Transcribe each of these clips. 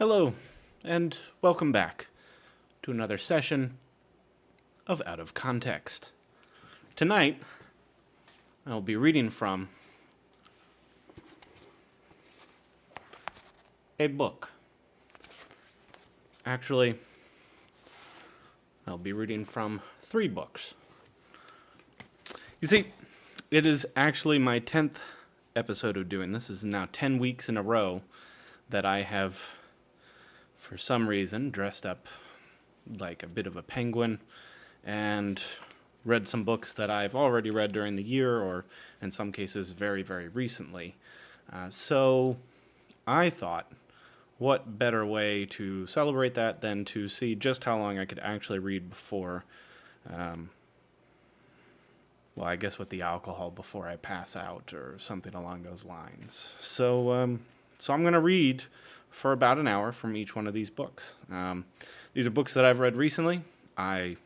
Hello, and welcome back to another session of Out of Context. Tonight, I'll be reading from a book. Actually, I'll be reading from 3 books. You see, it is actually my 10th episode of doing this. This is now 10 weeks in a row that I have, for some reason, dressed up like a bit of a penguin and read some books that I've already read during the year, or in some cases very, very recently. So I thought, what better way to celebrate that than to see just how long I could actually read before, I guess with the alcohol, before I pass out or something along those lines. So I'm going to read for about an hour from each one of these books. These are books that I've read recently. I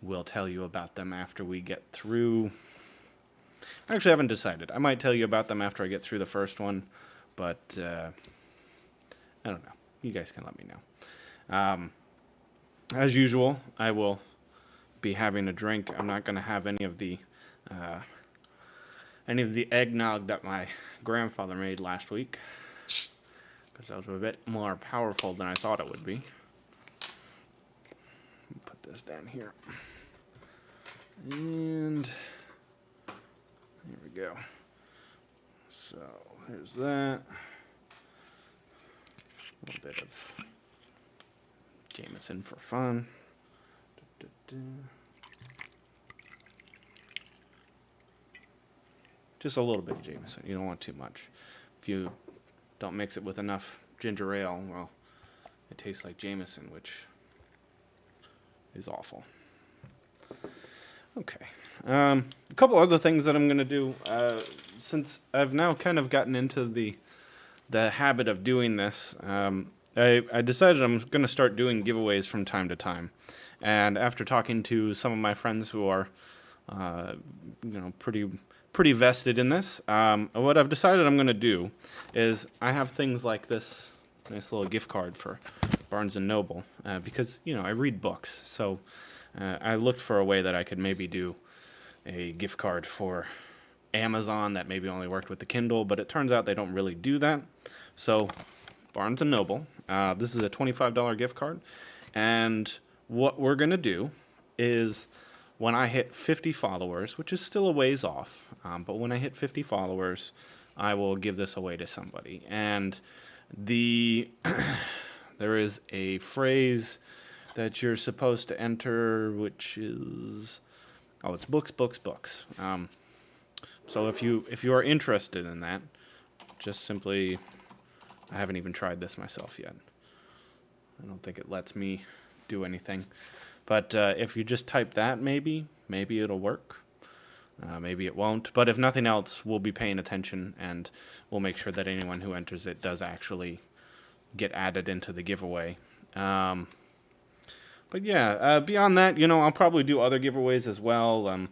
will tell you about them after we get through. I actually haven't decided. I might tell you about them after I get through the first one, but I don't know. You guys can let me know. As usual, I will be having a drink. I'm not going to have any of the eggnog that my grandfather made last week, because that was a bit more powerful than I thought it would be. Put this down here. And here we go. So here's that. A little bit of Jameson for fun. Just a little bit of Jameson. You don't want too much. If you don't mix it with enough ginger ale, well, it tastes like Jameson, which is awful. Okay. A couple other things that I'm going to do. Since I've now kind of gotten into the habit of doing this, I decided I'm going to start doing giveaways from time to time. And after talking to some of my friends who are, pretty vested in this, what I've decided I'm going to do is I have things like this nice little gift card for Barnes & Noble, because, I read books. So I looked for a way that I could maybe do a gift card for Amazon that maybe only worked with the Kindle, but it turns out they don't really do that. So Barnes & Noble, this is a $25 gift card, and what we're going to do is when I hit 50 followers, which is still a ways off, but when I hit 50 followers, I will give this away to somebody. And there is a phrase that you're supposed to enter, which is, it's books, books, books. So if you are interested in that, just simply, I haven't even tried this myself yet. I don't think it lets me do anything. But if you just type that, maybe it'll work. Maybe it won't. But if nothing else, we'll be paying attention, and we'll make sure that anyone who enters it does actually get added into the giveaway. But yeah, beyond that, I'll probably do other giveaways as well.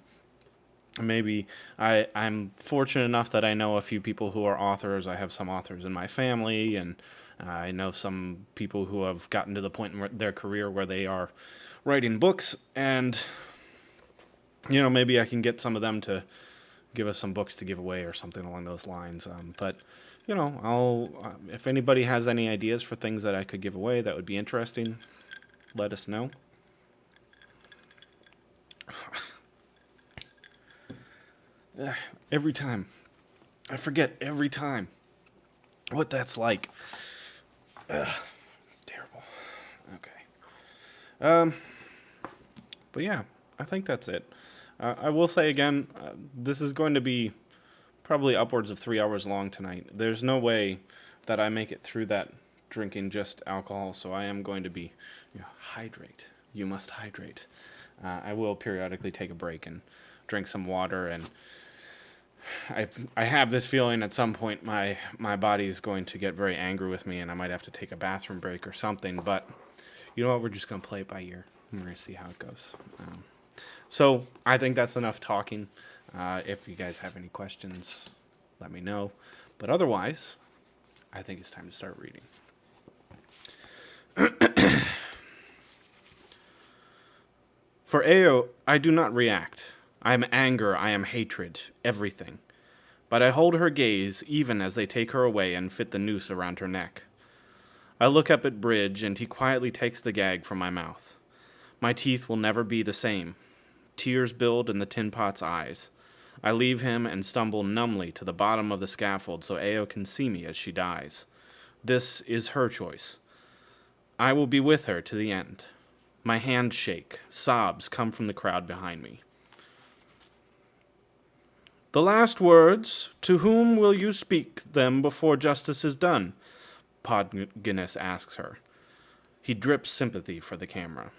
Maybe I'm fortunate enough that I know a few people who are authors. I have some authors in my family, and I know some people who have gotten to the point in their career where they are writing books, and maybe I can get some of them to give us some books to give away or something along those lines. But I'll if anybody has any ideas for things that I could give away that would be interesting, let us know. Every time. I forget every time what that's like. It's terrible. Okay. But yeah, I think that's it. I will say again, this is going to be probably upwards of 3 hours long tonight. There's no way that I make it through that drinking just alcohol, so I am going to be, hydrate. You must hydrate. I will periodically take a break and drink some water, and I have this feeling at some point my body is going to get very angry with me, and I might have to take a bathroom break or something, but you know what, we're just going to play it by ear. We're going to see how it goes. So I think that's enough talking. If you guys have any questions, let me know. But otherwise, I think it's time to start reading. For Ao, I do not react. I am anger, I am hatred, everything. But I hold her gaze even as they take her away and fit the noose around her neck. I look up at Bridge, and he quietly takes the gag from my mouth. My teeth will never be the same. Tears build in the tin pot's eyes. I leave him and stumble numbly to the bottom of the scaffold so Ao can see me as she dies. This is her choice. I will be with her to the end. My hands shake. Sobs come from the crowd behind me. The last words, to whom will you speak them before justice is done? Podginnis asks her. He drips sympathy for the camera.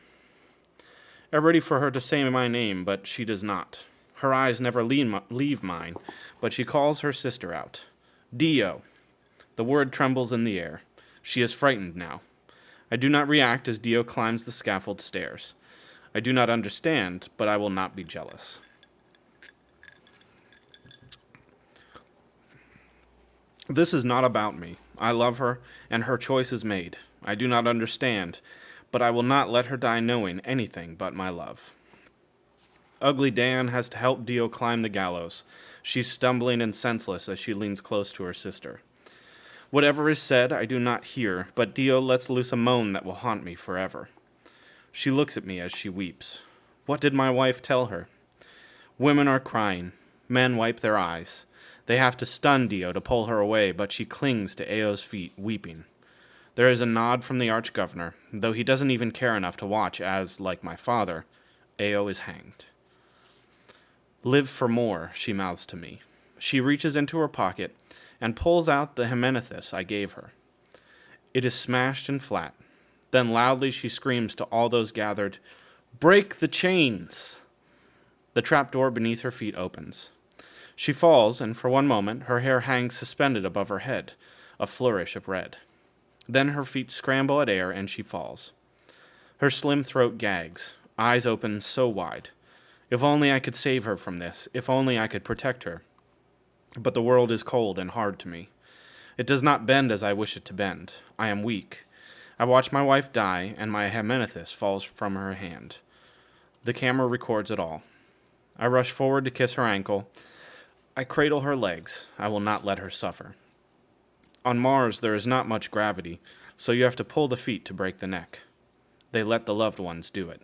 I'm ready for her to say my name, but she does not. Her eyes never leave mine, but she calls her sister out. Dio. The word trembles in the air. She is frightened now. I do not react as Dio climbs the scaffold stairs. I do not understand, but I will not be jealous. This is not about me. I love her, and her choice is made. I do not understand, but I will not let her die knowing anything but my love. Ugly Dan has to help Dio climb the gallows. She's stumbling and senseless as she leans close to her sister. Whatever is said, I do not hear, but Dio lets loose a moan that will haunt me forever. She looks at me as she weeps. What did my wife tell her? Women are crying. Men wipe their eyes. They have to stun Dio to pull her away, but she clings to Ao's feet, weeping. There is a nod from the arch-governor, though he doesn't even care enough to watch as, like my father, Ao is hanged. Live for more, she mouths to me. She reaches into her pocket and pulls out the Hemenethus I gave her. It is smashed and flat. Then loudly she screams to all those gathered, "Break the chains!" The trapdoor beneath her feet opens. She falls, and for one moment her hair hangs suspended above her head, a flourish of red. Then her feet scramble at air, and she falls. Her slim throat gags, eyes open so wide. If only I could save her from this, if only I could protect her. But the world is cold and hard to me. It does not bend as I wish it to bend. I am weak. I watch my wife die, and my Hemenethus falls from her hand. The camera records it all. I rush forward to kiss her ankle. I cradle her legs. I will not let her suffer. On Mars, there is not much gravity, so you have to pull the feet to break the neck. They let the loved ones do it.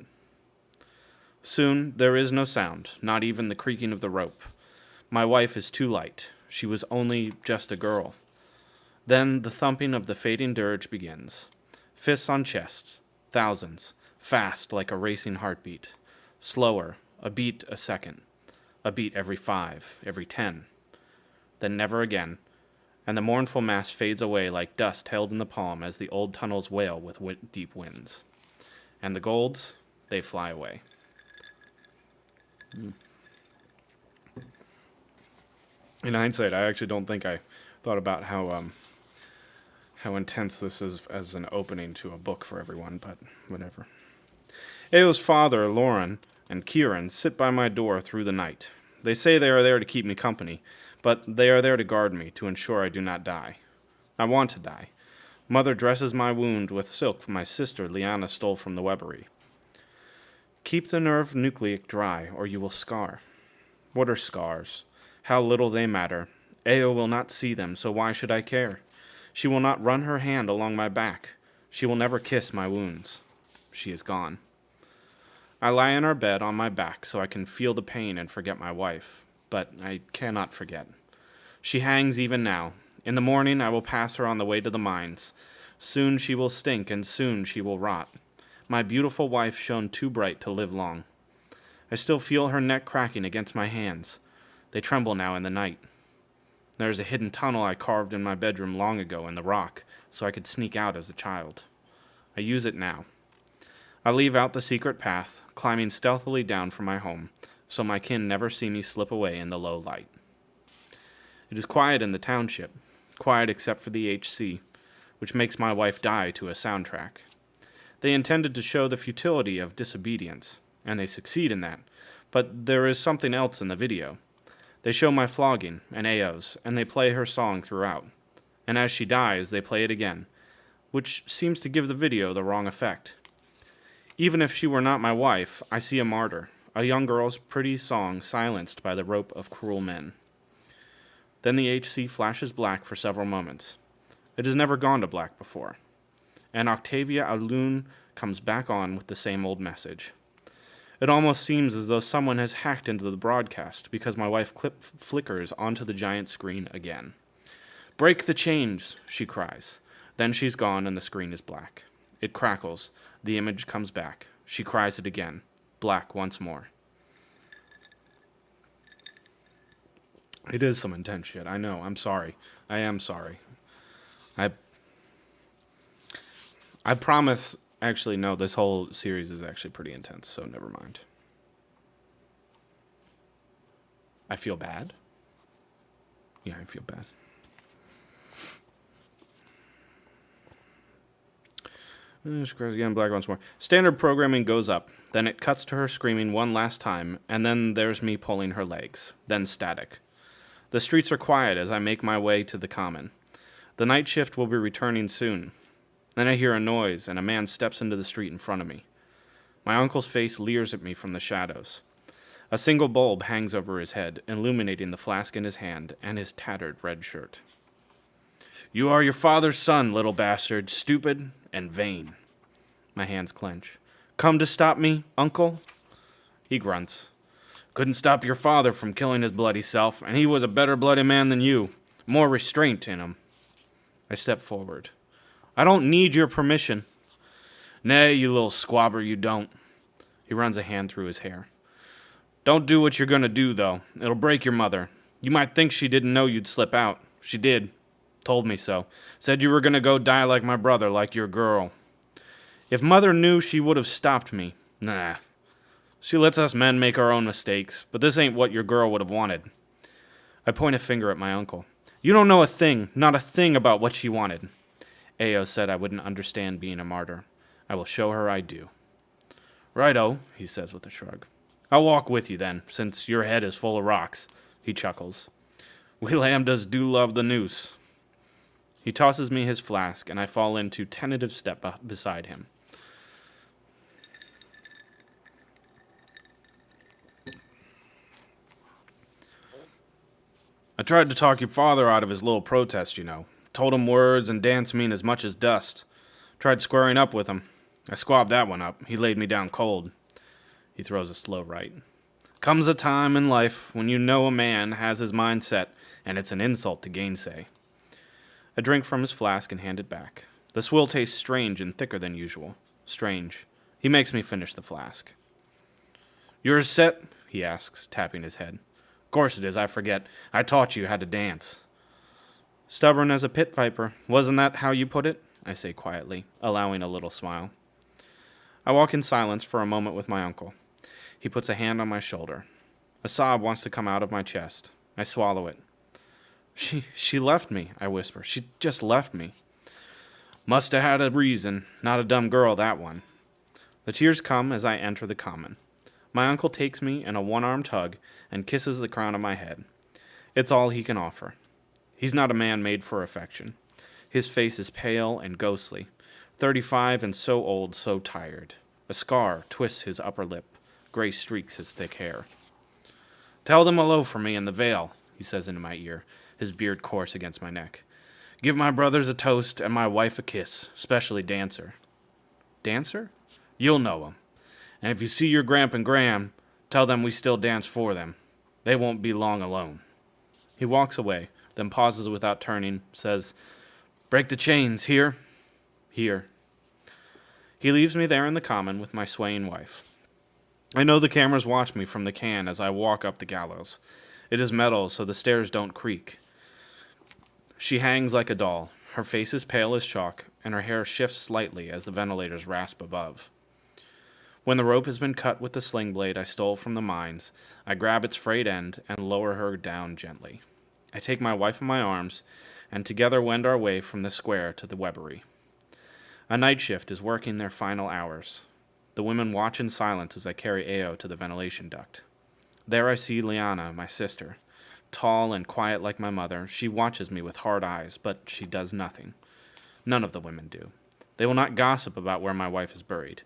Soon, there is no sound, not even the creaking of the rope. My wife is too light. She was only just a girl. Then the thumping of the fading dirge begins. Fists on chests, thousands, fast like a racing heartbeat. Slower, a beat a second. A beat every 5, every 10. Then never again, and the mournful mass fades away like dust held in the palm as the old tunnels wail with deep winds. And the golds, they fly away. In hindsight, I actually don't think I thought about how intense this is as an opening to a book for everyone, but whatever. Ao's father, Lauren, and Kieran sit by my door through the night. They say they are there to keep me company, but they are there to guard me, to ensure I do not die. I want to die. Mother dresses my wound with silk my sister Liana stole from the Webbery. Keep the nerve nucleic dry, or you will scar. What are scars? How little they matter. Ao will not see them, so why should I care? She will not run her hand along my back. She will never kiss my wounds. She is gone. I lie in our bed on my back so I can feel the pain and forget my wife, but I cannot forget. She hangs even now. In the morning I will pass her on the way to the mines. Soon she will stink, and soon she will rot. My beautiful wife shone too bright to live long. I still feel her neck cracking against my hands. They tremble now in the night. There is a hidden tunnel I carved in my bedroom long ago in the rock, so I could sneak out as a child. I use it now. I leave out the secret path, climbing stealthily down from my home, so my kin never see me slip away in the low light. It is quiet in the township, quiet except for the HC, which makes my wife die to a soundtrack. They intended to show the futility of disobedience, and they succeed in that, but there is something else in the video. They show my flogging and Ao's, and they play her song throughout. And as she dies, they play it again. which seems to give the video the wrong effect. Even if she were not my wife, I see a martyr, a young girl's pretty song silenced by the rope of cruel men. Then the HC flashes black for several moments. It has never gone to black before. And Octavia Alun comes back on with the same old message. It almost seems as though someone has hacked into the broadcast because my wife flickers onto the giant screen again. "Break the chains," she cries. Then she's gone and the screen is black. It crackles. The image comes back. She cries it again. Black once more. It is some intense shit. I know. I'm sorry. I am sorry. I promise. Actually, no, this whole series is actually pretty intense, so never mind. I feel bad. Yeah, I feel bad. She cries again, black once more. Standard programming goes up. Then it cuts to her screaming one last time, and then there's me pulling her legs. Then static. The streets are quiet as I make my way to the common. The night shift will be returning soon. Then I hear a noise, and a man steps into the street in front of me. My uncle's face leers at me from the shadows. A single bulb hangs over his head, illuminating the flask in his hand and his tattered red shirt. "You are your father's son, little bastard, stupid and vain." My hands clench. "Come to stop me, uncle?" He grunts. "Couldn't stop your father from killing his bloody self, and he was a better bloody man than you. More restraint in him." I step forward. "I don't need your permission." "Nay, you little squabber, you don't." He runs a hand through his hair. "Don't do what you're gonna do, though. It'll break your mother. You might think she didn't know you'd slip out. She did. Told me so. Said you were gonna go die like my brother, like your girl. If mother knew, she would have stopped me. Nah. She lets us men make our own mistakes, but this ain't what your girl would have wanted." I point a finger at my uncle. "You don't know a thing, not a thing about what she wanted." Ao said I wouldn't understand being a martyr. I will show her I do. "Righto," he says with a shrug. "I'll walk with you then, since your head is full of rocks." He chuckles. "We lambdas do love the noose." He tosses me his flask, and I fall into tentative step beside him. "I tried to talk your father out of his little protest, you know. Told him words and dance mean as much as dust. Tried squaring up with him. I squabbed that one up. He laid me down cold." He throws a slow right. "Comes a time in life when you know a man has his mind set, and it's an insult to gainsay." I drink from his flask and hand it back. The swill tastes strange and thicker than usual. Strange. He makes me finish the flask. "Yours set?" he asks, tapping his head. "Course it is, I forget. I taught you how to dance." "Stubborn as a pit viper. Wasn't that how you put it?" I say quietly, allowing a little smile. I walk in silence for a moment with my uncle. He puts a hand on my shoulder. A sob wants to come out of my chest. I swallow it. She left me," I whisper. "She just left me." "Must have had a reason. Not a dumb girl, that one." The tears come as I enter the common. My uncle takes me in a one-armed hug and kisses the crown of my head. It's all he can offer. He's not a man made for affection. His face is pale and ghostly. 35 and so old, so tired. A scar twists his upper lip. Gray streaks his thick hair. "Tell them hello for me in the Vale," he says into my ear, his beard coarse against my neck. "Give my brothers a toast and my wife a kiss, especially Dancer." "Dancer?" "You'll know 'em. And if you see your Gramp and Gram, tell them we still dance for them. They won't be long alone." He walks away, then pauses without turning, says, "Break the chains, here?" "Here." He leaves me there in the common with my swaying wife. I know the cameras watch me from the can as I walk up the gallows. It is metal, so the stairs don't creak. She hangs like a doll. Her face is pale as chalk, and her hair shifts slightly as the ventilators rasp above. When the rope has been cut with the sling blade I stole from the mines, I grab its frayed end and lower her down gently. I take my wife in my arms, and together wend our way from the square to the Webbery. A night shift is working their final hours. The women watch in silence as I carry Ao to the ventilation duct. There I see Liana, my sister. Tall and quiet like my mother, she watches me with hard eyes, but she does nothing. None of the women do. They will not gossip about where my wife is buried.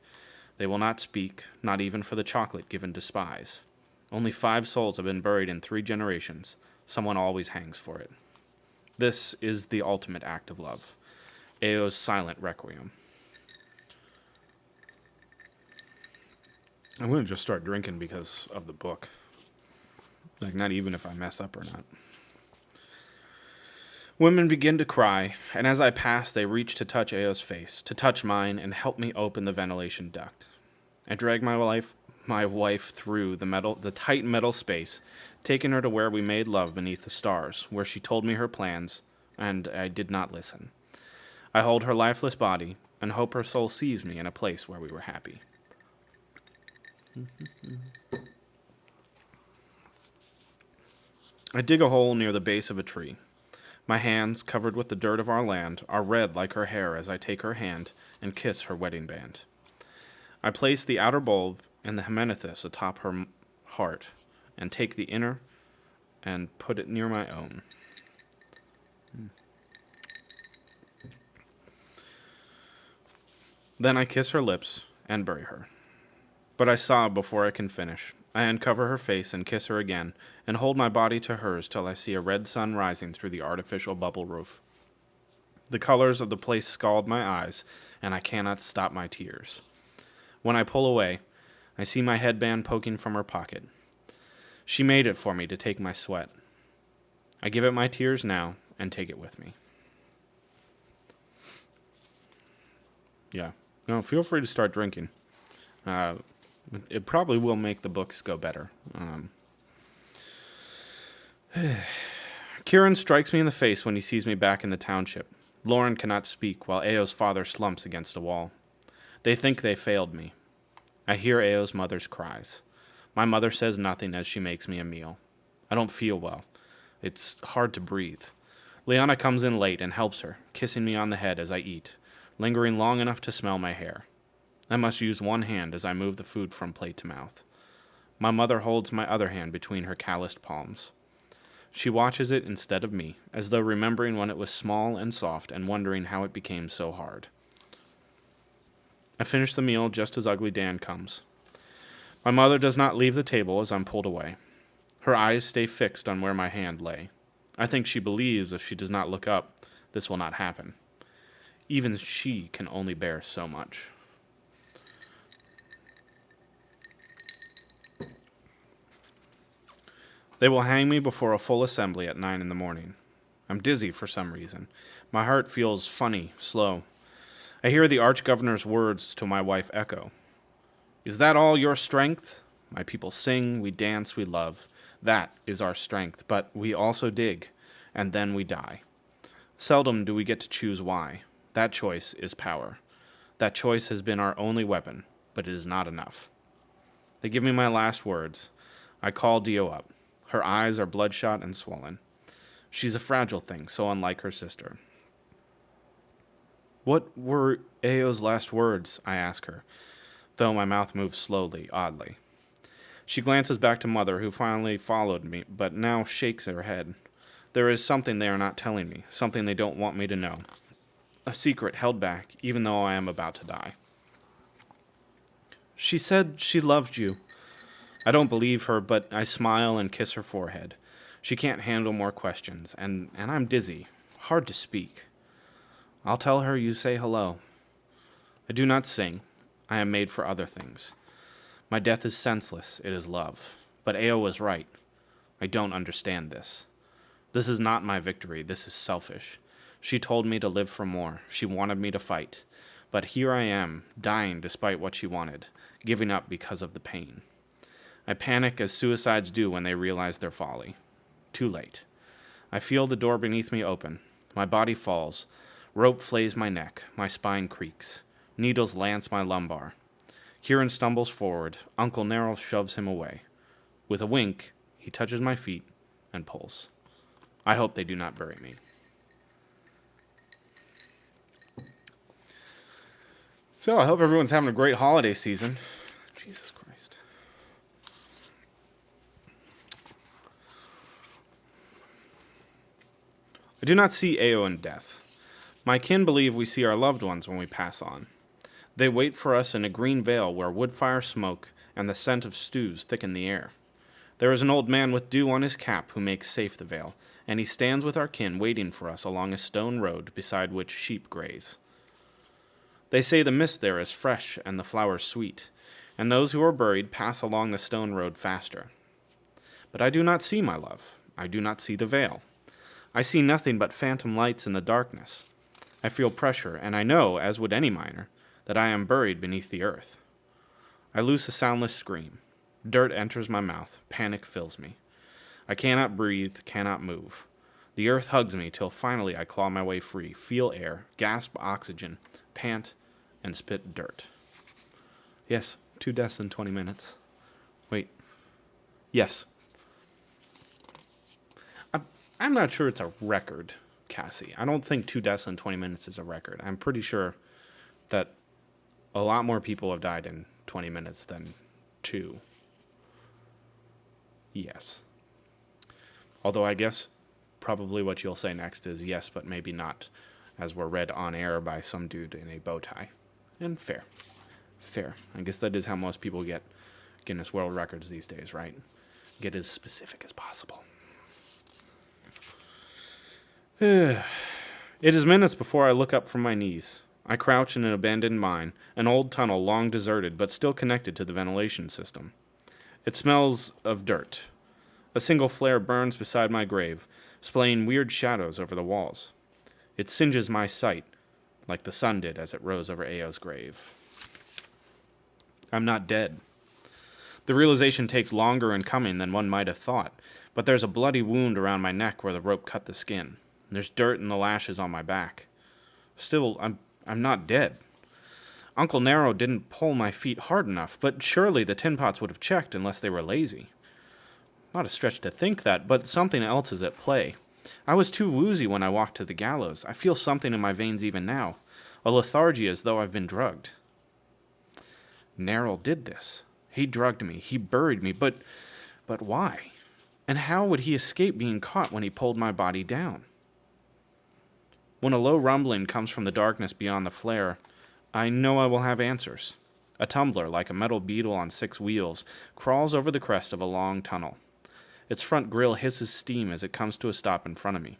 They will not speak, not even for the chocolate given to spies. Only 5 souls have been buried in 3 generations. Someone always hangs for it. This is the ultimate act of love. Eo's silent requiem. I'm going to just start drinking because of the book. Like, not even if I mess up or not. Women begin to cry, and as I pass, they reach to touch Eo's face, to touch mine, and help me open the ventilation duct. I drag my wife through the tight metal space, taking her to where we made love beneath the stars, where she told me her plans, and I did not listen. I hold her lifeless body, and hope her soul sees me in a place where we were happy. I dig a hole near the base of a tree. My hands, covered with the dirt of our land, are red like her hair as I take her hand and kiss her wedding band. I place the outer bulb and the hemanthius atop her heart, and take the inner and put it near my own. Then I kiss her lips and bury her. But I sob before I can finish. I uncover her face and kiss her again, and hold my body to hers till I see a red sun rising through the artificial bubble roof. The colors of the place scald my eyes, and I cannot stop my tears. When I pull away, I see my headband poking from her pocket. She made it for me to take my sweat. I give it my tears now, and take it with me. Yeah. No, feel free to start drinking. It probably will make the books go better. Kieran strikes me in the face when he sees me back in the township. Lauren cannot speak while Eo's father slumps against a wall. They think they failed me. I hear Eo's mother's cries. My mother says nothing as she makes me a meal. I don't feel well. It's hard to breathe. Liana comes in late and helps her, kissing me on the head as I eat, lingering long enough to smell my hair. I must use one hand as I move the food from plate to mouth. My mother holds my other hand between her calloused palms. She watches it instead of me, as though remembering when it was small and soft and wondering how it became so hard. I finish the meal just as Ugly Dan comes. My mother does not leave the table as I'm pulled away. Her eyes stay fixed on where my hand lay. I think she believes if she does not look up, this will not happen. Even she can only bear so much. They will hang me before a full assembly at 9 a.m. I'm dizzy for some reason. My heart feels funny, slow. I hear the archgovernor's words to my wife echo. Is that all your strength? My people sing, we dance, we love. That is our strength, but we also dig, and then we die. Seldom do we get to choose why. That choice is power. That choice has been our only weapon, but it is not enough. They give me my last words. I call Dio up. Her eyes are bloodshot and swollen. She's a fragile thing, so unlike her sister. What were Eo's last words? I ask her, though my mouth moves slowly, oddly. She glances back to Mother, who finally followed me, but now shakes her head. There is something they are not telling me, something they don't want me to know. A secret held back, even though I am about to die. She said she loved you. I don't believe her, but I smile and kiss her forehead. She can't handle more questions, and I'm dizzy. Hard to speak. I'll tell her you say hello. I do not sing. I am made for other things. My death is senseless. It is love. But Eo was right. I don't understand this. This is not my victory. This is selfish. She told me to live for more. She wanted me to fight. But here I am, dying despite what she wanted, giving up because of the pain. I panic as suicides do when they realize their folly. Too late. I feel the door beneath me open. My body falls. Rope flays my neck. My spine creaks. Needles lance my lumbar. Kieran stumbles forward. Uncle Nerl shoves him away. With a wink, he touches my feet and pulls. I hope they do not bury me. So, I hope everyone's having a great holiday season. Jesus Christ. I do not see Eo in death, My kin believe we see our loved ones when we pass on. They wait for us in a green vale where wood fire smoke and the scent of stews thicken the air. There is an old man with dew on his cap who makes safe the vale, and he stands with our kin waiting for us along a stone road beside which sheep graze. They say the mist there is fresh and the flowers sweet, and those who are buried pass along the stone road faster. But I do not see my love. I do not see the vale. I see nothing but phantom lights in the darkness. I feel pressure, and I know, as would any miner, that I am buried beneath the earth. I loose a soundless scream. Dirt enters my mouth. Panic fills me. I cannot breathe, cannot move. The earth hugs me till finally I claw my way free, feel air, gasp oxygen, pant, and spit dirt. Yes, 2 deaths in 20 minutes. Wait. Yes. I'm not sure it's a record, Cassie. I don't think 2 deaths in 20 minutes is a record. I'm pretty sure that a lot more people have died in 20 minutes than 2. Yes. Although I guess probably what you'll say next is yes, but maybe not, as we're read on air by some dude in a bow tie. And fair. Fair. I guess that is how most people get Guinness World Records these days, right? Get as specific as possible. It is minutes before I look up from my knees. I crouch in an abandoned mine, an old tunnel long deserted but still connected to the ventilation system. It smells of dirt. A single flare burns beside my grave, splaying weird shadows over the walls. It singes my sight, like the sun did as it rose over Ao's grave. I'm not dead. The realization takes longer in coming than one might have thought, but there's a bloody wound around my neck where the rope cut the skin. There's dirt in the lashes on my back. Still, I'm not dead. Uncle Nero didn't pull my feet hard enough, but surely the tin pots would have checked unless they were lazy. Not a stretch to think that, but something else is at play. I was too woozy when I walked to the gallows. I feel something in my veins even now, a lethargy as though I've been drugged. Nero did this. He drugged me. He buried me, but why? And how would he escape being caught when he pulled my body down? When a low rumbling comes from the darkness beyond the flare, I know I will have answers. A tumbler, like a metal beetle on 6 wheels, crawls over the crest of a long tunnel. Its front grille hisses steam as it comes to a stop in front of me.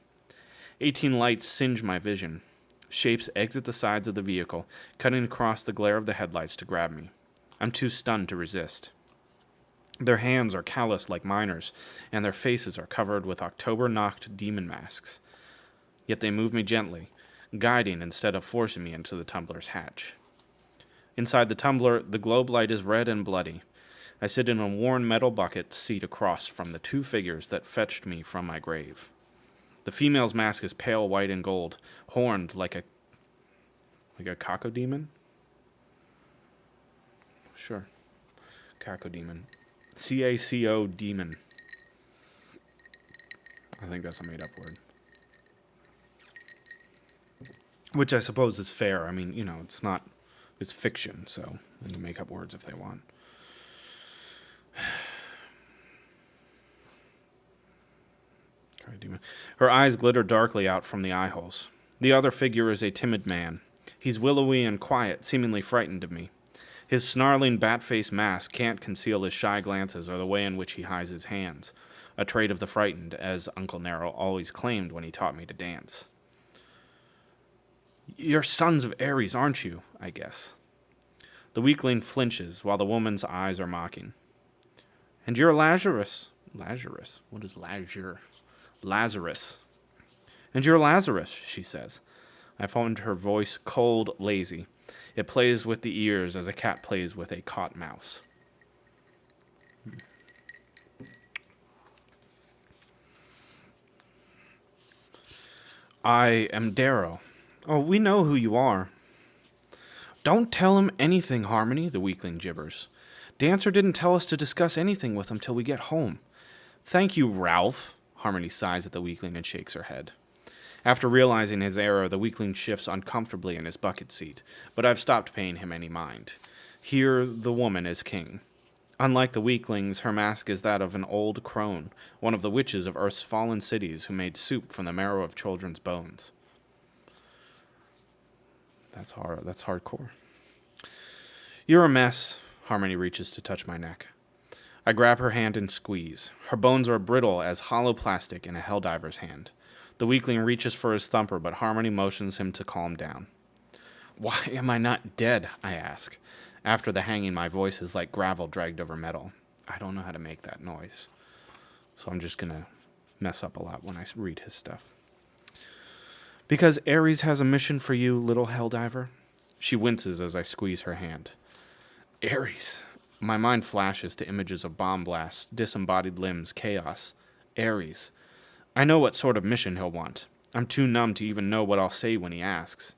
18 lights singe my vision. Shapes exit the sides of the vehicle, cutting across the glare of the headlights to grab me. I'm too stunned to resist. Their hands are calloused like miners, and their faces are covered with October-knocked demon masks. Yet they move me gently, guiding instead of forcing me into the tumbler's hatch. Inside the tumbler, the globe light is red and bloody. I sit in a worn metal bucket seat across from the 2 figures that fetched me from my grave. The female's mask is pale white and gold, horned like a cacodemon? Sure. Cacodemon. C-A-C-O demon. I think that's a made-up word. Which I suppose is fair. I mean, it's fiction, so they can make up words if they want. Her eyes glitter darkly out from the eye holes. The other figure is a timid man. He's willowy and quiet, seemingly frightened of me. His snarling bat-faced mask can't conceal his shy glances or the way in which he hides his hands, a trait of the frightened, as Uncle Nero always claimed when he taught me to dance. You're sons of Ares, aren't you? I guess. The weakling flinches while the woman's eyes are mocking. And you're Lazarus. Lazarus? What is Lazarus? Lazarus. And you're Lazarus, she says. I found her voice cold, lazy. It plays with the ears as a cat plays with a caught mouse. I am Darrow. Oh, we know who you are. Don't tell him anything, Harmony, the weakling gibbers. Dancer didn't tell us to discuss anything with him till we get home. Thank you, Ralph. Harmony sighs at the weakling and shakes her head. After realizing his error, the weakling shifts uncomfortably in his bucket seat, but I've stopped paying him any mind. Here, the woman is king. Unlike the weaklings, her mask is that of an old crone, one of the witches of Earth's fallen cities who made soup from the marrow of children's bones. That's hard. That's hardcore. You're a mess. Harmony reaches to touch my neck. I grab her hand and squeeze. Her bones are brittle as hollow plastic in a helldiver's hand. The weakling reaches for his thumper, but Harmony motions him to calm down. Why am I not dead? I ask. After the hanging, my voice is like gravel dragged over metal. I don't know how to make that noise, so I'm just going to mess up a lot when I read his stuff. Because Ares has a mission for you, little helldiver. She winces as I squeeze her hand. Ares. My mind flashes to images of bomb blasts, disembodied limbs, chaos. Ares. I know what sort of mission he'll want. I'm too numb to even know what I'll say when he asks.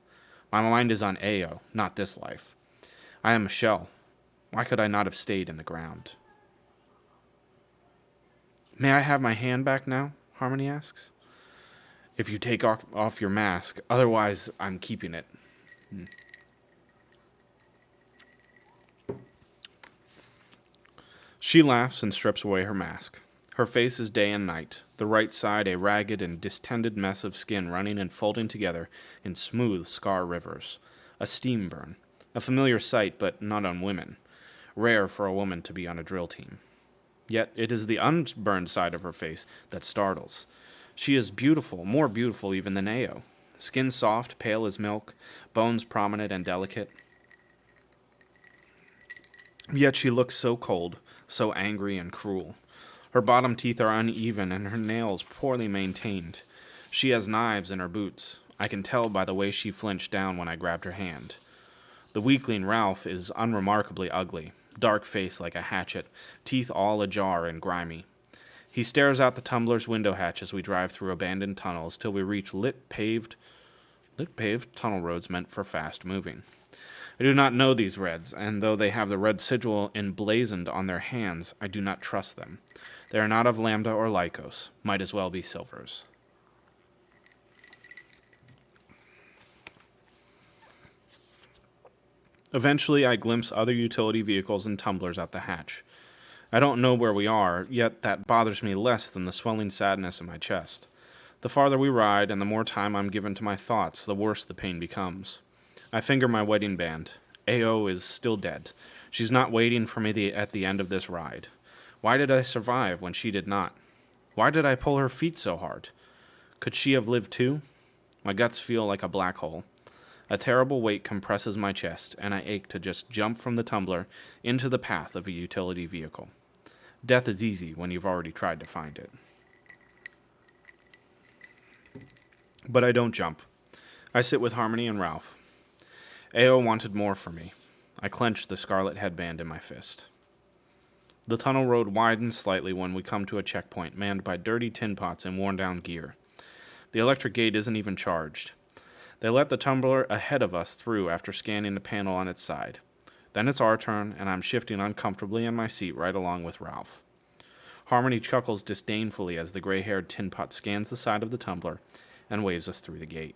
My mind is on Ao, not this life. I am a shell. Why could I not have stayed in the ground? May I have my hand back now? Harmony asks. If you take off your mask, otherwise I'm keeping it. She laughs and strips away her mask. Her face is day and night, the right side a ragged and distended mess of skin running and folding together in smooth scar rivers. A steam burn. A familiar sight, but not on women. Rare for a woman to be on a drill team. Yet it is the unburned side of her face that startles. She is beautiful, more beautiful even than Ao. Skin soft, pale as milk, bones prominent and delicate. Yet she looks so cold, so angry and cruel. Her bottom teeth are uneven and her nails poorly maintained. She has knives in her boots. I can tell by the way she flinched down when I grabbed her hand. The weakling Ralph is unremarkably ugly, dark face like a hatchet, teeth all ajar and grimy. He stares out the tumbler's window hatch as we drive through abandoned tunnels till we reach lit paved tunnel roads meant for fast moving. I do not know these Reds, and though they have the red sigil emblazoned on their hands, I do not trust them. They are not of Lambda or Lycos, might as well be Silvers. Eventually, I glimpse other utility vehicles and tumblers at the hatch. I don't know where we are, yet that bothers me less than the swelling sadness in my chest. The farther we ride and the more time I'm given to my thoughts, the worse the pain becomes. I finger my wedding band. Ao is still dead. She's not waiting for me at the end of this ride. Why did I survive when she did not? Why did I pull her feet so hard? Could she have lived too? My guts feel like a black hole. A terrible weight compresses my chest, and I ache to just jump from the tumbler into the path of a utility vehicle. Death is easy when you've already tried to find it. But I don't jump. I sit with Harmony and Ralph. Ao wanted more from me. I clenched the scarlet headband in my fist. The tunnel road widens slightly when we come to a checkpoint manned by dirty tin pots and worn-down gear. The electric gate isn't even charged. They let the tumbler ahead of us through after scanning the panel on its side. Then it's our turn, and I'm shifting uncomfortably in my seat right along with Ralph. Harmony chuckles disdainfully as the gray-haired tin pot scans the side of the tumbler and waves us through the gate.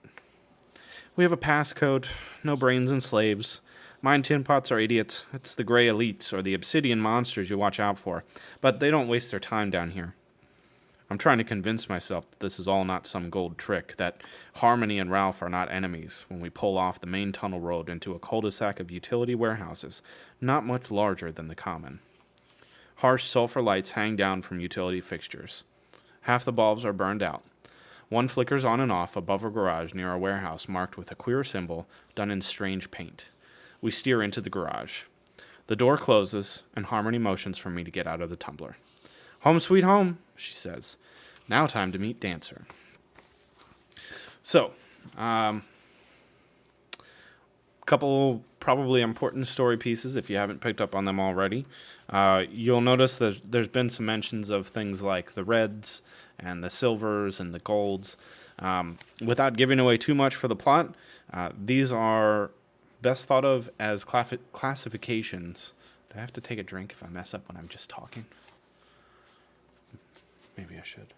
We have a passcode, no brains and slaves. Mine tin pots are idiots. It's the gray elites or the obsidian monsters you watch out for, but they don't waste their time down here. I'm trying to convince myself that this is all not some gold trick, that Harmony and Ralph are not enemies when we pull off the main tunnel road into a cul-de-sac of utility warehouses, not much larger than the common. Harsh sulfur lights hang down from utility fixtures. Half the bulbs are burned out. One flickers on and off above a garage near a warehouse marked with a queer symbol done in strange paint. We steer into the garage. The door closes, and Harmony motions for me to get out of the tumbler. Home sweet home, she says. Now time to meet Dancer. So, couple probably important story pieces if you haven't picked up on them already. You'll notice that there's been some mentions of things like the reds and the silvers and the golds. Without giving away too much for the plot, these are best thought of as classifications. Do I have to take a drink if I mess up when I'm just talking? Maybe I should.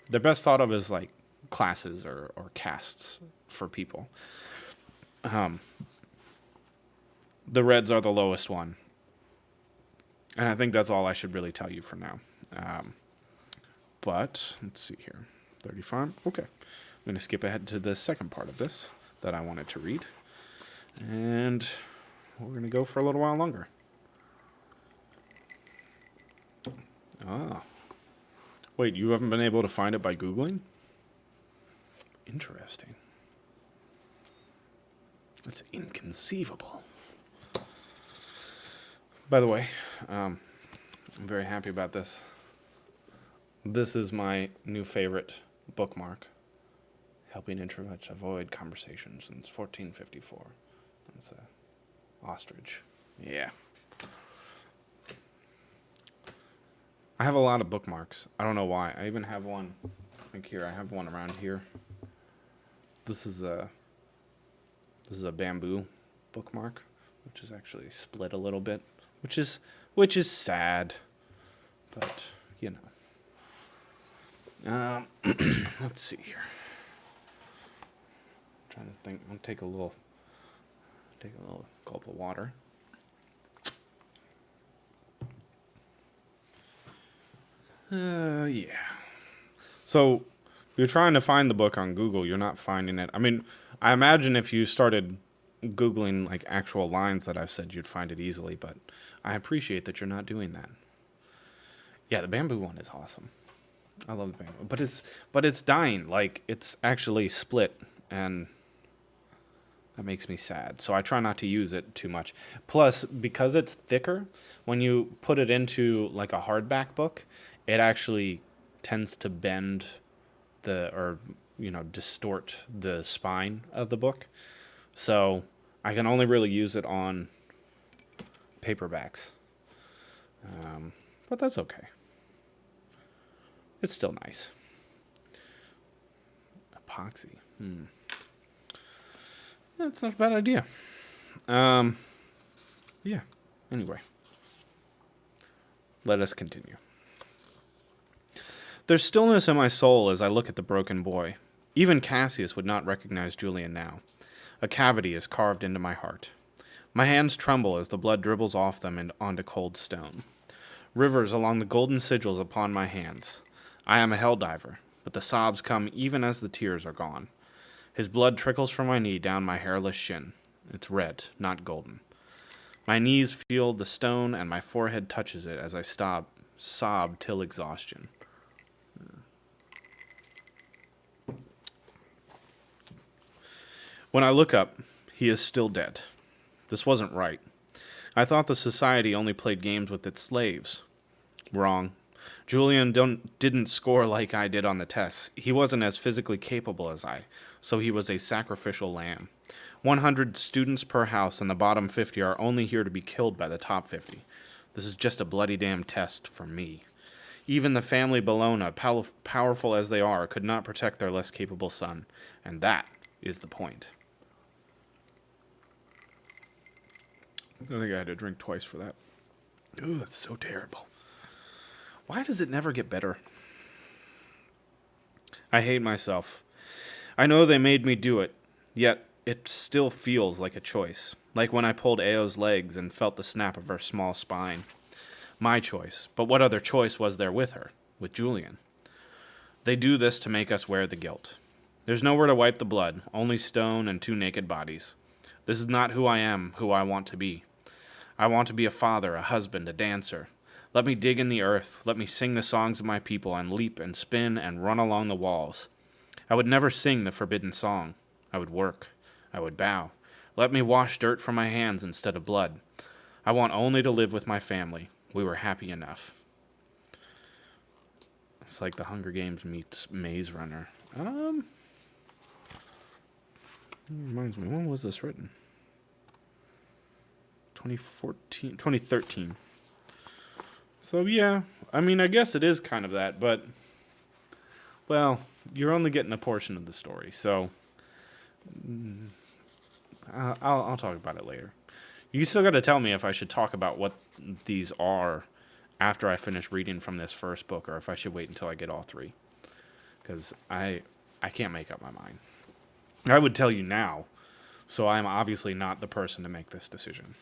They're best thought of as like classes or castes for people. The reds are the lowest one. And I think that's all I should really tell you for now. But let's see here. 35. Okay. I'm going to skip ahead to the second part of this. that I wanted to read. And we're going to go for a little while longer. Ah. Wait, you haven't been able to find it by Googling? Interesting. That's inconceivable. By the way, I'm very happy about this. This is my new favorite bookmark. Helping introverts avoid conversations since 1454. That's a ostrich. Yeah. I have a lot of bookmarks. I don't know why. I even have one. Like here, I have one around here. This is a bamboo bookmark, which is actually split a little bit, which is sad, but you know. Let's see here. I'm trying to think. I'll take a little gulp of water. Yeah. So you're trying to find the book on Google. You're not finding it. I mean, I imagine if you started Googling like actual lines that I've said, you'd find it easily. But I appreciate that you're not doing that. Yeah, the bamboo one is awesome. I love the bamboo, but it's dying. Like it's actually split, and that makes me sad. So I try not to use it too much. Plus, because it's thicker, when you put it into like a hardback book, it actually tends to bend distort the spine of the book. So I can only really use it on paperbacks. But that's okay. It's still nice. Epoxy. That's not a bad idea. Yeah. Anyway. Let us continue. There's stillness in my soul as I look at the broken boy. Even Cassius would not recognize Julian now. A cavity is carved into my heart. My hands tremble as the blood dribbles off them and onto cold stone. Rivers along the golden sigils upon my hands. I am a helldiver, but the sobs come even as the tears are gone. His blood trickles from my knee down my hairless shin. It's red, not golden. My knees feel the stone and my forehead touches it as I sob till exhaustion. When I look up, he is still dead. This wasn't right. I thought the society only played games with its slaves. Wrong. Julian didn't score like I did on the tests. He wasn't as physically capable as I, so he was a sacrificial lamb. 100 students per house, and the bottom 50 are only here to be killed by the top 50. This is just a bloody damn test for me. Even the family Bologna, powerful as they are, could not protect their less capable son, and that is the point. I think I had to drink twice for that. Ooh, it's so terrible. Why does it never get better? I hate myself. I know they made me do it, yet it still feels like a choice. Like when I pulled Ao's legs and felt the snap of her small spine. My choice. But what other choice was there with her? With Julian? They do this to make us wear the guilt. There's nowhere to wipe the blood, only stone and 2 naked bodies. This is not who I am, who I want to be. I want to be a father, a husband, a dancer. Let me dig in the earth, let me sing the songs of my people and leap and spin and run along the walls. I would never sing the forbidden song. I would work. I would bow. Let me wash dirt from my hands instead of blood. I want only to live with my family. We were happy enough. It's like the Hunger Games meets Maze Runner. Reminds me, when was this written? 2013. So yeah, I mean, I guess it is kind of that, but, well, you're only getting a portion of the story, so I'll talk about it later. You still got to tell me if I should talk about what these are after I finish reading from this first book, or if I should wait until I get all 3, because I can't make up my mind. I would tell you now, so I'm obviously not the person to make this decision.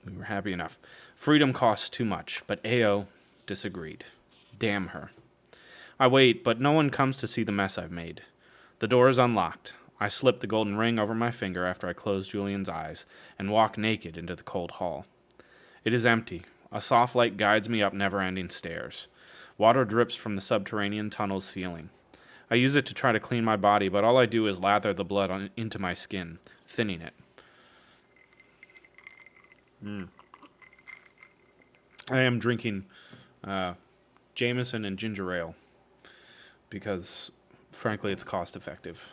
We were happy enough. Freedom costs too much, but Ao disagreed. Damn her. I wait, but no one comes to see the mess I've made. The door is unlocked. I slip the golden ring over my finger after I close Julian's eyes and walk naked into the cold hall. It is empty. A soft light guides me up never-ending stairs. Water drips from the subterranean tunnel's ceiling. I use it to try to clean my body, but all I do is lather the blood into my skin, thinning it. I am drinking Jameson and ginger ale because, frankly, it's cost effective.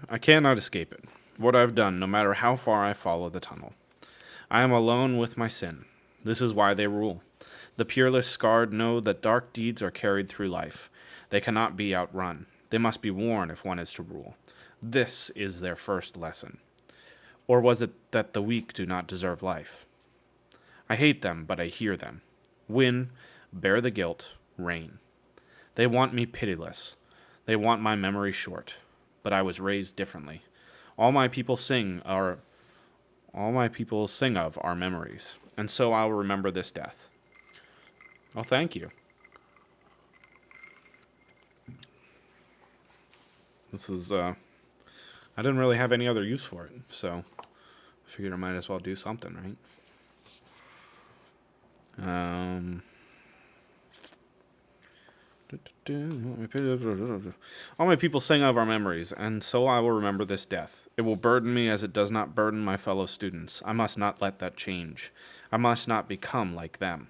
I cannot escape it. What I've done, no matter how far I follow the tunnel. I am alone with my sin. This is why they rule. The peerless scarred know that dark deeds are carried through life. They cannot be outrun. They must be worn if one is to rule. This is their first lesson. Or was it that the weak do not deserve life? I hate them, but I hear them. Win, bear the guilt, reign. They want me pitiless. They want my memory short. But I was raised differently. All my people sing of are memories, and so I will remember this death. Oh, thank you. This is, I didn't really have any other use for it, so I figured I might as well do something, right? All my people sing of our memories, and so I will remember this death. It will burden me as it does not burden my fellow students. I must not let that change. I must not become like them.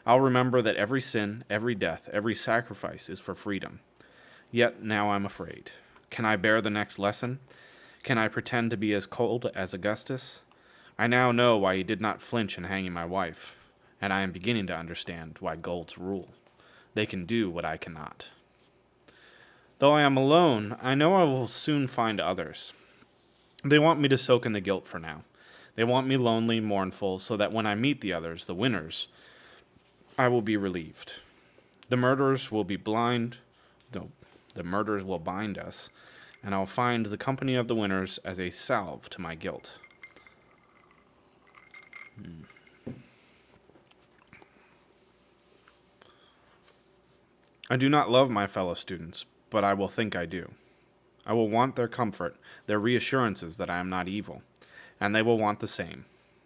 I'll remember that every sin, every death, every sacrifice is for freedom. Yet now I'm afraid. Can I bear the next lesson? Can I pretend to be as cold as Augustus? I now know why he did not flinch in hanging my wife, and I am beginning to understand why Golds rule. They can do what I cannot. Though I am alone, I know I will soon find others. They want me to soak in the guilt for now. They want me lonely, mournful, so that when I meet the others, the winners, I will be relieved. The murderers will be blind. No, the murderers will bind us, and I'll find the company of the winners as a salve to my guilt. I do not love my fellow students, but I will think I do. I will want their comfort, their reassurances that I am not evil, and they will want the same.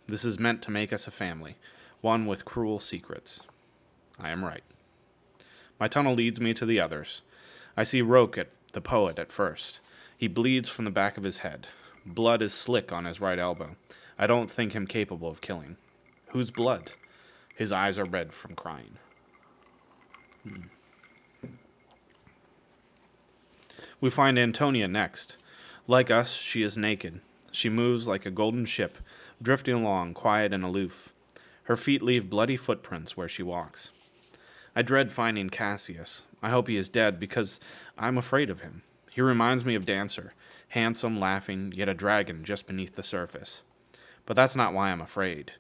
This is meant to make us a family, one with cruel secrets. I am right. My tunnel leads me to the others. I see Roque, the poet, at first. He bleeds from the back of his head. Blood is slick on his right elbow. I don't think him capable of killing. Whose blood? His eyes are red from crying. We find Antonia next. Like us, she is naked. She moves like a golden ship, drifting along, quiet and aloof. Her feet leave bloody footprints where she walks. I dread finding Cassius. I hope he is dead, because I'm afraid of him. He reminds me of Dancer, handsome, laughing, yet a dragon just beneath the surface. But that's not why I'm afraid.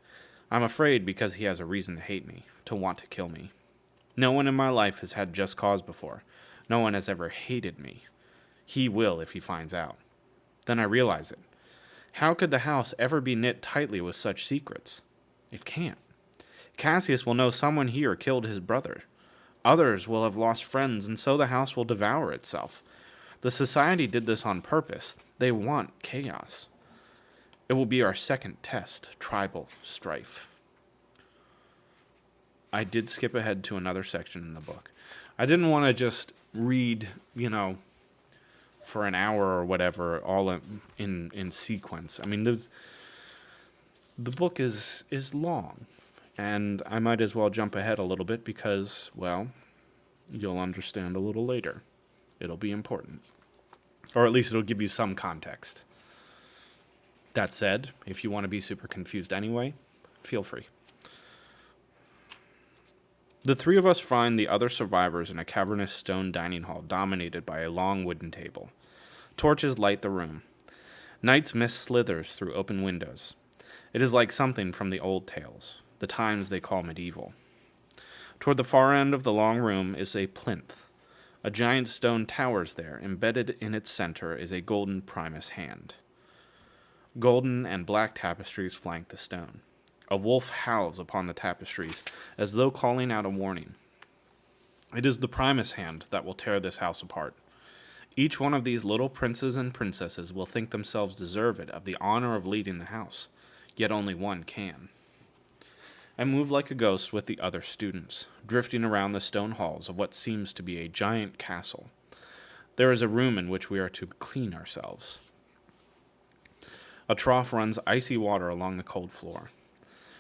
I'm afraid because he has a reason to hate me, to want to kill me. No one in my life has had just cause before. No one has ever hated me. He will if he finds out. Then I realize it. How could the house ever be knit tightly with such secrets? It can't. Cassius will know someone here killed his brother. Others will have lost friends, and so the house will devour itself. The society did this on purpose. They want chaos. It will be our second test, tribal strife. I did skip ahead to another section in the book. I didn't want to just read, for an hour or whatever, all in sequence. I mean, the book is long, and I might as well jump ahead a little bit because, well, you'll understand a little later. It'll be important. Or at least it'll give you some context. That said, if you want to be super confused anyway, feel free. The three of us find the other survivors in a cavernous stone dining hall dominated by a long wooden table. Torches light the room. Night's mist slithers through open windows. It is like something from the old tales, the times they call medieval. Toward the far end of the long room is a plinth. A giant stone towers there. Embedded in its center is a golden Primus hand. Golden and black tapestries flank the stone. A wolf howls upon the tapestries, as though calling out a warning. It is the Primus hand that will tear this house apart. Each one of these little princes and princesses will think themselves deserved of the honor of leading the house, yet only one can. I move like a ghost with the other students, drifting around the stone halls of what seems to be a giant castle. There is a room in which we are to clean ourselves. A trough runs icy water along the cold floor.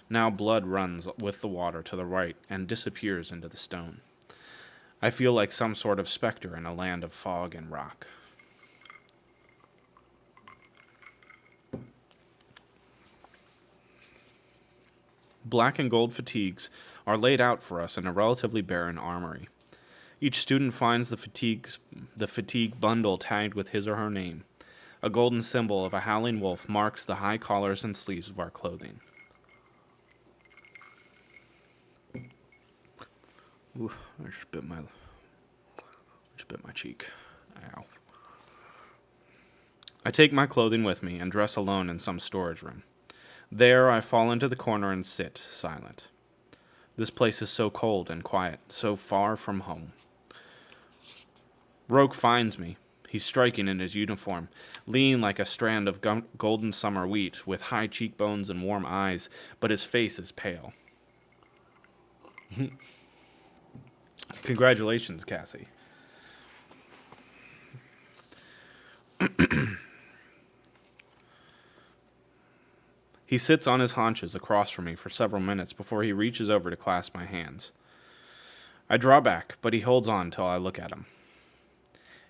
Now blood runs with the water to the right and disappears into the stone. I feel like some sort of specter in a land of fog and rock. Black and gold fatigues are laid out for us in a relatively barren armory. Each student finds the fatigue bundle tagged with his or her name. A golden symbol of a howling wolf marks the high collars and sleeves of our clothing. Ooh, I just bit my cheek. Ow. I take my clothing with me and dress alone in some storage room. There I fall into the corner and sit, silent. This place is so cold and quiet, so far from home. Roke finds me. He's striking in his uniform, lean like a strand of golden summer wheat, with high cheekbones and warm eyes, but his face is pale. Congratulations, Cassie. He sits on his haunches across from me for several minutes before he reaches over to clasp my hands. I draw back, but he holds on till I look at him.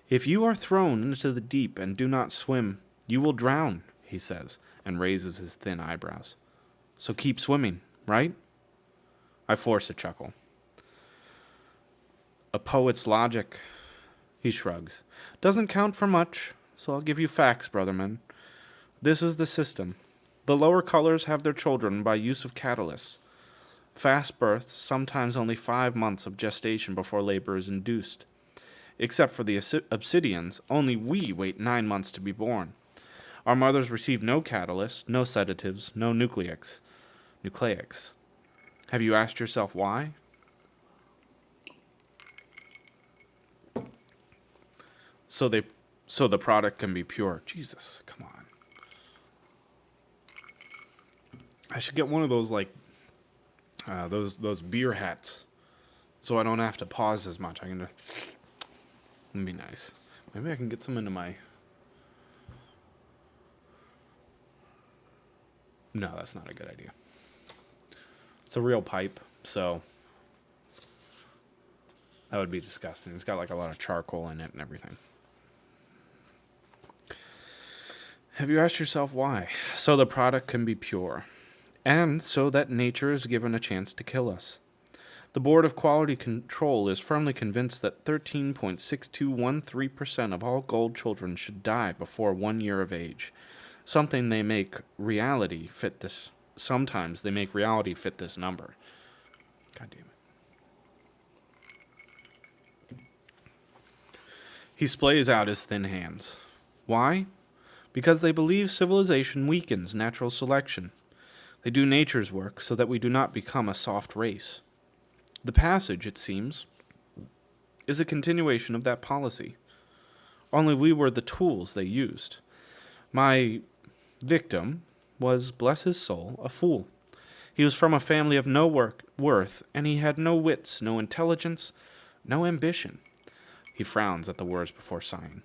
"If you are thrown into the deep and do not swim, you will drown," he says, and raises his thin eyebrows. "So keep swimming, right?" I force a chuckle. "A poet's logic," he shrugs, "doesn't count for much, so I'll give you facts, brotherman. This is the system. The lower colors have their children by use of catalysts. Fast births, sometimes only 5 months of gestation before labor is induced. Except for the obsidians, only we wait 9 months to be born. Our mothers receive no catalyst, no sedatives, no nucleics. Have you asked yourself why? So the product can be pure. Jesus, come on. I should get one of those, like, those beer hats, so I don't have to pause as much. I can just... It'd be nice. Maybe I can get some into my... No, that's not a good idea. It's a real pipe, so that would be disgusting. It's got like a lot of charcoal in it and everything. Have you asked yourself why? So the product can be pure, and so that nature is given a chance to kill us. The Board of Quality Control is firmly convinced that 13.6213% of all gold children should die before 1 year of age. Sometimes they make reality fit this number. God damn it. He splays out his thin hands. Why? Because they believe civilization weakens natural selection. They do nature's work so that we do not become a soft race. The passage, it seems, is a continuation of that policy. Only we were the tools they used. My victim was, bless his soul, a fool. He was from a family of no worth, and he had no wits, no intelligence, no ambition. He frowns at the words before sighing.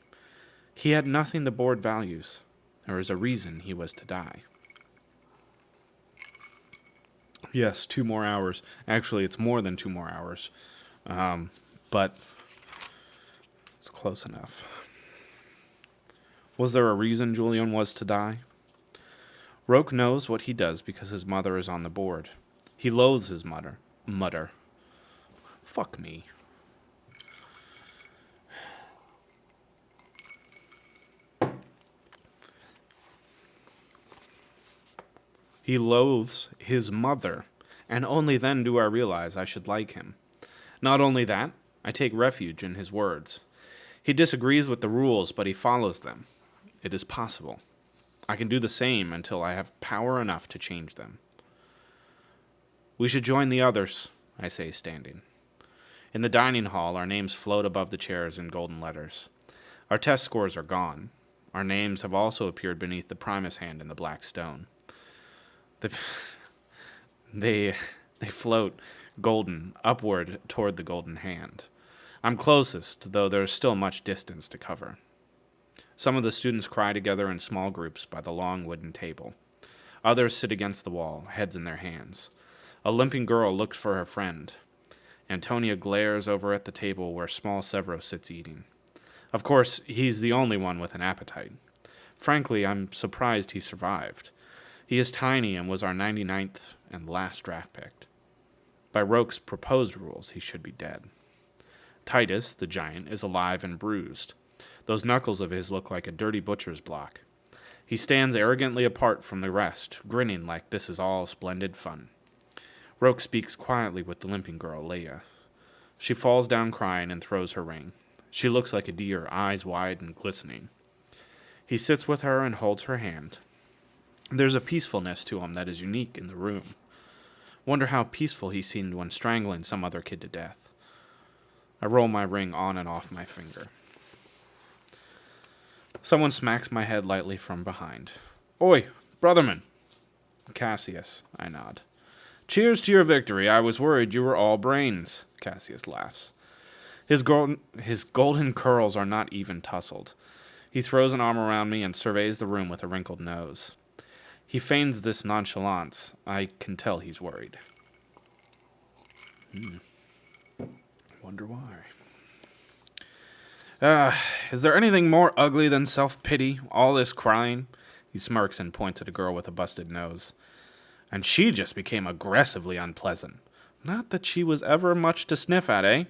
He had nothing the board values. There is a reason he was to die. Yes, 2 more hours. Actually, it's more than 2 more hours. But it's close enough. Was there a reason Julian was to die? Roke knows what he does because his mother is on the board. He loathes his mother. Fuck me. He loathes his mother, and only then do I realize I should like him. Not only that, I take refuge in his words. He disagrees with the rules, but he follows them. It is possible. I can do the same until I have power enough to change them. We should join the others, I say, standing. In the dining hall, our names float above the chairs in golden letters. Our test scores are gone. Our names have also appeared beneath the Primus hand in the black stone. They float golden upward toward the golden hand. I'm closest, though there is still much distance to cover. Some of the students cry together in small groups by the long wooden table. Others sit against the wall, heads in their hands. A limping girl looks for her friend. Antonia glares over at the table where small Severo sits eating. Of course, he's the only one with an appetite. Frankly, I'm surprised he survived. He is tiny and was our 99th and last draft pick. By Roke's proposed rules, he should be dead. Titus, the giant, is alive and bruised. Those knuckles of his look like a dirty butcher's block. He stands arrogantly apart from the rest, grinning like this is all splendid fun. Roke speaks quietly with the limping girl, Leia. She falls down crying and throws her ring. She looks like a deer, eyes wide and glistening. He sits with her and holds her hand. There's a peacefulness to him that is unique in the room. Wonder how peaceful he seemed when strangling some other kid to death. I roll my ring on and off my finger. Someone smacks my head lightly from behind. Oi, brotherman. Cassius, I nod. Cheers to your victory. I was worried you were all brains. Cassius laughs. His golden curls are not even tousled. He throws an arm around me and surveys the room with a wrinkled nose. He feigns this nonchalance. I can tell he's worried. Wonder why. Is there anything more ugly than self-pity? All this crying? He smirks and points at a girl with a busted nose. And she just became aggressively unpleasant. Not that she was ever much to sniff at, eh?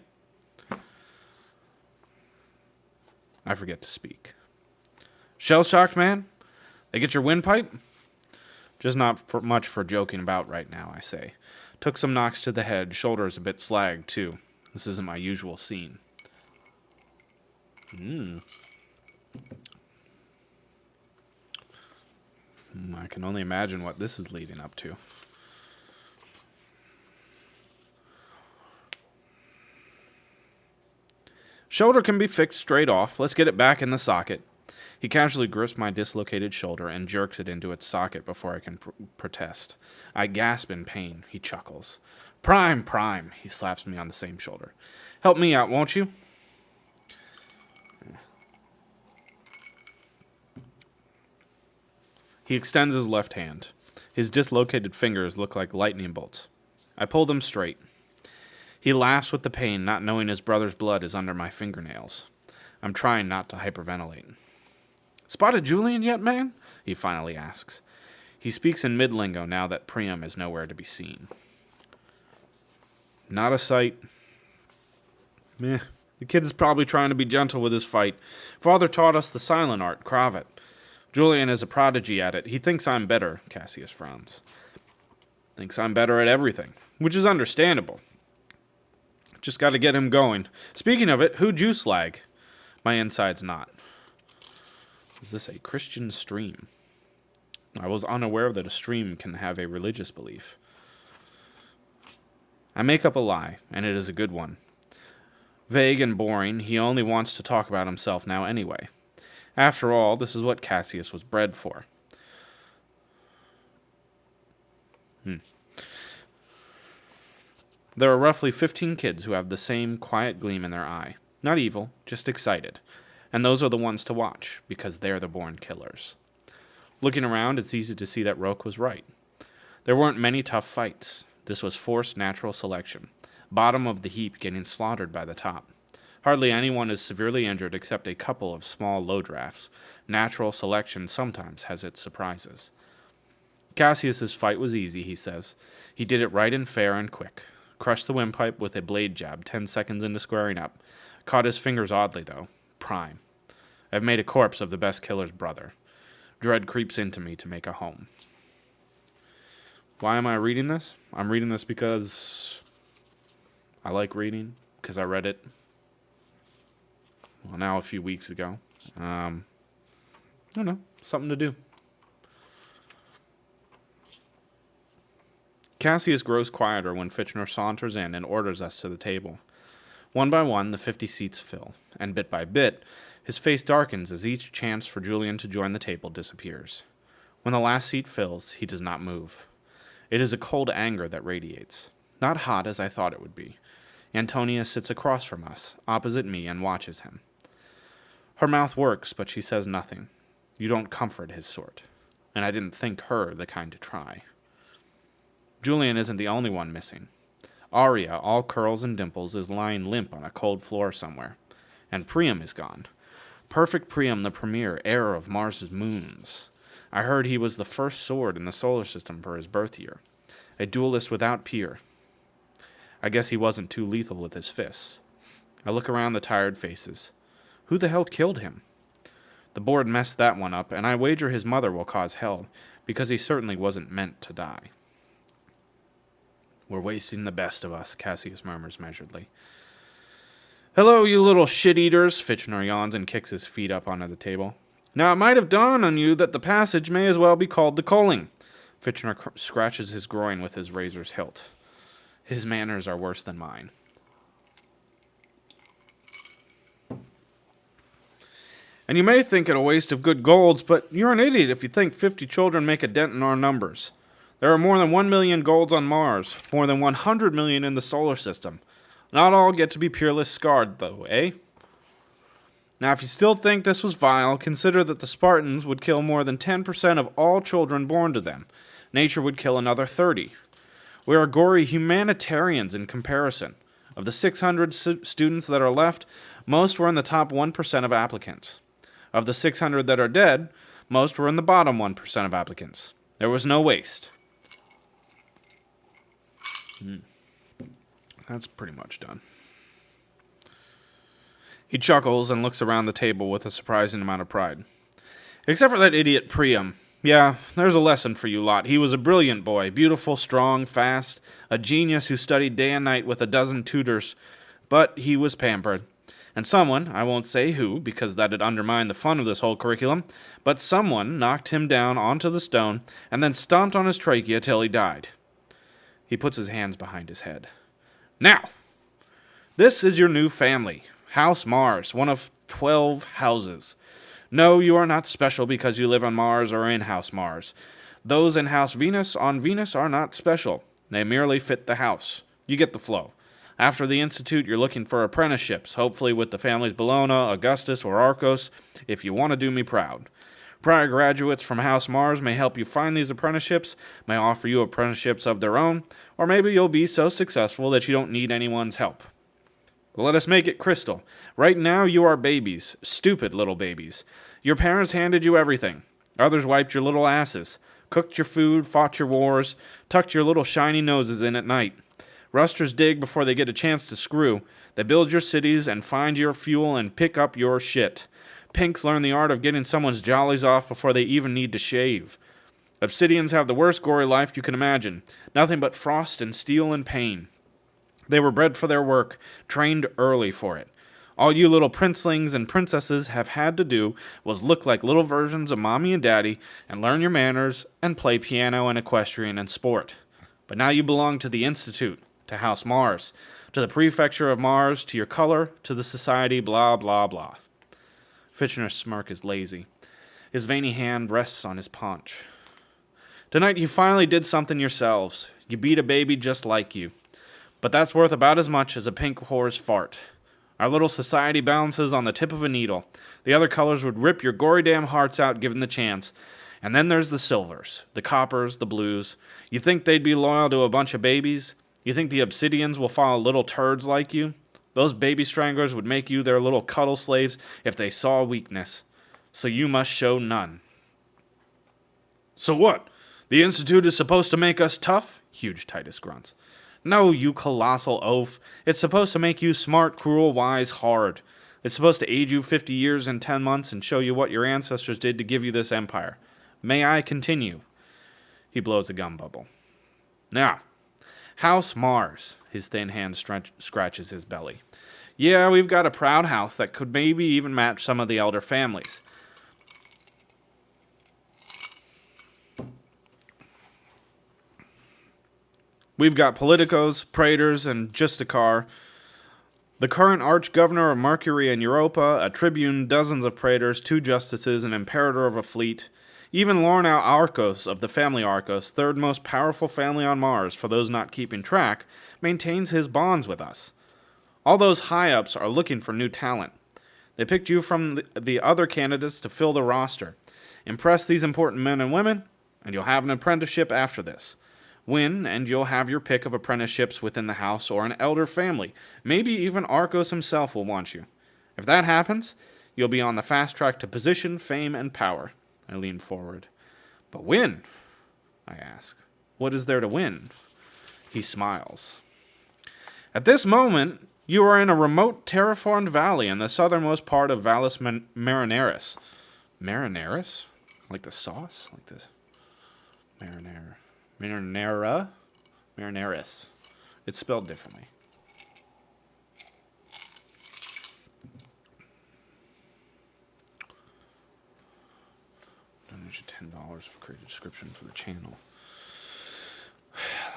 I forget to speak. Shell-shocked, man? They get your windpipe? Just not much for joking about right now, I say. Took some knocks to the head, shoulders a bit slagged, too. This isn't my usual scene. I can only imagine what this is leading up to. Shoulder can be fixed straight off. Let's get it back in the socket. He casually grips my dislocated shoulder and jerks it into its socket before I can protest. I gasp in pain. He chuckles. Prime. He slaps me on the same shoulder. Help me out, won't you? He extends his left hand. His dislocated fingers look like lightning bolts. I pull them straight. He laughs with the pain, not knowing his brother's blood is under my fingernails. I'm trying not to hyperventilate. Spotted Julian yet, man? He finally asks. He speaks in mid-lingo now that Priam is nowhere to be seen. Not a sight. Meh. The kid is probably trying to be gentle with his fight. Father taught us the silent art, cravat. Julian is a prodigy at it. He thinks I'm better, Cassius frowns. Thinks I'm better at everything, which is understandable. Just got to get him going. Speaking of it, who'd you slag? My inside's not. Is this a Christian stream? I was unaware that a stream can have a religious belief. I make up a lie, and it is a good one. Vague and boring, he only wants to talk about himself now anyway. After all, this is what Cassius was bred for. There are roughly 15 kids who have the same quiet gleam in their eye. Not evil, just excited. And those are the ones to watch, because they're the born killers. Looking around, it's easy to see that Roke was right. There weren't many tough fights. This was forced natural selection. Bottom of the heap getting slaughtered by the top. Hardly anyone is severely injured except a couple of small low drafts. Natural selection sometimes has its surprises. Cassius's fight was easy, he says. He did it right and fair and quick. Crushed the windpipe with a blade jab 10 seconds into squaring up. Caught his fingers oddly, though. Prime. I've made a corpse of the best killer's brother. Dread creeps into me to make a home. Why am I reading this? I'm reading this because I like reading, because I read it, well, now a few weeks ago. I don't know, something to do. Cassius grows quieter when Fitchner saunters in and orders us to the table. One by one, the 50 seats fill, and bit by bit, his face darkens as each chance for Julian to join the table disappears. When the last seat fills, he does not move. It is a cold anger that radiates. Not hot as I thought it would be. Antonia sits across from us, opposite me, and watches him. Her mouth works, but she says nothing. You don't comfort his sort. And I didn't think her the kind to try. Julian isn't the only one missing. Arya, all curls and dimples, is lying limp on a cold floor somewhere. And Priam is gone. Perfect Priam, the premier, heir of Mars's moons. I heard he was the first sword in the solar system for his birth year. A duelist without peer. I guess he wasn't too lethal with his fists. I look around the tired faces. Who the hell killed him? The board messed that one up, and I wager his mother will cause hell, because he certainly wasn't meant to die. We're wasting the best of us, Cassius murmurs measuredly. Hello, you little shit-eaters, Fitchner yawns and kicks his feet up onto the table. Now it might have dawned on you that the passage may as well be called the culling. Fitchner scratches his groin with his razor's hilt. His manners are worse than mine. And you may think it a waste of good golds, but you're an idiot if you think 50 children make a dent in our numbers. There are more than 1 million golds on Mars, more than 100 million in the solar system. Not all get to be peerless scarred, though, eh? Now, if you still think this was vile, consider that the Spartans would kill more than 10% of all children born to them. Nature would kill another 30. We are gory humanitarians in comparison. Of the 600 students that are left, most were in the top 1% of applicants. Of the 600 that are dead, most were in the bottom 1% of applicants. There was no waste. That's pretty much done. He chuckles and looks around the table with a surprising amount of pride. Except for that idiot Priam. Yeah, there's a lesson for you lot. He was a brilliant boy, beautiful, strong, fast, a genius who studied day and night with a dozen tutors, but he was pampered. And someone, I won't say who, because that'd undermine the fun of this whole curriculum, but someone knocked him down onto the stone and then stomped on his trachea till he died. He puts his hands behind his head. Now, this is your new family, House Mars, one of 12 houses. No, you are not special because you live on Mars or in House Mars. Those in House Venus on Venus are not special. They merely fit the house. You get the flow. After the Institute, you're looking for apprenticeships, hopefully with the families Bologna, Augustus, or Arcos, if you want to do me proud. Prior graduates from House Mars may help you find these apprenticeships, may offer you apprenticeships of their own, or maybe you'll be so successful that you don't need anyone's help. But let us make it crystal. Right now you are babies, stupid little babies. Your parents handed you everything. Others wiped your little asses, cooked your food, fought your wars, tucked your little shiny noses in at night. Rusters dig before they get a chance to screw. They build your cities and find your fuel and pick up your shit. Pinks learn the art of getting someone's jollies off before they even need to shave. Obsidians have the worst gory life you can imagine. Nothing but frost and steel and pain. They were bred for their work, trained early for it. All you little princelings and princesses have had to do was look like little versions of mommy and daddy and learn your manners and play piano and equestrian and sport. But now you belong to the Institute, to House Mars, to the Prefecture of Mars, to your color, to the society, blah, blah, blah. Fitchner's smirk is lazy. His veiny hand rests on his paunch. Tonight you finally did something yourselves. You beat a baby just like you. But that's worth about as much as a pink whore's fart. Our little society balances on the tip of a needle. The other colors would rip your gory damn hearts out given the chance. And then there's the silvers, the coppers, the blues. You think they'd be loyal to a bunch of babies? You think the obsidians will follow little turds like you? Those baby stranglers would make you their little cuddle slaves if they saw weakness. So you must show none. So what? The Institute is supposed to make us tough? Huge Titus grunts. No, you colossal oaf. It's supposed to make you smart, cruel, wise, hard. It's supposed to age you 50 years and 10 months and show you what your ancestors did to give you this empire. May I continue? He blows a gum bubble. Now, House Mars. His thin hand scratches his belly. Yeah, we've got a proud house that could maybe even match some of the elder families. We've got politicos, praetors, and Justicar, the current arch-governor of Mercury and Europa, a tribune, dozens of praetors, 2 justices, an imperator of a fleet. Even Lorna Arcos of the family Arcos, third most powerful family on Mars, for those not keeping track, maintains his bonds with us. All those high-ups are looking for new talent. They picked you from the other candidates to fill the roster. Impress these important men and women, and you'll have an apprenticeship after this. Win, and you'll have your pick of apprenticeships within the house or an elder family. Maybe even Arcos himself will want you. If that happens, you'll be on the fast track to position, fame, and power. I lean forward. But win? I ask. What is there to win? He smiles. At this moment, you are in a remote terraformed valley in the southernmost part of Vallis Marinaris. Marinaris? Like the sauce? Like this? Marinaris. It's spelled differently. $10 for create a description for the channel.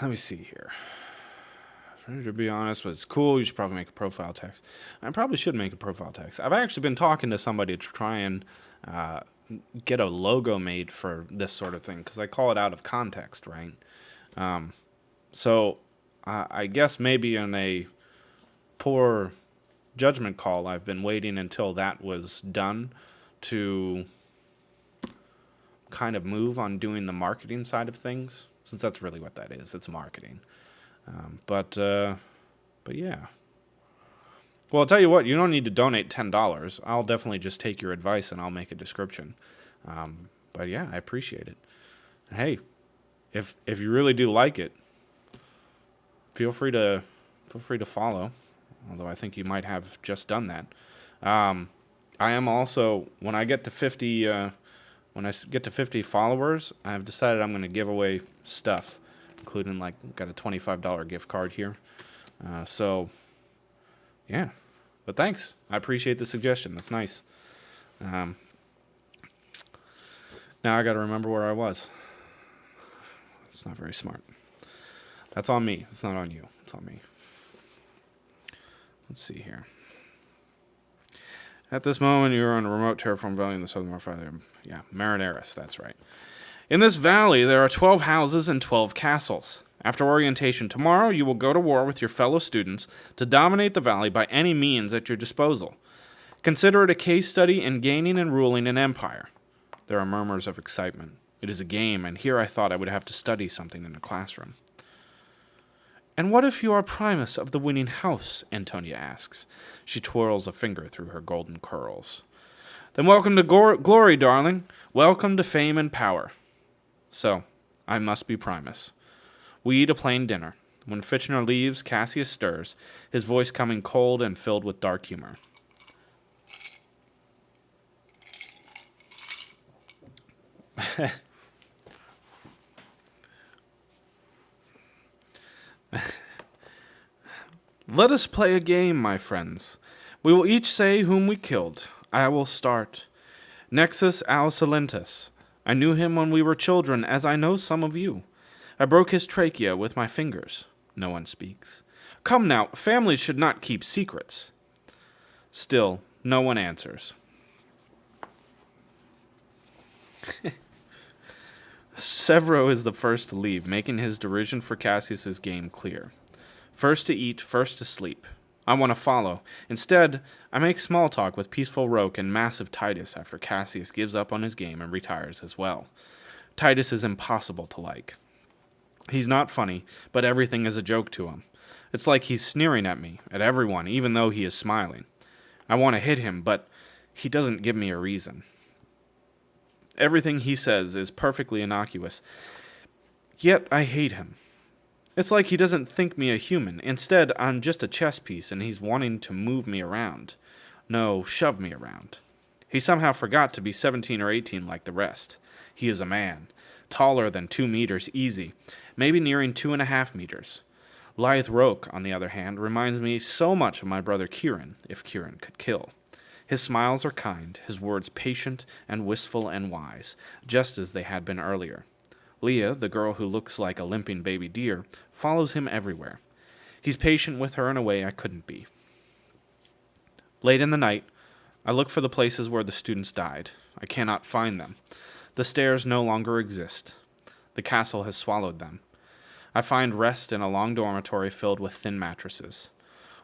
Let me see here. To be honest, but it's cool. You should probably make a profile text. I probably should make a profile text. I've actually been talking to somebody to try and get a logo made for this sort of thing because I call it out of context, right? So I guess maybe in a poor judgment call, I've been waiting until that was done to kind of move on doing the marketing side of things, since that's really what that is. It's marketing. But yeah. Well, I'll tell you what, you don't need to donate $10. I'll definitely just take your advice and I'll make a description. But yeah, I appreciate it. And hey, if you really do like it, feel free to follow. Although I think you might have just done that. I am also, when I get to 50 followers, I've decided I'm going to give away stuff, including got a $25 gift card here. So yeah, but thanks. I appreciate the suggestion. That's nice. Now I got to remember where I was. It's not very smart. That's on me. It's not on you. It's on me. Let's see here. At this moment, you are in a remote terraformed valley in the southern Marfire. Yeah, Marinaris, that's right. In this valley, there are 12 houses and 12 castles. After orientation tomorrow, you will go to war with your fellow students to dominate the valley by any means at your disposal. Consider it a case study in gaining and ruling an empire. There are murmurs of excitement. It is a game, and here I thought I would have to study something in a classroom. And what if you are Primus of the winning house? Antonia asks. She twirls a finger through her golden curls. Then welcome to glory, darling. Welcome to fame and power. So, I must be Primus. We eat a plain dinner. When Fitchner leaves, Cassius stirs, his voice coming cold and filled with dark humor. Let us play a game, my friends. We will each say whom we killed. I will start. Nexus Alcilentus. I knew him when we were children, as I know some of you. I broke his trachea with my fingers. No one speaks. Come now, families should not keep secrets. Still, no one answers. Severo is the first to leave, making his derision for Cassius's game clear. First to eat, first to sleep. I want to follow. Instead, I make small talk with Peaceful Roke and Massive Titus after Cassius gives up on his game and retires as well. Titus is impossible to like. He's not funny, but everything is a joke to him. It's like he's sneering at me, at everyone, even though he is smiling. I want to hit him, but he doesn't give me a reason. Everything he says is perfectly innocuous, yet I hate him. It's like he doesn't think me a human. Instead, I'm just a chess piece, and he's wanting to move me around. No, shove me around. He somehow forgot to be 17 or 18 like the rest. He is a man. Taller than 2 meters, easy. Maybe nearing 2.5 meters. Lithe Roke, on the other hand, reminds me so much of my brother Kieran, if Kieran could kill. His smiles are kind, his words patient and wistful and wise, just as they had been earlier. Leah, the girl who looks like a limping baby deer, follows him everywhere. He's patient with her in a way I couldn't be. Late in the night, I look for the places where the students died. I cannot find them. The stairs no longer exist. The castle has swallowed them. I find rest in a long dormitory filled with thin mattresses.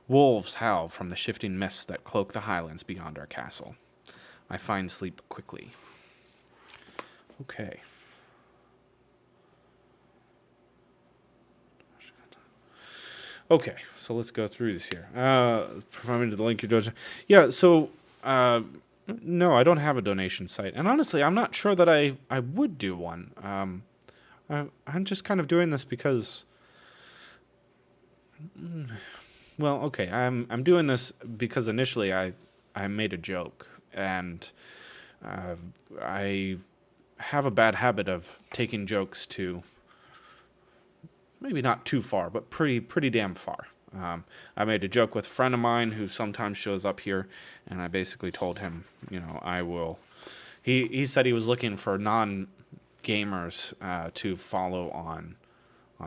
Wolves howl from the shifting mists that cloak the highlands beyond our castle. I find sleep quickly. Okay. Okay, so let's go through this here. Provide me to the link you donation. Yeah, so no, I don't have a donation site, and honestly, I'm not sure that I would do one. I'm just kind of doing this because, well, okay, I'm doing this because initially I made a joke, and I have a bad habit of taking jokes to maybe not too far, but pretty damn far. I made a joke with a friend of mine who sometimes shows up here, and I basically told him, I will. He said he was looking for non-gamers to follow on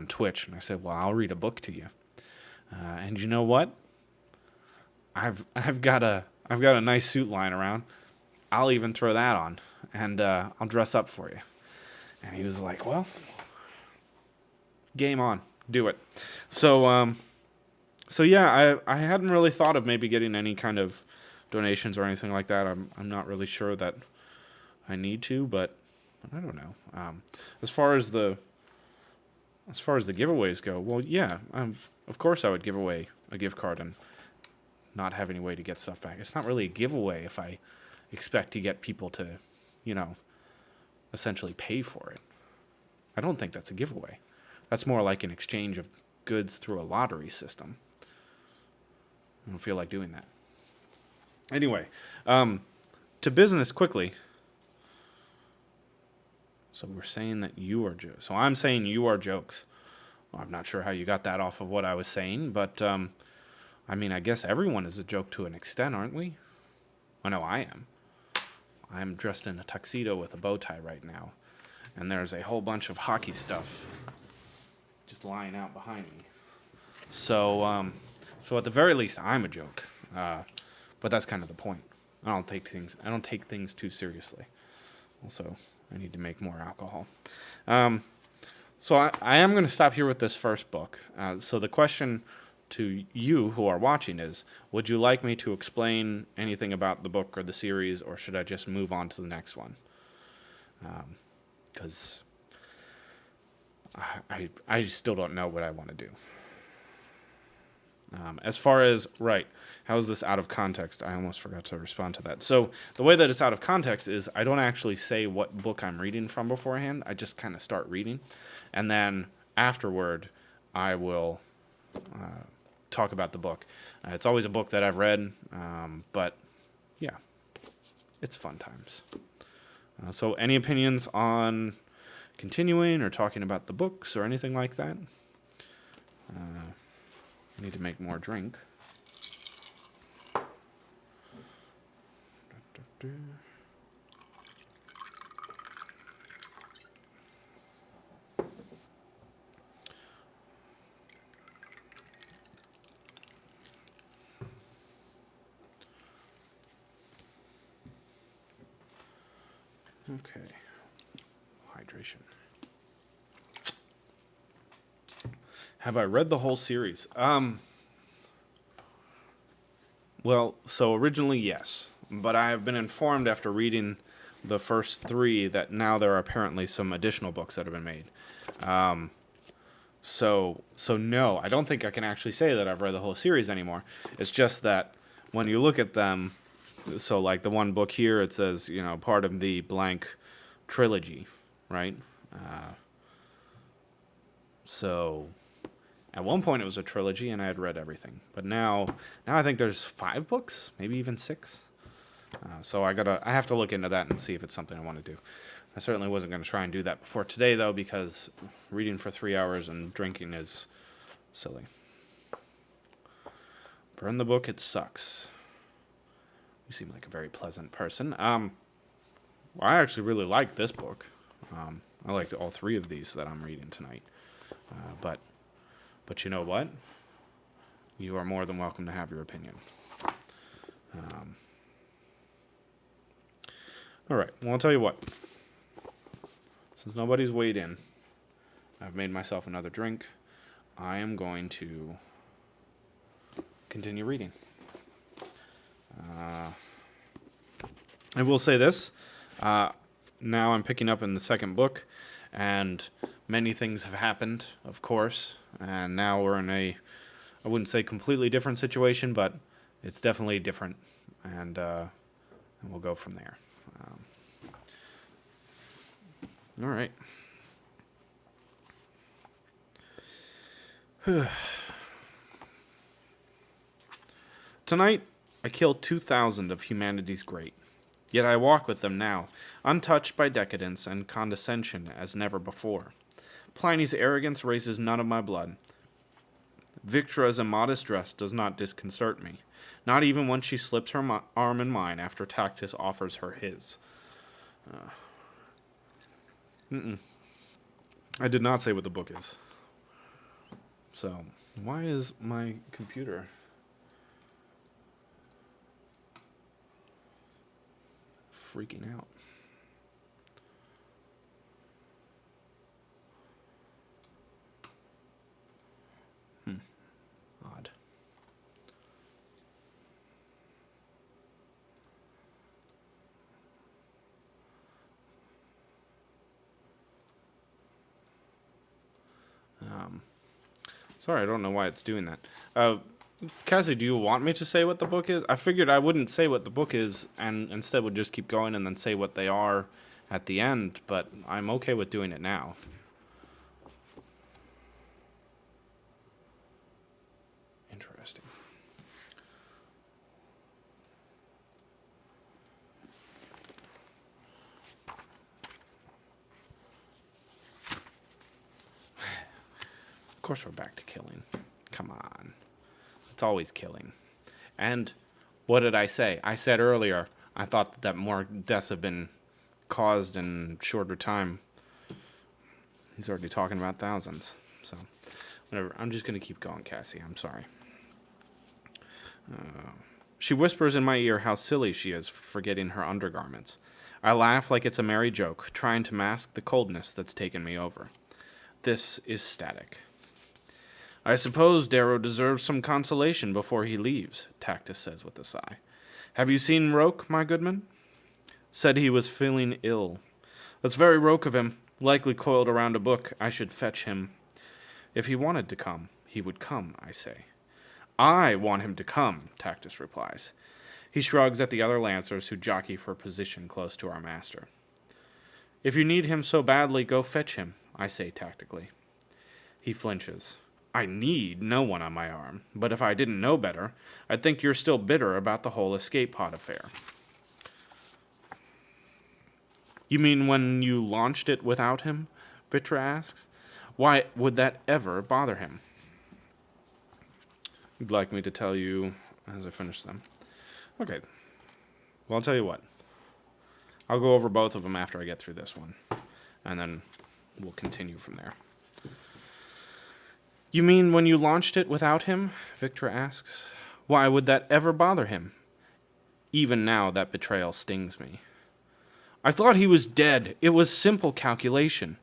Twitch, and I said, well, I'll read a book to you. And you know what? I've got a nice suit lying around. I'll even throw that on, and I'll dress up for you. And he was like, well, game on, do it. So yeah, I hadn't really thought of maybe getting any kind of donations or anything like that. I'm not really sure that I need to, but I don't know. As far as the giveaways go, well, yeah, of course I would give away a gift card and not have any way to get stuff back. It's not really a giveaway if I expect to get people to, essentially pay for it. I don't think that's a giveaway. That's more like an exchange of goods through a lottery system. I don't feel like doing that. Anyway, to business quickly. So we're saying that you are jokes. So I'm saying you are jokes. Well, I'm not sure how you got that off of what I was saying, but I guess everyone is a joke to an extent, aren't we? I know I am. I'm dressed in a tuxedo with a bow tie right now, and there's a whole bunch of hockey stuff just lying out behind me. So at the very least, I'm a joke. But that's kind of the point. I don't take things too seriously. Also, I need to make more alcohol. So I am going to stop here with this first book. So the question to you who are watching is, would you like me to explain anything about the book or the series, or should I just move on to the next one? Because I still don't know what I want to do. As far as, how is this out of context? I almost forgot to respond to that. So the way that it's out of context is I don't actually say what book I'm reading from beforehand. I just kind of start reading. And then afterward, I will talk about the book. It's always a book that I've read, but yeah, it's fun times. So any opinions on continuing or talking about the books or anything like that? I need to make more drink. Okay. Hydration. Have I read the whole series? Well, so originally, yes. But I have been informed after reading the first 3 that now there are apparently some additional books that have been made. So no, I don't think I can actually say that I've read the whole series anymore. It's just that when you look at them, so like the one book here, it says, part of the blank trilogy, right? So at one point it was a trilogy and I had read everything. But now I think there's 5 books, maybe even 6. So I have to look into that and see if it's something I want to do. I certainly wasn't going to try and do that before today, though, because reading for 3 hours and drinking is silly. Burn the book, it sucks. You seem like a very pleasant person. Well, I actually really like this book. I liked all three of these that I'm reading tonight. But you know what? You are more than welcome to have your opinion. All right. Well, I'll tell you what. Since nobody's weighed in, I've made myself another drink. I am going to continue reading. I will say this. Now I'm picking up in the second book, and many things have happened, of course. And now we're in I wouldn't say completely different situation, but it's definitely different. And we'll go from there. All right. Tonight, I killed 2,000 of humanity's great. Yet I walk with them now, untouched by decadence and condescension as never before. Pliny's arrogance raises none of my blood. Victra's immodest dress does not disconcert me, not even when she slips her arm in mine after Tactus offers her his. I did not say what the book is. So, why is my computer freaking out? Odd. Sorry, I don't know why it's doing that. Cassie, do you want me to say what the book is? I figured I wouldn't say what the book is and instead would just keep going and then say what they are at the end, but I'm okay with doing it now. Interesting. Of course we're back to killing. Come on. It's always killing. And what did I say? I said earlier, I thought that more deaths have been caused in shorter time. He's already talking about thousands. So, whatever. I'm just going to keep going, Cassie. I'm sorry. She whispers in my ear how silly she is for forgetting her undergarments. I laugh like it's a merry joke, trying to mask the coldness that's taken me over. This is static. I suppose Darrow deserves some consolation before he leaves, Tactus says with a sigh. Have you seen Roke, my goodman? Said he was feeling ill. That's very Roke of him. Likely coiled around a book. I should fetch him. If he wanted to come, he would come, I say. I want him to come, Tactus replies. He shrugs at the other lancers who jockey for position close to our master. If you need him so badly, go fetch him, I say tactically. He flinches. I need no one on my arm, but if I didn't know better, I'd think you're still bitter about the whole escape pod affair. You mean when you launched it without him? Vitra asks. Why would that ever bother him? You'd like me to tell you as I finish them? Okay. Well, I'll tell you what. I'll go over both of them after I get through this one, and then we'll continue from there. You mean when you launched it without him? Victor asks. Why would that ever bother him? Even now, that betrayal stings me. I thought he was dead. It was simple calculation.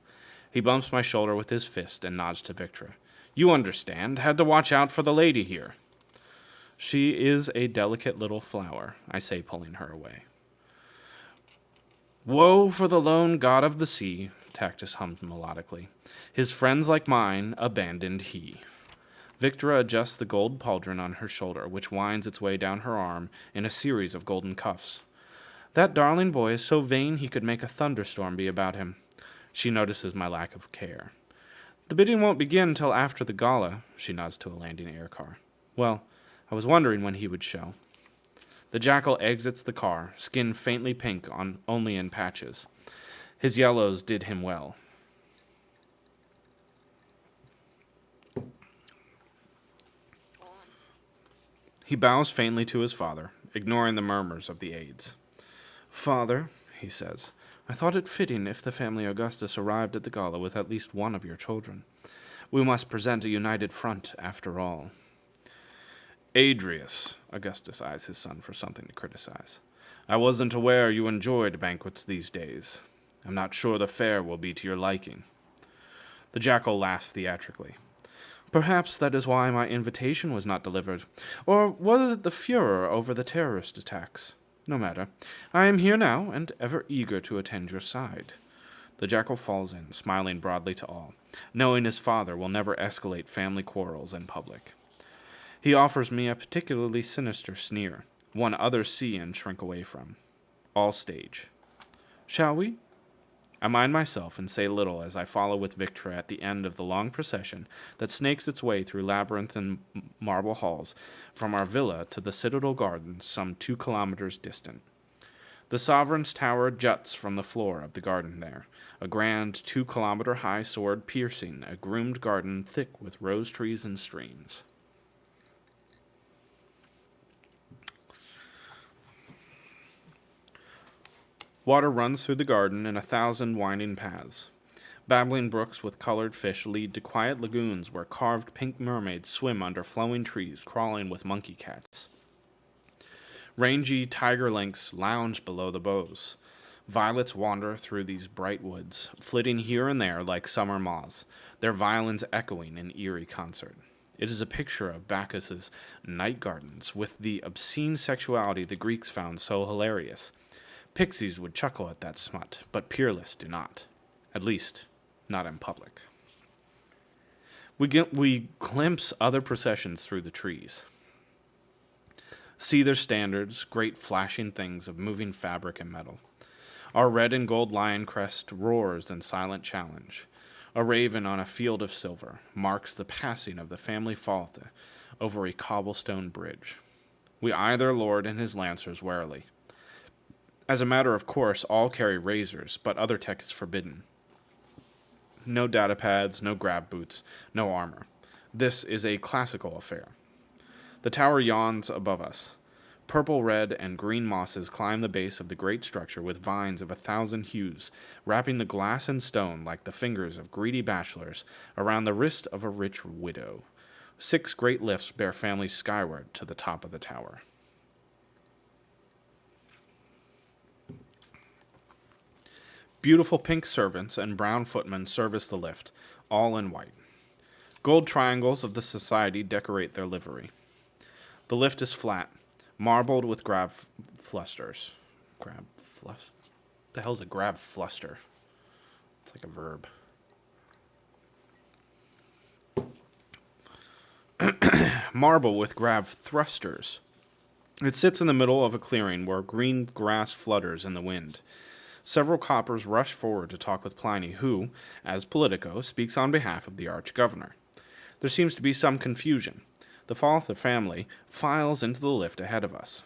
He bumps my shoulder with his fist and nods to Victra. You understand. Had to watch out for the lady here. She is a delicate little flower, I say, pulling her away. Woe for the lone god of the sea, Tactus hums melodically. His friends like mine abandoned he. Victra adjusts the gold pauldron on her shoulder, which winds its way down her arm in a series of golden cuffs. That darling boy is so vain he could make a thunderstorm be about him. She notices my lack of care. The bidding won't begin till after the gala, she nods to a landing air car. Well, I was wondering when he would show. The jackal exits the car, skin faintly pink only in patches. His yellows did him well. He bows faintly to his father, ignoring the murmurs of the aides. Father, he says, I thought it fitting if the family Augustus arrived at the gala with at least one of your children. We must present a united front, after all. Adrius, Augustus eyes his son for something to criticize. I wasn't aware you enjoyed banquets these days. I'm not sure the fare will be to your liking. The jackal laughs theatrically. Perhaps that is why my invitation was not delivered. Or was it the furor over the terrorist attacks? No matter. I am here now, and ever eager to attend your side. The jackal falls in, smiling broadly to all, knowing his father will never escalate family quarrels in public. He offers me a particularly sinister sneer, one others see and shrink away from. All stage. Shall we? I mind myself and say little as I follow with Victra at the end of the long procession that snakes its way through labyrinthine marble halls from our villa to the Citadel Gardens some 2 kilometers distant. The Sovereign's Tower juts from the floor of the garden there, a grand 2-kilometer-high sword piercing a groomed garden thick with rose trees and streams. Water runs through the garden in 1,000 winding paths. Babbling brooks with colored fish lead to quiet lagoons where carved pink mermaids swim under flowing trees crawling with monkey cats. Rangy tiger lynx lounge below the boughs. Violets wander through these bright woods, flitting here and there like summer moths, their violins echoing in eerie concert. It is a picture of Bacchus's night gardens with the obscene sexuality the Greeks found so hilarious. Pixies would chuckle at that smut, but peerless do not. At least, not in public. We glimpse other processions through the trees. See their standards, great flashing things of moving fabric and metal. Our red and gold lion crest roars in silent challenge. A raven on a field of silver marks the passing of the family Falthe over a cobblestone bridge. We eye their lord and his lancers warily. As a matter of course, all carry razors, but other tech is forbidden. No data pads, no grab boots, no armor. This is a classical affair. The tower yawns above us. Purple, red, and green mosses climb the base of the great structure with vines of 1,000 hues, wrapping the glass and stone like the fingers of greedy bachelors around the wrist of a rich widow. 6 great lifts bear families skyward to the top of the tower. Beautiful pink servants and brown footmen service the lift, all in white. Gold triangles of the society decorate their livery. The lift is flat, marbled with grab flusters. The hell's a grab fluster? It's like a verb. Marble with grab thrusters. It sits in the middle of a clearing where green grass flutters in the wind. Several coppers rush forward to talk with Pliny, who, as Politico, speaks on behalf of the arch-governor. There seems to be some confusion. The Falthe family files into the lift ahead of us.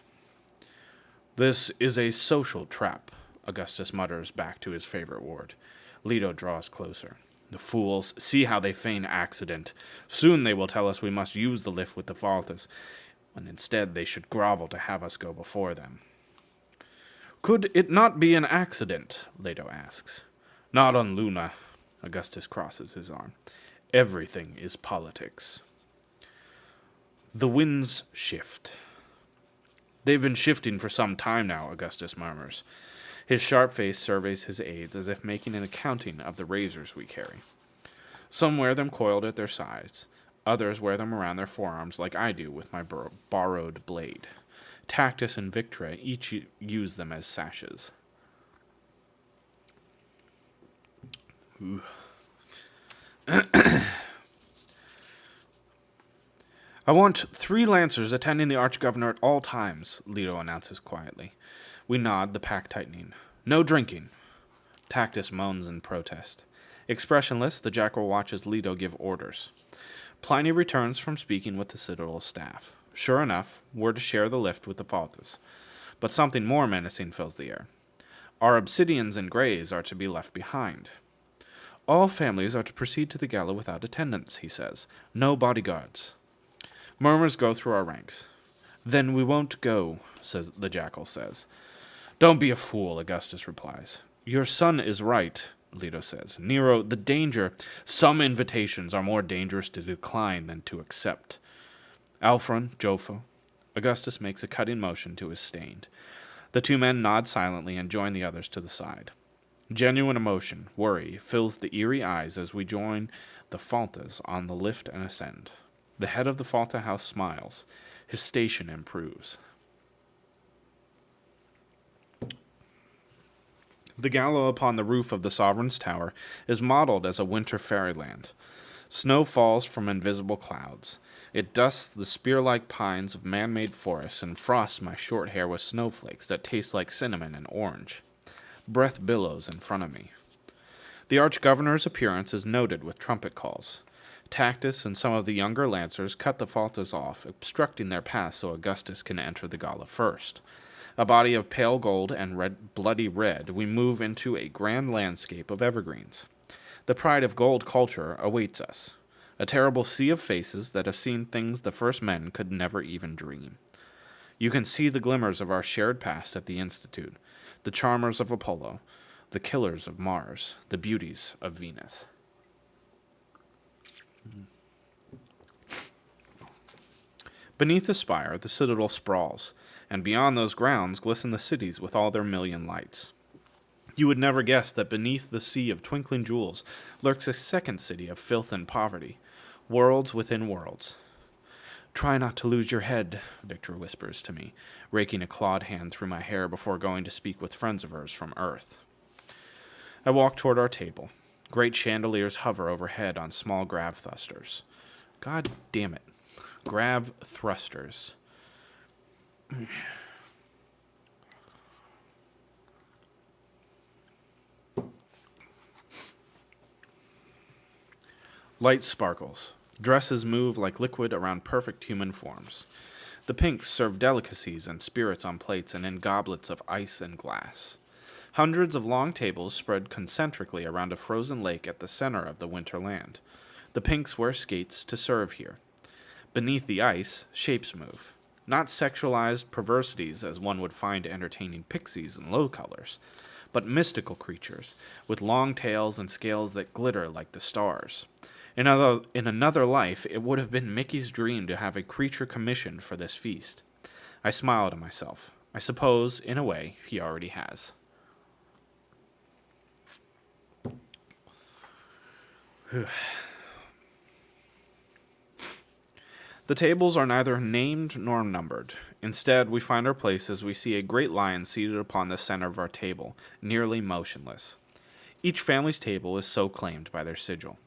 This is a social trap, Augustus mutters back to his favorite ward. Leto draws closer. The fools, see how they feign accident. Soon they will tell us we must use the lift with the Falthes, when instead they should grovel to have us go before them. Could it not be an accident? Leto asks. Not on Luna. Augustus crosses his arm. Everything is politics. The winds shift. They've been shifting for some time now, Augustus murmurs. His sharp face surveys his aides as if making an accounting of the razors we carry. Some wear them coiled at their sides. Others wear them around their forearms like I do with my borrowed blade. Tactus and Victra each use them as sashes. I want 3 lancers attending the arch-governor at all times, Leto announces quietly. We nod, the pack tightening. No drinking. Tactus moans in protest. Expressionless, the jackal watches Leto give orders. Pliny returns from speaking with the Citadel staff. Sure enough, we're to share the lift with the Falthes. But something more menacing fills the air. Our obsidians and greys are to be left behind. All families are to proceed to the gala without attendants, he says. No bodyguards. Murmurs go through our ranks. Then we won't go, the jackal says. Don't be a fool, Augustus replies. Your son is right, Leto says. Nero, the danger. Some invitations are more dangerous to decline than to accept. Alphron, Jopho. Augustus makes a cutting motion to his stained. The two men nod silently and join the others to the side. Genuine emotion, worry, fills the eerie eyes as we join the Faltas on the lift and ascend. The head of the Falta house smiles. His station improves. The gala upon the roof of the Sovereign's Tower is modeled as a winter fairyland. Snow falls from invisible clouds. It dusts the spear-like pines of man-made forests and frosts my short hair with snowflakes that taste like cinnamon and orange. Breath billows in front of me. The Arch-Governor's appearance is noted with trumpet calls. Tactus and some of the younger lancers cut the Faltas off, obstructing their path so Augustus can enter the gala first. A body of pale gold and bloody red, we move into a grand landscape of evergreens. The pride of gold culture awaits us. A terrible sea of faces that have seen things the first men could never even dream. You can see the glimmers of our shared past at the Institute, the charmers of Apollo, the killers of Mars, the beauties of Venus. Beneath the spire, the citadel sprawls, and beyond those grounds glisten the cities with all their million lights. You would never guess that beneath the sea of twinkling jewels lurks a second city of filth and poverty, worlds within worlds. Try not to lose your head, Victor whispers to me, raking a clawed hand through my hair before going to speak with friends of hers from Earth. I walk toward our table. Great chandeliers hover overhead on small grav thrusters. God damn it. Grav thrusters. Light sparkles. Dresses move like liquid around perfect human forms. The pinks serve delicacies and spirits on plates and in goblets of ice and glass. Hundreds of long tables spread concentrically around a frozen lake at the center of the winter land. The pinks wear skates to serve here. Beneath the ice, shapes move. Not sexualized perversities as one would find entertaining pixies in low colors, but mystical creatures with long tails and scales that glitter like the stars. In another life, it would have been Mickey's dream to have a creature commissioned for this feast. I smile to myself. I suppose, in a way, he already has. The tables are neither named nor numbered. Instead, we find our place as we see a great lion seated upon the center of our table, nearly motionless. Each family's table is so claimed by their sigil.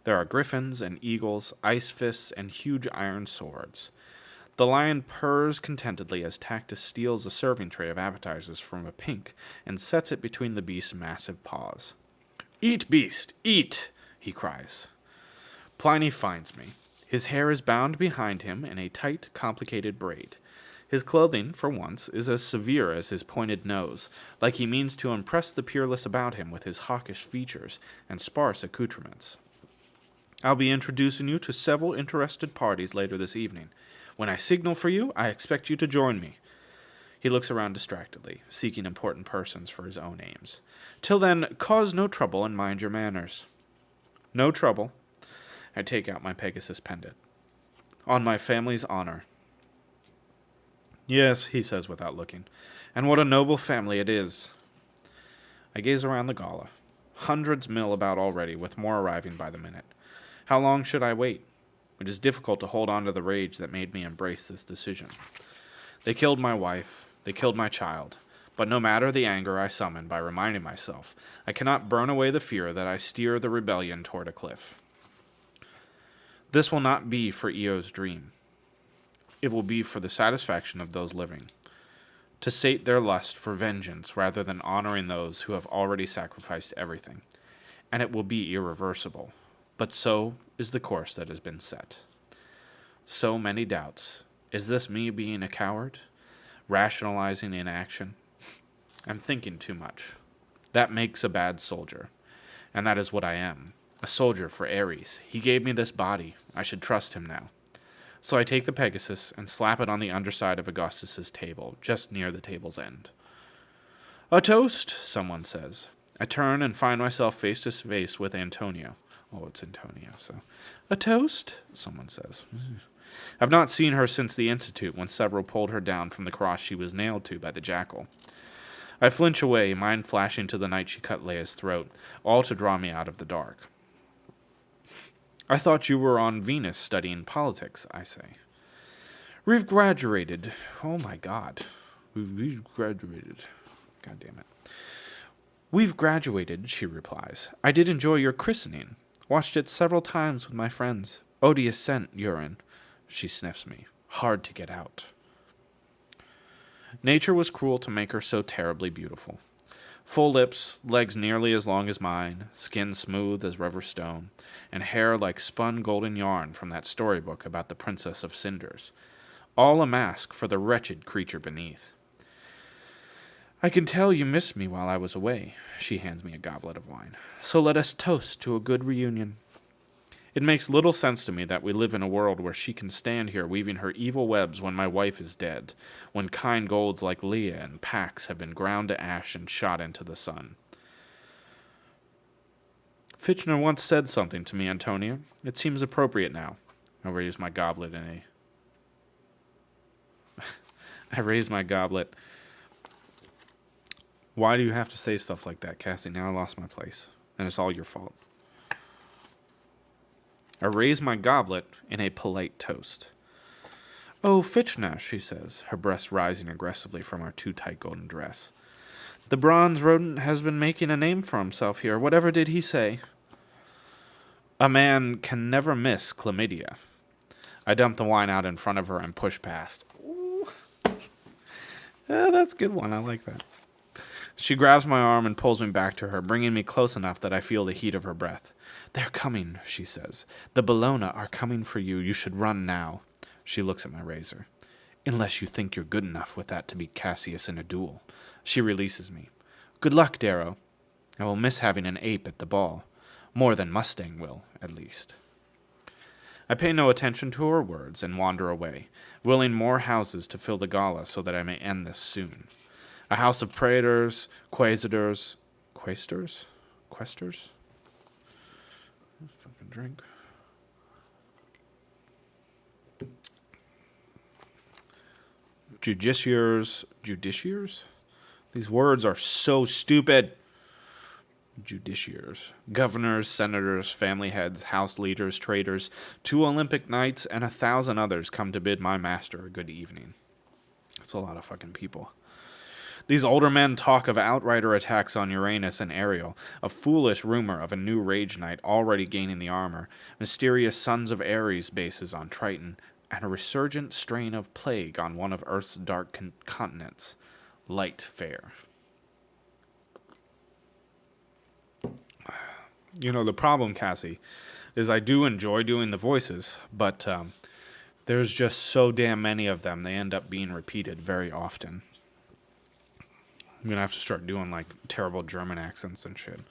There are griffins and eagles, ice fists, and huge iron swords. The lion purrs contentedly as Tactus steals a serving tray of appetizers from a pink and sets it between the beast's massive paws. "Eat, beast, eat!" he cries. Pliny finds me. His hair is bound behind him in a tight, complicated braid. His clothing, for once, is as severe as his pointed nose, like he means to impress the peerless about him with his hawkish features and sparse accoutrements. I'll be introducing you to several interested parties later this evening. When I signal for you, I expect you to join me. He looks around distractedly, seeking important persons for his own aims. Till then, cause no trouble and mind your manners. No trouble. I take out my Pegasus pendant. On my family's honor. Yes, he says without looking. And what a noble family it is. I gaze around the gala. Hundreds mill about already, with more arriving by the minute. How long should I wait? It is difficult to hold on to the rage that made me embrace this decision. They killed my wife. They killed my child. But no matter the anger I summon by reminding myself, I cannot burn away the fear that I steer the rebellion toward a cliff. This will not be for Eo's dream. It will be for the satisfaction of those living, to sate their lust for vengeance rather than honoring those who have already sacrificed everything. And it will be irreversible. But so is the course that has been set. So many doubts. Is this me being a coward? Rationalizing inaction? I'm thinking too much. That makes a bad soldier. And that is what I am. A soldier for Ares. He gave me this body. I should trust him now. So I take the Pegasus and slap it on the underside of Augustus's table, just near the table's end. "A toast," someone says. I turn and find myself face to face with Antonio. Oh, it's Antonio, so. "A toast," someone says. I've not seen her since the Institute, when several pulled her down from the cross she was nailed to by the jackal. I flinch away, mind flashing to the night she cut Leia's throat, all to draw me out of the dark. "I thought you were on Venus studying politics," I say. "We've graduated." Oh my God. We've graduated. God damn it. "We've graduated," she replies. "I did enjoy your christening. Watched it several times with my friends. Odious scent, urine." She sniffs me. Hard to get out. Nature was cruel to make her so terribly beautiful. Full lips, legs nearly as long as mine, skin smooth as river stone, and hair like spun golden yarn from that storybook about the Princess of Cinders. All a mask for the wretched creature beneath. "I can tell you missed me while I was away." She hands me a goblet of wine. "So let us toast to a good reunion." It makes little sense to me that we live in a world where she can stand here weaving her evil webs when my wife is dead, when kind golds like Leah and Pax have been ground to ash and shot into the sun. "Fitchner once said something to me, Antonia. It seems appropriate now." I raise my goblet "Why do you have to say stuff like that, Cassie? Now I lost my place, and it's all your fault." I raise my goblet in a polite toast. "Oh, Fitchner," she says, her breast rising aggressively from her too-tight golden dress. "The bronze rodent has been making a name for himself here. Whatever did he say?" "A man can never miss chlamydia." I dump the wine out in front of her and push past. Ooh. Yeah, that's a good one. I like that. She grabs my arm and pulls me back to her, bringing me close enough that I feel the heat of her breath. "They're coming," she says. "The Bologna are coming for you. You should run now." She looks at my razor. "Unless you think you're good enough with that to beat Cassius in a duel." She releases me. "Good luck, Darrow. I will miss having an ape at the ball. More than Mustang will, at least." I pay no attention to her words and wander away, willing more houses to fill the gala so that I may end this soon. A house of praetors, quaestors. Fucking drink. Judiciaries? These words are so stupid. Judiciaries. Governors, senators, family heads, house leaders, traders, 2 Olympic knights, and 1,000 others come to bid my master a good evening. That's a lot of fucking people. These older men talk of outrider attacks on Uranus and Ariel, a foolish rumor of a new Rage Knight already gaining the armor, mysterious Sons of Ares bases on Triton, and a resurgent strain of plague on one of Earth's dark continents, Light Fair. You know, the problem, Cassie, is I do enjoy doing the voices, but there's just so damn many of them, they end up being repeated very often. I'm going to have to start doing, like, terrible German accents and shit.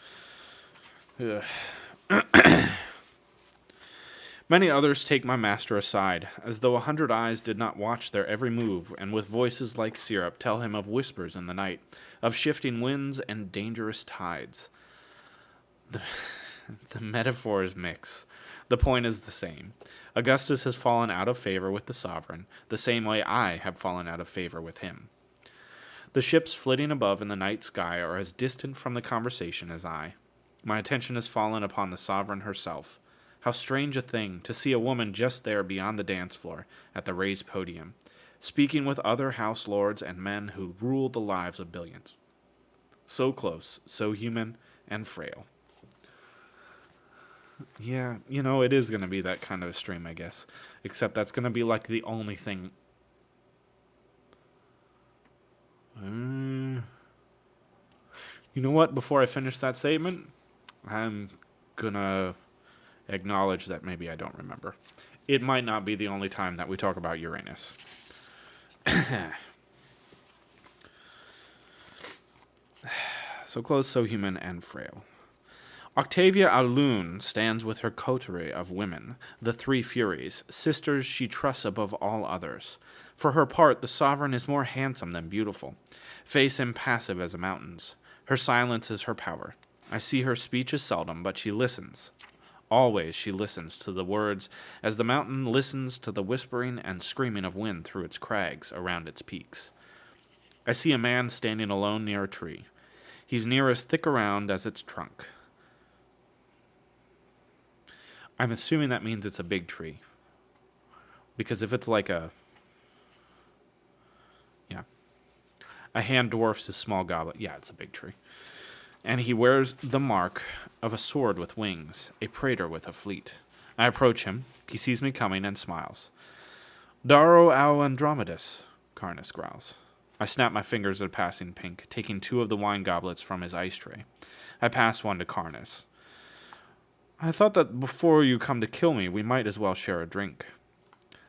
Many others take my master aside, as though 100 eyes did not watch their every move, and with voices like syrup tell him of whispers in the night, of shifting winds and dangerous tides. The metaphors mix. The point is the same. Augustus has fallen out of favor with the sovereign, the same way I have fallen out of favor with him. The ships flitting above in the night sky are as distant from the conversation as I. My attention has fallen upon the sovereign herself. How strange a thing to see a woman just there beyond the dance floor, at the raised podium, speaking with other house lords and men who rule the lives of billions. So close, so human, and frail. Yeah, you know, it is going to be that kind of a stream, I guess. Except that's going to be like the only thing. You know what? Before I finish that statement, I'm going to acknowledge that maybe I don't remember. It might not be the only time that we talk about Uranus. So close, so human, and frail. Octavia Alun stands with her coterie of women, the three Furies, sisters she trusts above all others. For her part, the sovereign is more handsome than beautiful, face impassive as a mountain's. Her silence is her power. I see her speech is seldom, but she listens. Always she listens to the words as the mountain listens to the whispering and screaming of wind through its crags around its peaks. I see a man standing alone near a tree. He's near as thick around as its trunk. I'm assuming that means it's a big tree. Because if it's like a hand dwarfs his small goblet. Yeah, it's a big tree. And he wears the mark of a sword with wings, a praetor with a fleet. I approach him. He sees me coming and smiles. Daro au Andromedus, Karnas growls. I snap my fingers at a passing pink, taking 2 of the wine goblets from his ice tray. I pass one to Karnas. I thought that before you come to kill me, we might as well share a drink.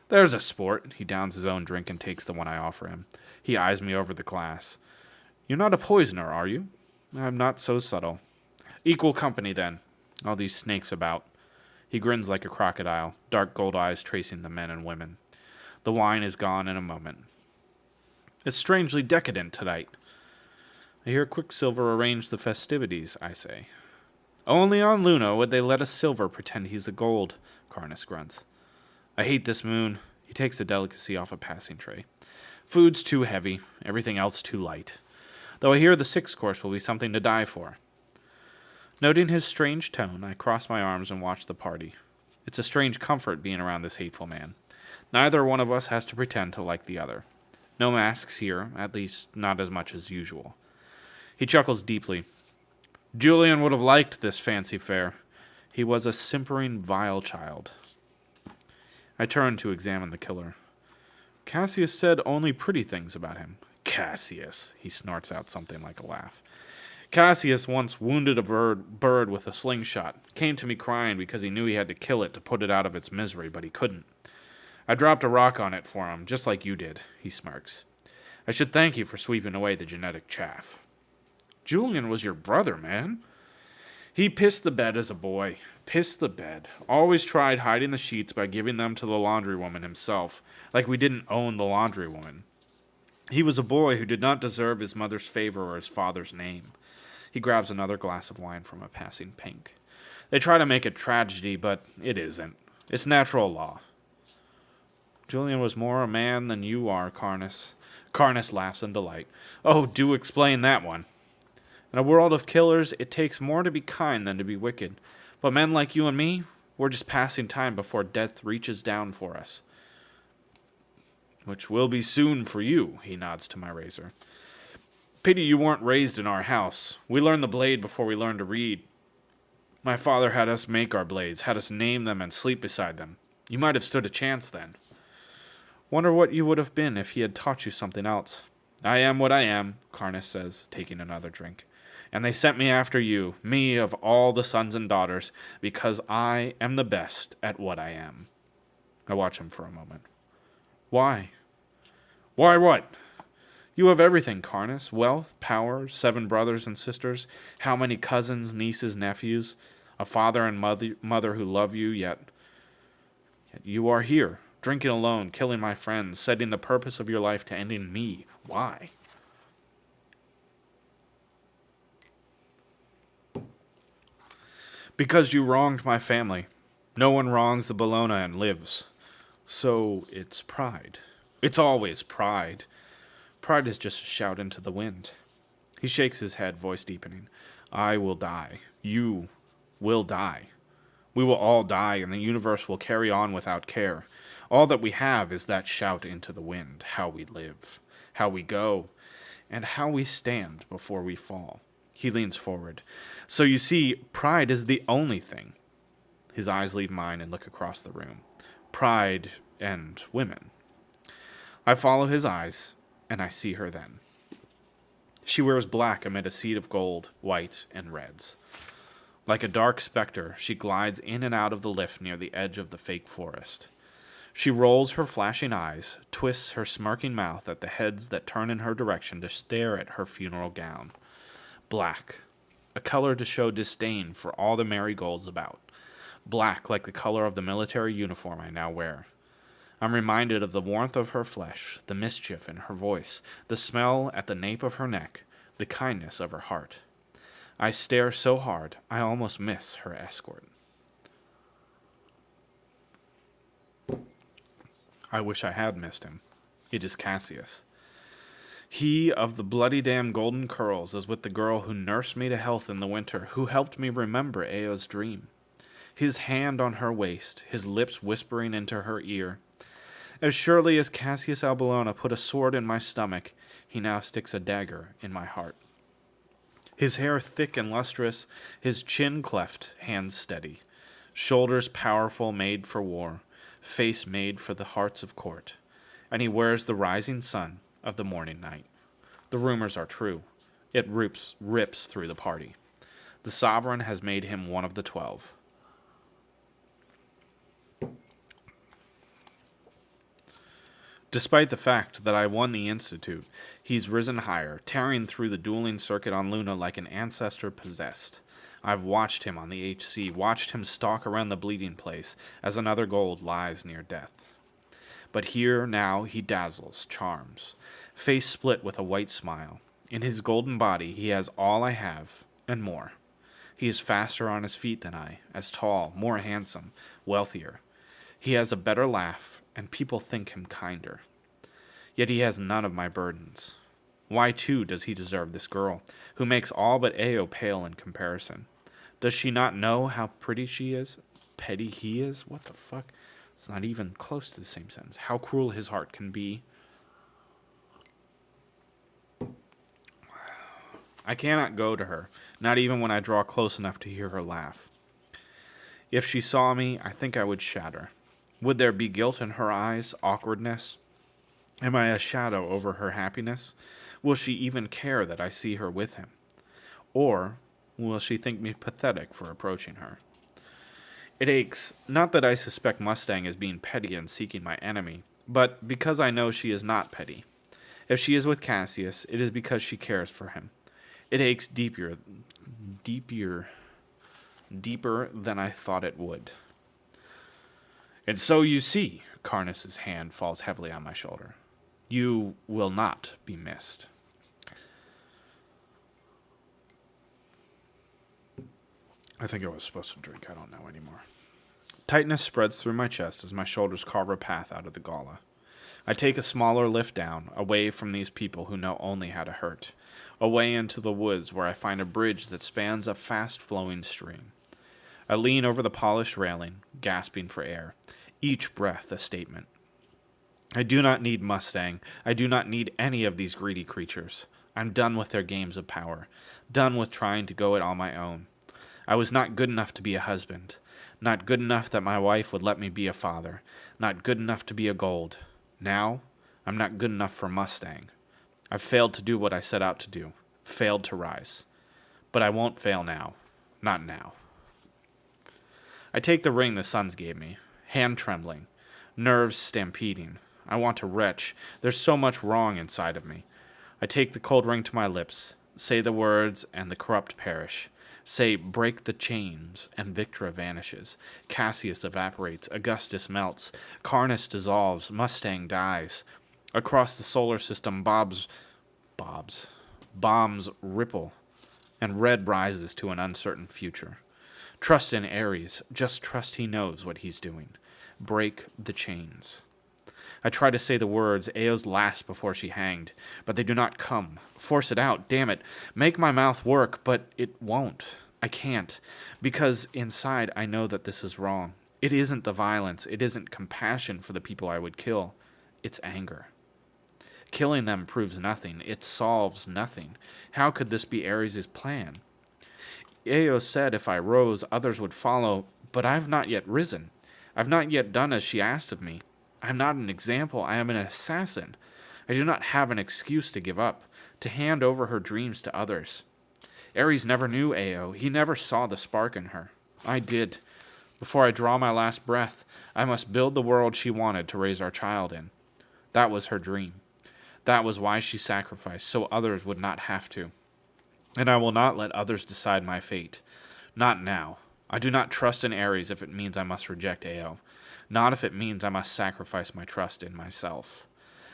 There's a sport. He downs his own drink and takes the one I offer him. He eyes me over the glass. You're not a poisoner, are you? I'm not so subtle. Equal company, then. All these snakes about. He grins like a crocodile, dark gold eyes tracing the men and women. The wine is gone in a moment. It's strangely decadent tonight. I hear Quicksilver arrange the festivities, I say. Only on Luna would they let a silver pretend he's a gold, Karnas grunts. I hate this moon. He takes a delicacy off a passing tray. Food's too heavy, everything else too light. Though I hear the 6th course will be something to die for. Noting his strange tone, I cross my arms and watch the party. It's a strange comfort being around this hateful man. Neither one of us has to pretend to like the other. No masks here, at least not as much as usual. He chuckles deeply. Julian would have liked this fancy fare. He was a simpering, vile child. I turn to examine the killer. Cassius said only pretty things about him. Cassius, he snorts out something like a laugh. Cassius once wounded a bird with a slingshot. Came to me crying because he knew he had to kill it to put it out of its misery, but he couldn't. I dropped a rock on it for him, just like you did, he smirks. I should thank you for sweeping away the genetic chaff. Julian was your brother, man. He pissed the bed as a boy. Pissed the bed. Always tried hiding the sheets by giving them to the laundry woman himself, like we didn't own the laundry woman. He was a boy who did not deserve his mother's favor or his father's name. He grabs another glass of wine from a passing pink. They try to make it tragedy, but it isn't. It's natural law. Julian was more a man than you are, Karnas. Karnas laughs in delight. Oh, do explain that one. In a world of killers, it takes more to be kind than to be wicked. But men like you and me, we're just passing time before death reaches down for us. Which will be soon for you, he nods to my razor. Pity you weren't raised in our house. We learned the blade before we learned to read. My father had us make our blades, had us name them and sleep beside them. You might have stood a chance then. Wonder what you would have been if he had taught you something else. I am what I am, Karnas says, taking another drink. And they sent me after you, me of all the sons and daughters, because I am the best at what I am. I watch him for a moment. Why? Why what? You have everything, Karnas. Wealth, power, 7 brothers and sisters, how many cousins, nieces, nephews, a father and mother who love you, yet you are here, drinking alone, killing my friends, setting the purpose of your life to ending me. Why? Because you wronged my family. No one wrongs the Bologna and lives. So it's pride. It's always pride. Pride is just a shout into the wind. He shakes his head, voice deepening. I will die. You will die. We will all die, and the universe will carry on without care. All that we have is that shout into the wind, how we live, how we go, and how we stand before we fall. He leans forward. So you see, pride is the only thing. His eyes leave mine and look across the room. Pride and women. I follow his eyes, and I see her then. She wears black amid a sea of gold, white, and reds. Like a dark specter, she glides in and out of the lift near the edge of the fake forest. She rolls her flashing eyes, twists her smirking mouth at the heads that turn in her direction to stare at her funeral gown. Black. a color to show disdain for all the marigolds about, black like the color of the military uniform I now wear. I'm reminded of the warmth of her flesh, the mischief in her voice, the smell at the nape of her neck, the kindness of her heart. I stare so hard, I almost miss her escort. I wish I had missed him. It is Cassius. He of the bloody damn golden curls is with the girl who nursed me to health in the winter, who helped me remember Eo's dream. His hand on her waist, his lips whispering into her ear. As surely as Cassius Albulona put a sword in my stomach, he now sticks a dagger in my heart. His hair thick and lustrous, his chin cleft, hands steady, shoulders powerful made for war, face made for the hearts of court, and he wears the rising sun of the morning night. The rumors are true. It rips through the party. The sovereign has made him one of the 12. Despite the fact that I won the Institute, he's risen higher, tearing through the dueling circuit on Luna like an ancestor possessed. I've watched him on the HC, watched him stalk around the bleeding place as another gold lies near death. But here now he dazzles, charms, face split with a white smile. In his golden body he has all I have, and more. He is faster on his feet than I, as tall, more handsome, wealthier. He has a better laugh, and people think him kinder. Yet he has none of my burdens. Why, too, does he deserve this girl, who makes all but Eo pale in comparison? Does she not know how pretty she is? Petty he is? What the fuck? It's not even close to the same sentence. How cruel his heart can be. I cannot go to her, not even when I draw close enough to hear her laugh. If she saw me, I think I would shatter. Would there be guilt in her eyes, awkwardness? Am I a shadow over her happiness? Will she even care that I see her with him? Or will she think me pathetic for approaching her? It aches, not that I suspect Mustang as being petty and seeking my enemy, but because I know she is not petty. If she is with Cassius, it is because she cares for him. It aches deeper than I thought it would. And so you see, Karnas's hand falls heavily on my shoulder. You will not be missed. I think I was supposed to drink. I don't know anymore. Tightness spreads through my chest as my shoulders carve a path out of the gala. I take a smaller lift down, away from these people who know only how to hurt, away into the woods where I find a bridge that spans a fast-flowing stream. I lean over the polished railing, gasping for air, each breath a statement. I do not need Mustang. I do not need any of these greedy creatures. I'm done with their games of power, done with trying to go it on my own. I was not good enough to be a husband, not good enough that my wife would let me be a father, not good enough to be a gold. Now, I'm not good enough for Mustang. I've failed to do what I set out to do, failed to rise. But I won't fail now. Not now. I take the ring the sons gave me, hand trembling, nerves stampeding. I want to retch. There's so much wrong inside of me. I take the cold ring to my lips, say the words, and the corrupt perish. Say, break the chains, and Victra vanishes. Cassius evaporates, Augustus melts, Karnas dissolves, Mustang dies. Across the solar system, bombs ripple, and red rises to an uncertain future. Trust in Ares, just trust he knows what he's doing. Break the chains. I try to say the words, Eo's last before she hanged, but they do not come. Force it out, damn it. Make my mouth work, but it won't. I can't, because inside I know that this is wrong. It isn't the violence, it isn't compassion for the people I would kill. It's anger. Killing them proves nothing, it solves nothing. How could this be Ares' plan? Eo said if I rose, others would follow, but I have not yet risen. I've not yet done as she asked of me. I am not an example, I am an assassin. I do not have an excuse to give up, to hand over her dreams to others. Ares never knew Eo, he never saw the spark in her. I did. Before I draw my last breath, I must build the world she wanted to raise our child in. That was her dream. That was why she sacrificed, so others would not have to. and I will not let others decide my fate. Not now. I do not trust in Ares if it means I must reject Ao. Not if it means I must sacrifice my trust in myself.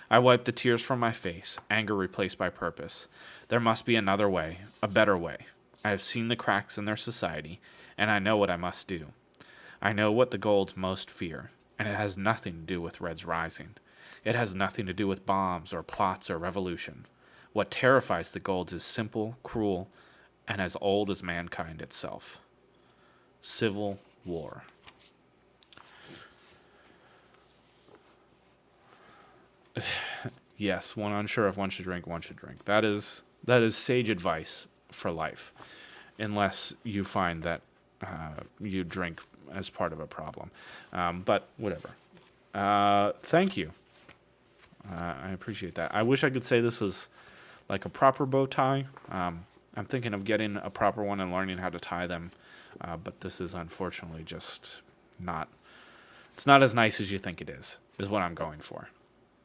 I wipe the tears from my face, anger replaced by purpose. There must be another way, a better way. I have seen the cracks in their society, and I know what I must do. I know what the Golds most fear, and it has nothing to do with Red's rising. It has nothing to do with bombs or plots or revolution. What terrifies the Golds is simple, cruel, and as old as mankind itself. Civil war. Yes, one unsure if one should drink, one should drink. That is sage advice for life, unless you find that you drink as part of a problem. But whatever. Thank you. I appreciate that. I wish I could say this was like a proper bow tie. I'm thinking of getting a proper one and learning how to tie them, but this is unfortunately just not. It's not as nice as you think it is what I'm going for.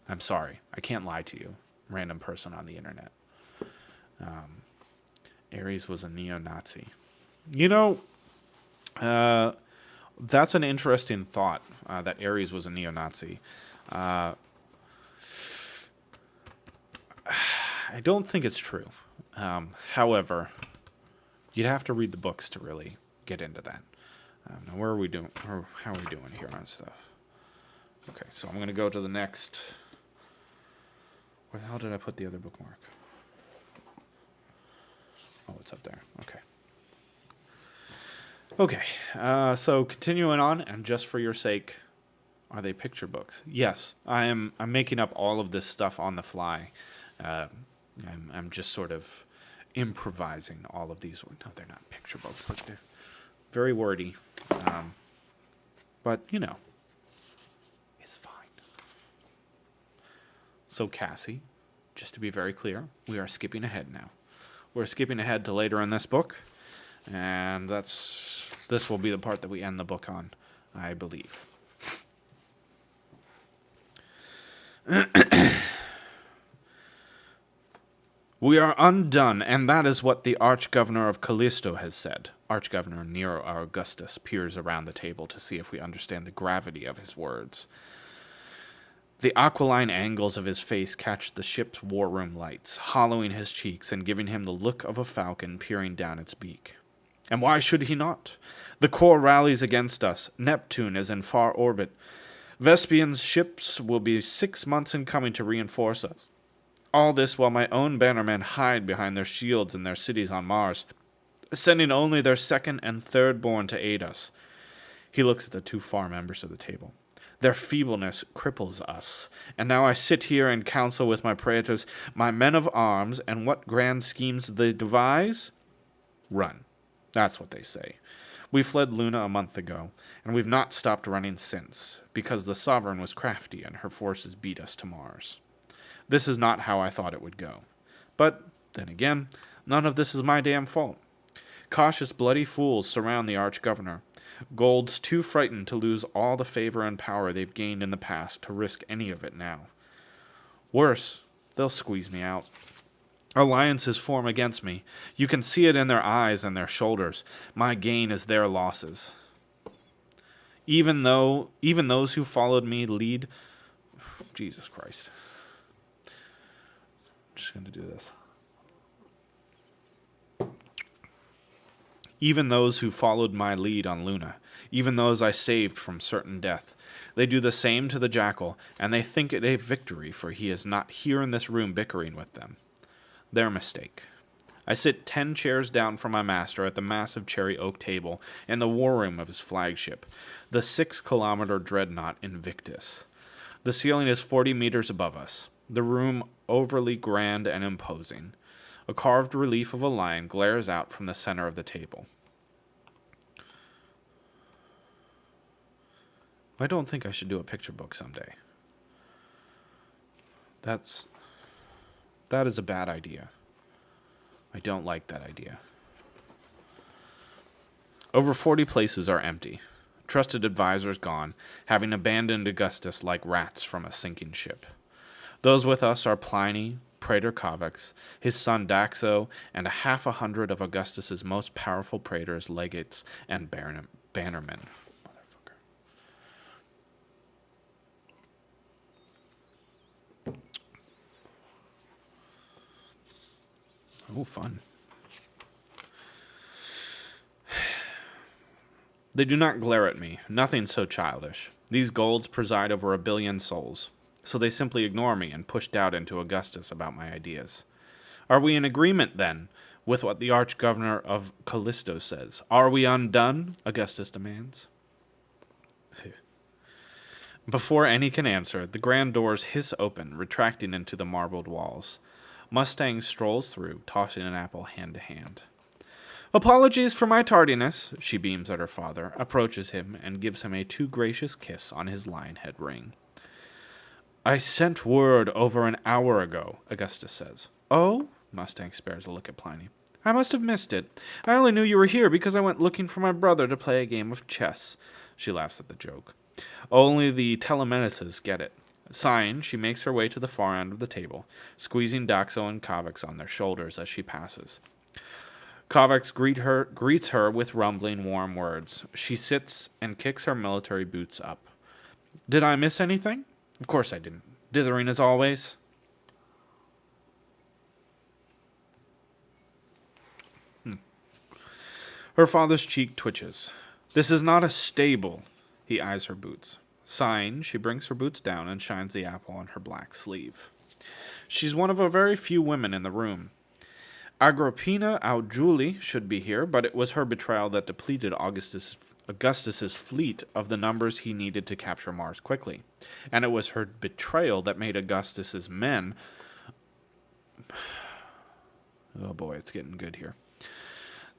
I'm sorry. I can't lie to you, random person on the internet. Ares was a neo-Nazi. You know, that's an interesting thought, that Ares was a neo-Nazi. I don't think it's true. However, you'd have to read the books to really get into that. Now, where are we doing? How are we doing here on stuff? Okay, so I'm going to go to the next. Where the hell did I put the other bookmark? Oh, it's up there. Okay. Okay, so continuing on, and just for your sake, are they picture books? Yes, I'm making up all of this stuff on the fly. I'm just sort of improvising all of these. No, they're not picture books. They're very wordy, but you know, it's fine. So Cassie, just to be very clear, we are skipping ahead now. We're skipping ahead to later in this book, and this will be the part that we end the book on, I believe. We are undone, and that is what the Arch-Governor of Callisto has said. Arch-Governor Nero Augustus peers around the table to see if we understand the gravity of his words. The aquiline angles of his face catch the ship's war room lights, hollowing his cheeks and giving him the look of a falcon peering down its beak. And why should he not? The core rallies against us. Neptune is in far orbit. Vespian's ships will be 6 months in coming to reinforce us. All this while my own bannermen hide behind their shields in their cities on Mars, sending only their second and third born to aid us. He looks at the two far members of the table. Their feebleness cripples us, and now I sit here in council with my praetors, my men of arms, and what grand schemes they devise? Run. That's what they say. We fled Luna a month ago, and we've not stopped running since, because the Sovereign was crafty and her forces beat us to Mars. This is not how I thought it would go. But, then again, none of this is my damn fault. Cautious bloody fools surround the Arch-Governor. Gold's too frightened to lose all the favor and power they've gained in the past to risk any of it now. Worse, they'll squeeze me out. Alliances form against me. You can see it in their eyes and their shoulders. My gain is their losses. Even those who followed me lead... Jesus Christ. I'm just going to do this. Even those who followed my lead on Luna, even those I saved from certain death, they do the same to the Jackal, and they think it a victory, for he is not here in this room bickering with them. Their mistake. I sit 10 chairs down from my master at the massive cherry oak table in the war room of his flagship, the 6-kilometer dreadnought Invictus. The ceiling is 40 meters above us, the room overly grand and imposing. A carved relief of a lion glares out from the center of the table. I don't think I should do a picture book someday. That is a bad idea. I don't like that idea. Over 40 places are empty. Trusted advisors gone, having abandoned Augustus like rats from a sinking ship. Those with us are Pliny, Praetor Covax, his son Daxo, and 100 of Augustus's most powerful praetors, legates, and bannermen. Oh, fun. They do not glare at me, nothing so childish. These golds preside over 1 billion souls, so they simply ignore me and push doubt into Augustus about my ideas. Are we in agreement, then, with what the Arch-Governor of Callisto says? Are we undone? Augustus demands. Before any can answer, the grand doors hiss open, retracting into the marbled walls. Mustang strolls through, tossing an apple hand to hand. Apologies for my tardiness, she beams at her father, approaches him, and gives him a too gracious kiss on his lion head ring. I sent word over an hour ago, Augustus says. Oh? Mustang spares a look at Pliny. I must have missed it. I only knew you were here because I went looking for my brother to play a game of chess. She laughs at the joke. Only the Telemenises get it. Sighing, she makes her way to the far end of the table, squeezing Daxo and Covax on their shoulders as she passes. Covax greets her with rumbling, warm words. She sits and kicks her military boots up. Did I miss anything? Of course I didn't. Dithering as always. Her father's cheek twitches. This is not a stable. He eyes her boots. Sighing, she brings her boots down and shines the apple on her black sleeve. She's one of a very few women in the room. Agrippina Aujuli should be here, but it was her betrayal that depleted Augustus's fleet of the numbers he needed to capture Mars quickly. And it was her betrayal that made Augustus's men... Oh boy, it's getting good here.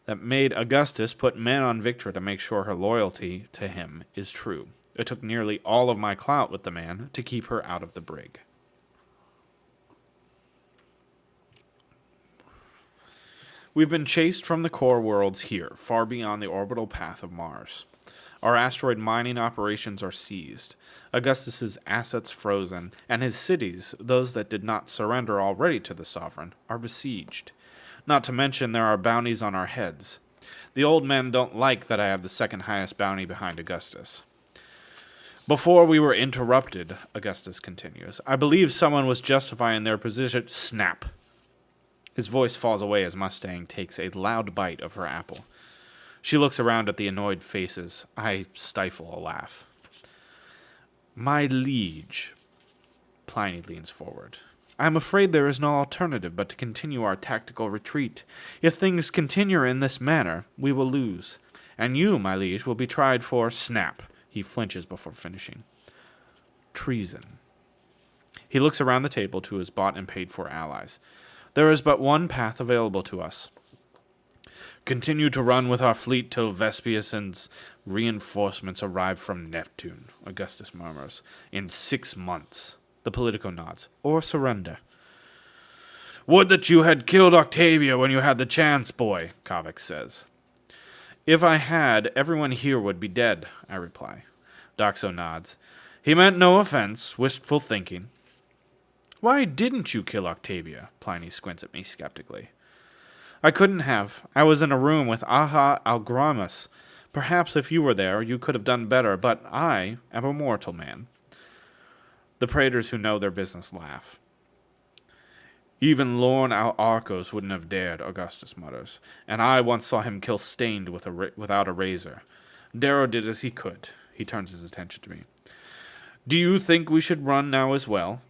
That made Augustus put men on Victra to make sure her loyalty to him is true. It took nearly all of my clout with the man to keep her out of the brig. We've been chased from the core worlds here, far beyond the orbital path of Mars. Our asteroid mining operations are seized, Augustus's assets frozen, and his cities, those that did not surrender already to the sovereign, are besieged. Not to mention there are bounties on our heads. The old men don't like that I have the second highest bounty behind Augustus. Before we were interrupted, Augustus continues, I believe someone was justifying their position. Snap. His voice falls away as Mustang takes a loud bite of her apple. She looks around at the annoyed faces. I stifle a laugh. My liege, Pliny leans forward. I am afraid there is no alternative but to continue our tactical retreat. If things continue in this manner, we will lose. And you, my liege, will be tried for snap. He flinches before finishing. Treason. He looks around the table to his bought and paid for allies. There is but one path available to us. Continue to run with our fleet till Vespasian's reinforcements arrive from Neptune, Augustus murmurs. In 6 months. The Politico nods. Or surrender. Would that you had killed Octavia when you had the chance, boy, Covax says. If I had, everyone here would be dead, I reply. Daxo nods. He meant no offense, wistful thinking. Why didn't you kill Octavia? Pliny squints at me skeptically. I couldn't have. I was in a room with Aha Algramus. Perhaps if you were there, you could have done better, but I am a mortal man. The praetors who know their business laugh. Even Lorne Arcos wouldn't have dared, Augustus mutters, and I once saw him kill Stained without a razor. Darrow did as he could. He turns his attention to me. Do you think we should run now as well?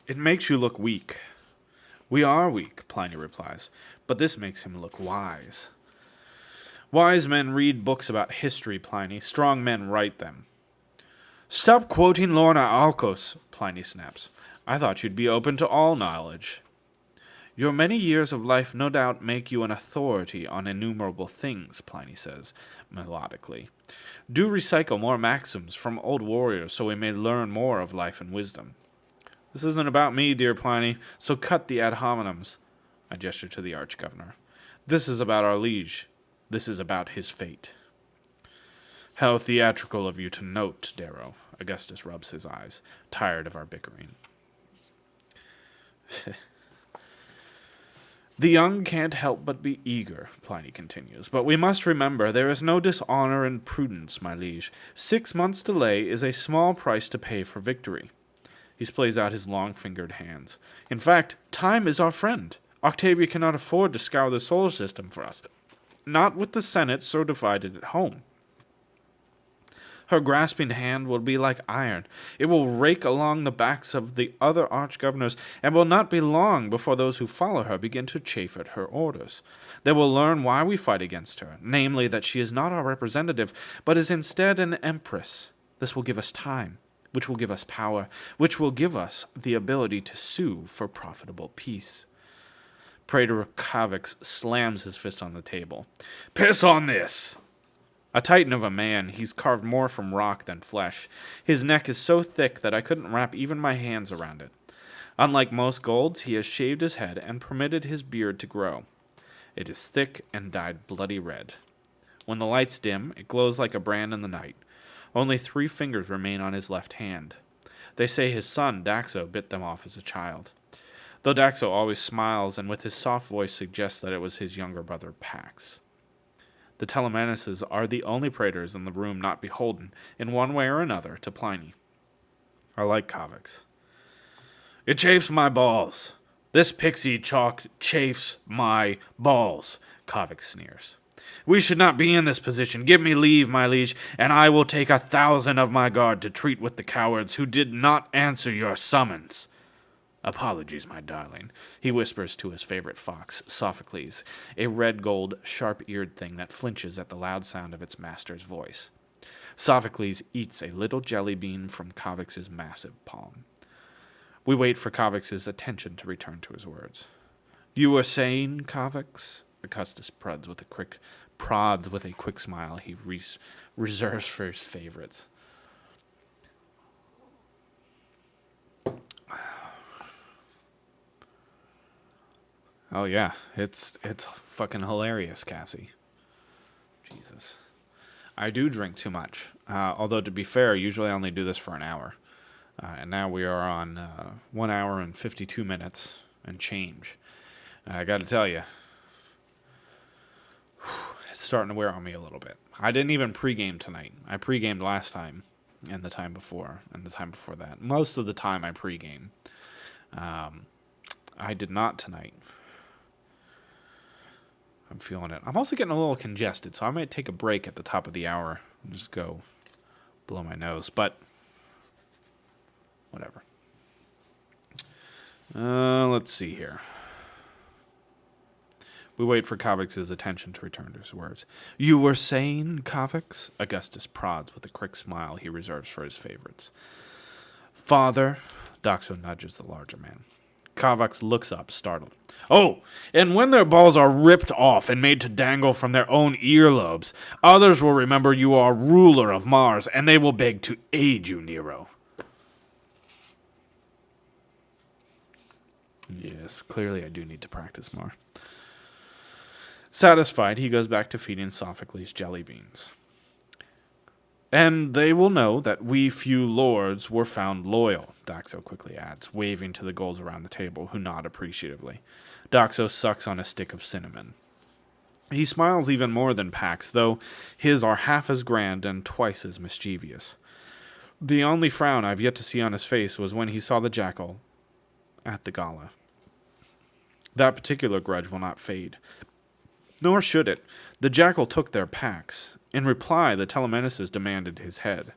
It makes you look weak. We are weak, Pliny replies, but this makes him look wise. Wise men read books about history, Pliny. Strong men write them. Stop quoting Lorna Alcos, Pliny snaps. I thought you'd be open to all knowledge. Your many years of life no doubt make you an authority on innumerable things, Pliny says, melodically. Do recycle more maxims from old warriors so we may learn more of life and wisdom. This isn't about me, dear Pliny, so cut the ad hominems. I gesture to the Arch-Governor. This is about our liege. This is about his fate. How theatrical of you to note, Darrow. Augustus rubs his eyes, tired of our bickering. The young can't help but be eager, Pliny continues, but we must remember there is no dishonor in prudence, my liege. 6 months' delay is a small price to pay for victory. He splays out his long-fingered hands. In fact, time is our friend. Octavia cannot afford to scour the solar system for us, not with the Senate so divided at home. Her grasping hand will be like iron. It will rake along the backs of the other arch-governors, and will not be long before those who follow her begin to chafe at her orders. They will learn why we fight against her, namely that she is not our representative, but is instead an empress. This will give us time, which will give us power, which will give us the ability to sue for profitable peace. Praetor Cavix slams his fist on the table. Piss on this! A titan of a man, he's carved more from rock than flesh. His neck is so thick that I couldn't wrap even my hands around it. Unlike most golds, he has shaved his head and permitted his beard to grow. It is thick and dyed bloody red. When the lights dim, it glows like a brand in the night. Only 3 fingers remain on his left hand. They say his son, Daxo, bit them off as a child. Though Daxo always smiles and with his soft voice suggests that it was his younger brother, Pax. The Telemenises are the only praetors in the room not beholden, in one way or another, to Pliny. I like Cavix. It chafes my balls. This pixie chalk chafes my balls, Cavix sneers. We should not be in this position. Give me leave, my liege, and I will take 1,000 of my guard to treat with the cowards who did not answer your summons. Apologies, my darling, he whispers to his favorite fox, Sophocles, a red-gold, sharp-eared thing that flinches at the loud sound of its master's voice. Sophocles eats a little jelly bean from Cavix's massive palm. We wait for Cavix's attention to return to his words. You were saying, Cavix? Augustus prods with a quick smile he reserves for his favorites. Oh yeah, it's fucking hilarious, Cassie. Jesus. I do drink too much. Although to be fair, usually I only do this for an hour. And now we are on 1 hour and 52 minutes and change. I gotta tell you, it's starting to wear on me a little bit. I didn't even pregame tonight. I pregamed last time, and the time before, and the time before that. Most of the time I pregame. I did not tonight. I'm feeling it. I'm also getting a little congested, so I might take a break at the top of the hour and just go blow my nose, but whatever. Let's see here. We wait for Cavix's attention to return to his words. You were saying, Cavix? Augustus prods with a quick smile he reserves for his favorites. Father, Daxo nudges the larger man. Cavix looks up, startled. Oh, and when their balls are ripped off and made to dangle from their own earlobes, others will remember you are ruler of Mars, and they will beg to aid you, Nero. Yes, clearly I do need to practice more. Satisfied, he goes back to feeding Sophocles jelly beans. And they will know that we few lords were found loyal, Daxo quickly adds, waving to the golds around the table, who nod appreciatively. Daxo sucks on a stick of cinnamon. He smiles even more than Pax, though his are half as grand and twice as mischievous. The only frown I've yet to see on his face was when he saw the jackal at the gala. That particular grudge will not fade. Nor should it. The jackal took their Pax. In reply, the Telemenises demanded his head.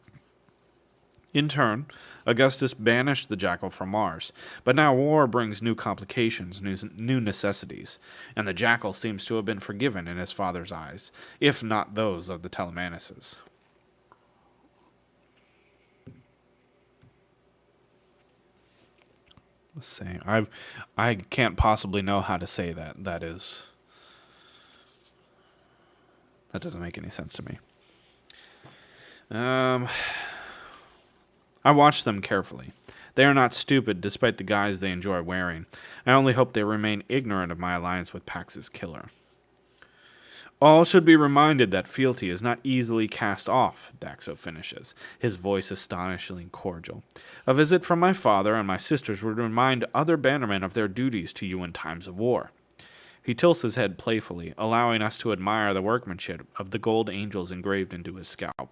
In turn, Augustus banished the jackal from Mars, but now war brings new complications, new necessities, and the jackal seems to have been forgiven in his father's eyes, if not those of the Telemenises. Let's see. I can't possibly know how to say that. That doesn't make any sense to me. I watch them carefully. They are not stupid, despite the guise they enjoy wearing. I only hope they remain ignorant of my alliance with Pax's killer. All should be reminded that fealty is not easily cast off, Daxo finishes, his voice astonishingly cordial. A visit from my father and my sisters would remind other bannermen of their duties to you in times of war. He tilts his head playfully, allowing us to admire the workmanship of the gold angels engraved into his scalp.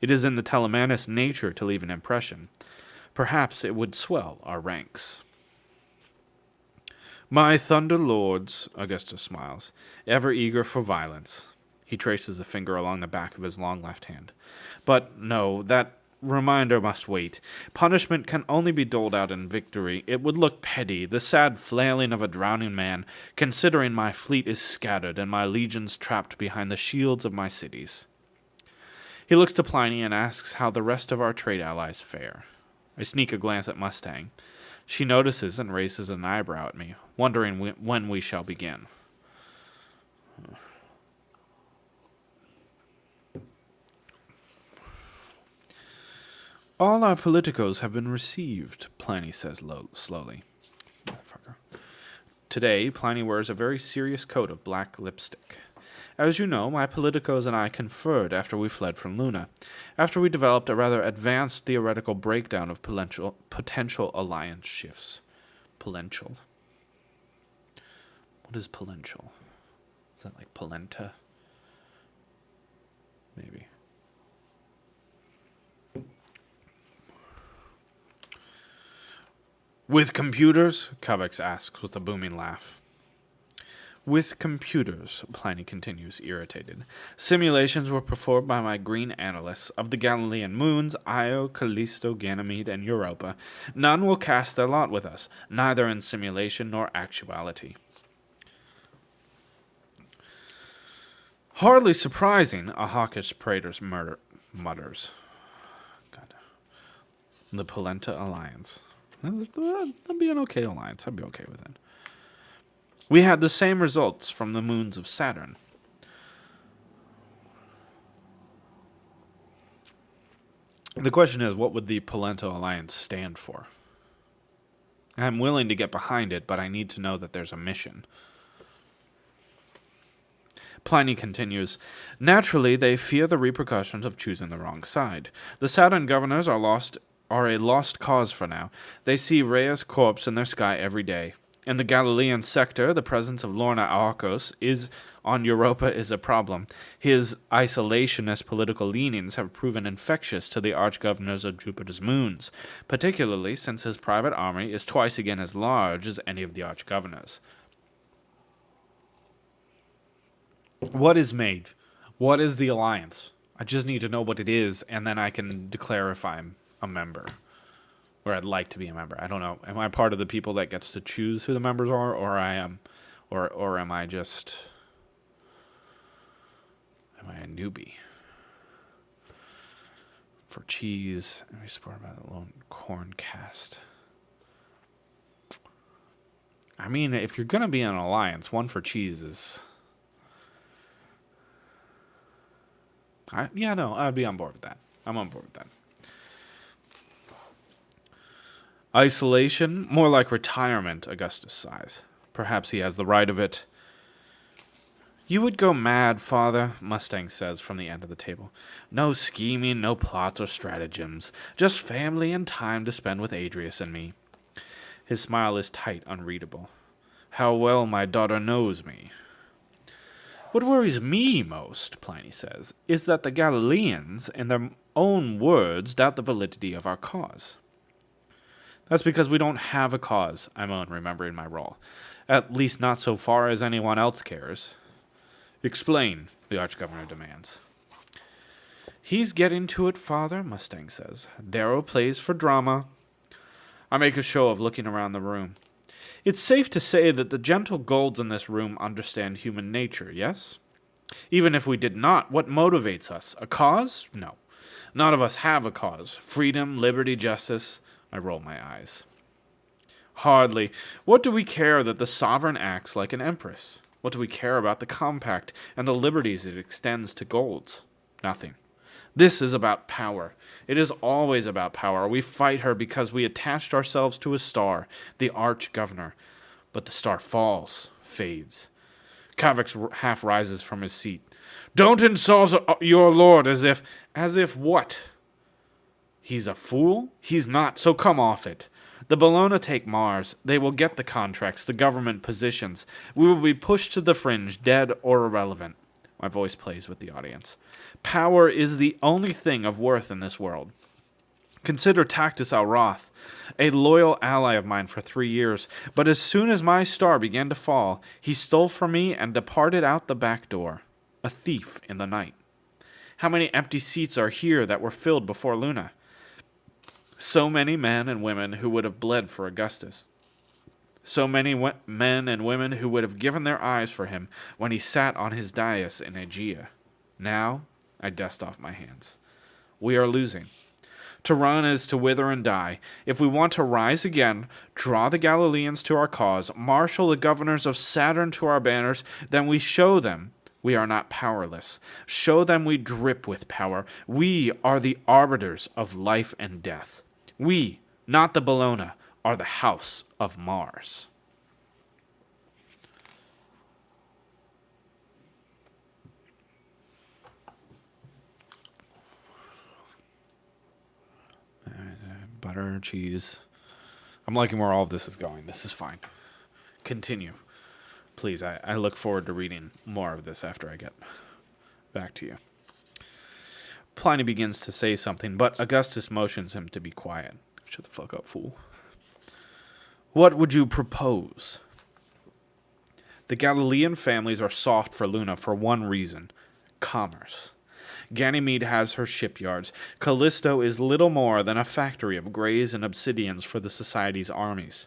It is in the Telemanus nature to leave an impression. Perhaps it would swell our ranks. My thunder lords, Augustus smiles, ever eager for violence. He traces a finger along the back of his long left hand. But no, that reminder must wait. Punishment can only be doled out in victory. It would look petty, the sad flailing of a drowning man, considering my fleet is scattered and my legions trapped behind the shields of my cities. He looks to Pliny and asks how the rest of our trade allies fare. I sneak a glance at Mustang. She notices and raises an eyebrow at me, wondering when we shall begin. All our politicos have been received, Pliny says slowly. Motherfucker. Today, Pliny wears a very serious coat of black lipstick. As you know, my politicos and I conferred after we fled from Luna, after we developed a rather advanced theoretical breakdown of potential alliance shifts. Potential. What is potential? Is that like polenta? Maybe. With computers? Kovacs asks with a booming laugh. With computers, Pliny continues, irritated. Simulations were performed by my green analysts of the Galilean moons, Io, Callisto, Ganymede, and Europa. None will cast their lot with us, neither in simulation nor actuality. Hardly surprising, a hawkish praetor mutters. God. The Polenta Alliance. That'd be an okay alliance. I'd be okay with it. We had the same results from the moons of Saturn. The question is, what would the Polenta Alliance stand for? I'm willing to get behind it, but I need to know that there's a mission. Pliny continues, naturally, they fear the repercussions of choosing the wrong side. The Saturn governors are a lost cause for now. They see Rhea's corpse in their sky every day. In the Galilean sector, the presence of Lorna Arcos on Europa is a problem. His isolationist political leanings have proven infectious to the arch-governors of Jupiter's moons, particularly since his private army is twice again as large as any of the arch-governors. What is made? What is the alliance? I just need to know what it is, and then I can declare if I'm a member. Or I'd like to be a member. I don't know. Am I part of the people that gets to choose who the members are, or am I just? Am I a newbie? For cheese, and we supported by the lone corn cast. I mean, if you're gonna be in an alliance, one for cheese is. I'd be on board with that. I'm on board with that. Isolation, more like retirement, Augustus sighs. Perhaps he has the right of it. You would go mad, father, Mustang says from the end of the table. No scheming, no plots or stratagems. Just family and time to spend with Adrius and me. His smile is tight, unreadable. How well my daughter knows me. What worries me most, Pliny says, is that the Galileans, in their own words, doubt the validity of our cause. That's because we don't have a cause, I moan, remembering my role. At least not so far as anyone else cares. Explain, the arch-governor demands. He's getting to it, father, Mustang says. Darrow plays for drama. I make a show of looking around the room. It's safe to say that the gentle golds in this room understand human nature, yes? Even if we did not, what motivates us? A cause? No. None of us have a cause. Freedom, liberty, justice. I roll my eyes. Hardly. What do we care that the sovereign acts like an empress? What do we care about the compact and the liberties it extends to golds? Nothing. This is about power. It is always about power. We fight her because we attached ourselves to a star, the arch-governor. But the star falls, fades. Kavix half rises from his seat. Don't insult your lord as if what? He's a fool? He's not, so come off it. The Bologna take Mars. They will get the contracts, the government positions. We will be pushed to the fringe, dead or irrelevant. My voice plays with the audience. Power is the only thing of worth in this world. Consider Tactus Alroth, a loyal ally of mine for 3 years, but as soon as my star began to fall, he stole from me and departed out the back door, a thief in the night. How many empty seats are here that were filled before Luna? So many men and women who would have bled for Augustus. So many men and women who would have given their eyes for him when he sat on his dais in Aegea. Now, I dust off my hands. We are losing. To run is to wither and die. If we want to rise again, draw the Galileans to our cause, marshal the governors of Saturn to our banners, then we show them we are not powerless. Show them we drip with power. We are the arbiters of life and death. We, not the Bologna, are the house of Mars. Butter, cheese. I'm liking where all of this is going. This is fine. Continue. Please, I look forward to reading more of this after I get back to you. Pliny begins to say something, but Augustus motions him to be quiet. Shut the fuck up, fool. What would you propose? The Galilean families are soft for Luna for one reason: commerce. Ganymede has her shipyards. Callisto is little more than a factory of grays and obsidians for the Society's armies.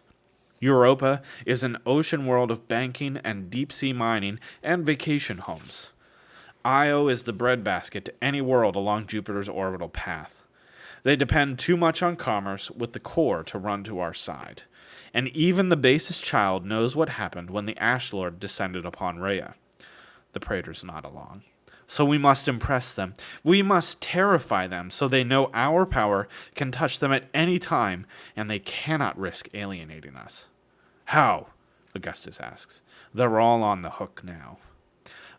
Europa is an ocean world of banking and deep-sea mining and vacation homes. Io is the breadbasket to any world along Jupiter's orbital path. They depend too much on commerce, with the core to run to our side. And even the basest child knows what happened when the Ash Lord descended upon Rhea. The praetors nod along. So we must impress them. We must terrify them so they know our power can touch them at any time, and they cannot risk alienating us. How? Augustus asks. They're all on the hook now.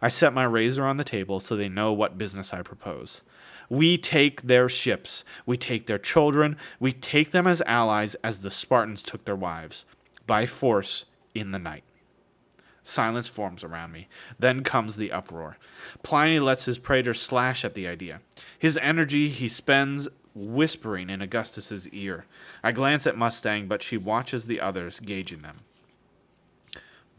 I set my razor on the table so they know what business I propose. We take their ships. We take their children. We take them as allies as the Spartans took their wives. By force, in the night. Silence forms around me. Then comes the uproar. Pliny lets his praetors slash at the idea. His energy he spends whispering in Augustus's ear. I glance at Mustang, but she watches the others, gauging them.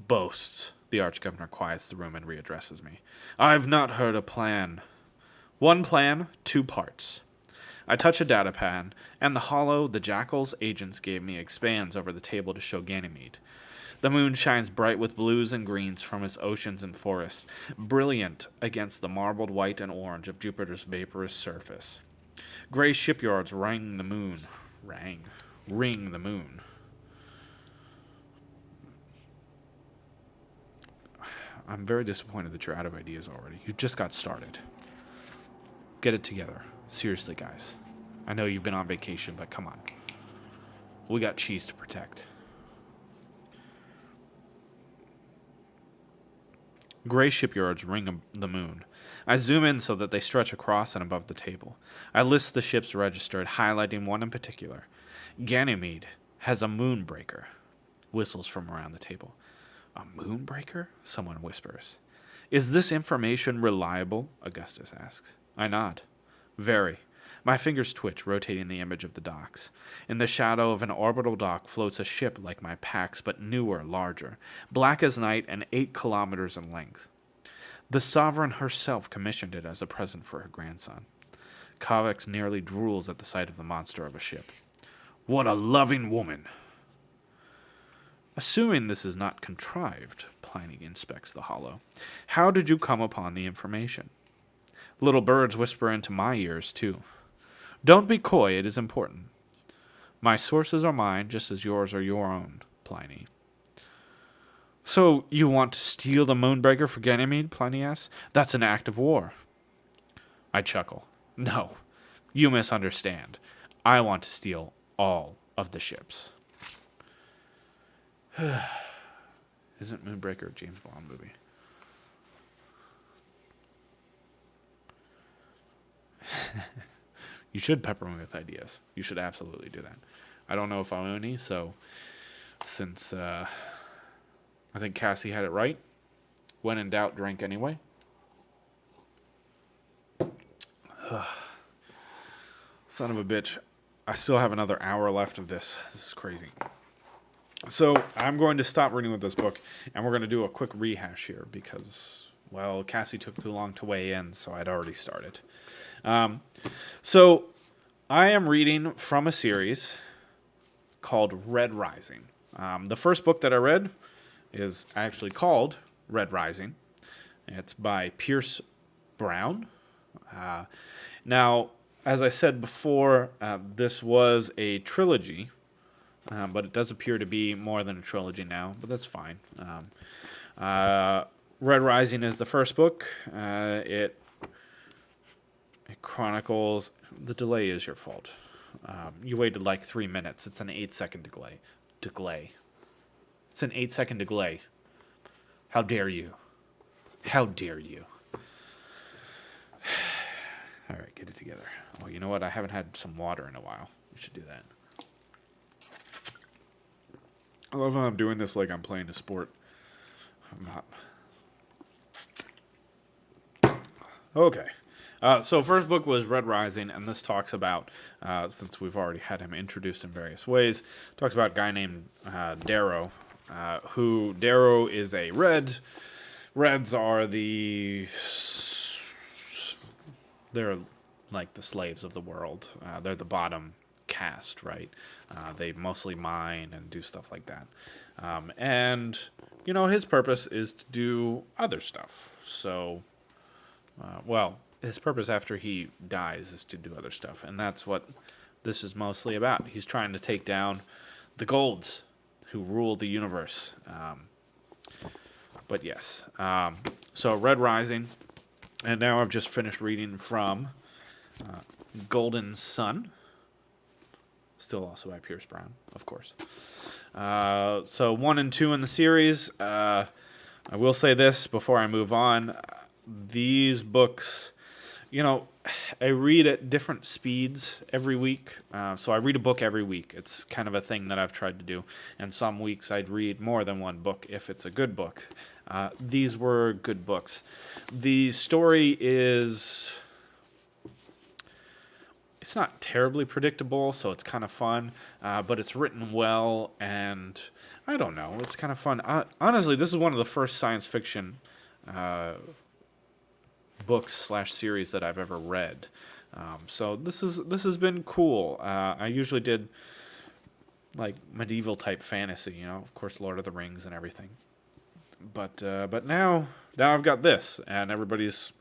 Boasts. The archgovernor quiets the room and readdresses me. I've not heard a plan. One plan, 2 parts. I touch a data pad, and the hollow the Jackal's agents gave me expands over the table to show Ganymede. The moon shines bright with blues and greens from its oceans and forests, brilliant against the marbled white and orange of Jupiter's vaporous surface. Gray shipyards ring the moon. I'm very disappointed that you're out of ideas already. You just got started. Get it together. Seriously, guys. I know you've been on vacation, but come on. We got cheese to protect. Gray shipyards ring the moon. I zoom in so that they stretch across and above the table. I list the ships registered, highlighting one in particular. Ganymede has a moonbreaker. Whistles from around the table. A moonbreaker? Someone whispers. Is this information reliable? Augustus asks. I nod. Very. My fingers twitch, rotating the image of the docks. In the shadow of an orbital dock floats a ship like my Pax, but newer, larger, black as night and 8 kilometers in length. The sovereign herself commissioned it as a present for her grandson. Kavix nearly drools at the sight of the monster of a ship. What a loving woman! Assuming this is not contrived, Pliny inspects the hollow. How did you come upon the information? Little birds whisper into my ears, too. Don't be coy, it is important. My sources are mine, just as yours are your own, Pliny. So you want to steal the moonbreaker for Ganymede? Pliny asks. That's an act of war. I chuckle. No, you misunderstand. I want to steal all of the ships. Isn't Moonbreaker a James Bond movie? You should pepper me with ideas. You should absolutely do that. I don't know if I'll own any, so since I think Cassie had it right, when in doubt, drink anyway. Son of a bitch. I still have another hour left of this. This is crazy. So I'm going to stop reading with this book, and we're going to do a quick rehash here because, well, Cassie took too long to weigh in, so I'd already started. So I am reading from a series called Red Rising. The first book that I read is actually called Red Rising. It's by Pierce Brown. Now, as I said before, this was a trilogy, but it does appear to be more than a trilogy now, but that's fine. Red Rising is the first book. It chronicles... The delay is your fault. You waited like 3 minutes. It's an 8-second delay. It's an 8-second delay. How dare you? How dare you? All right, get it together. Oh, you know what? I haven't had some water in a while. We should do that. I love how I'm doing this like I'm playing a sport. I'm not. Okay. So first book was Red Rising, and this talks about, since we've already had him introduced in various ways, talks about a guy named Darrow, who Darrow is a red. Reds are they're like the slaves of the world. They're the bottom caste, right? They mostly mine and do stuff like that. And, his purpose is to do other stuff. So, his purpose after he dies is to do other stuff. And that's what this is mostly about. He's trying to take down the Golds who rule the universe. But yes. So Red Rising. And now I've just finished reading from Golden Sun. Still also by Pierce Brown, of course. So 1 and 2 in the series. I will say this before I move on. These books, I read at different speeds every week. So I read a book every week. It's kind of a thing that I've tried to do. And some weeks I'd read more than one book if it's a good book. These were good books. The story is... It's not terribly predictable, so it's kind of fun. But it's written well, and I don't know. It's kind of fun. Honestly, this is one of the first science fiction books/series that I've ever read. So this has been cool. I usually did like medieval type fantasy, of course, Lord of the Rings and everything. But now I've got this, and everybody's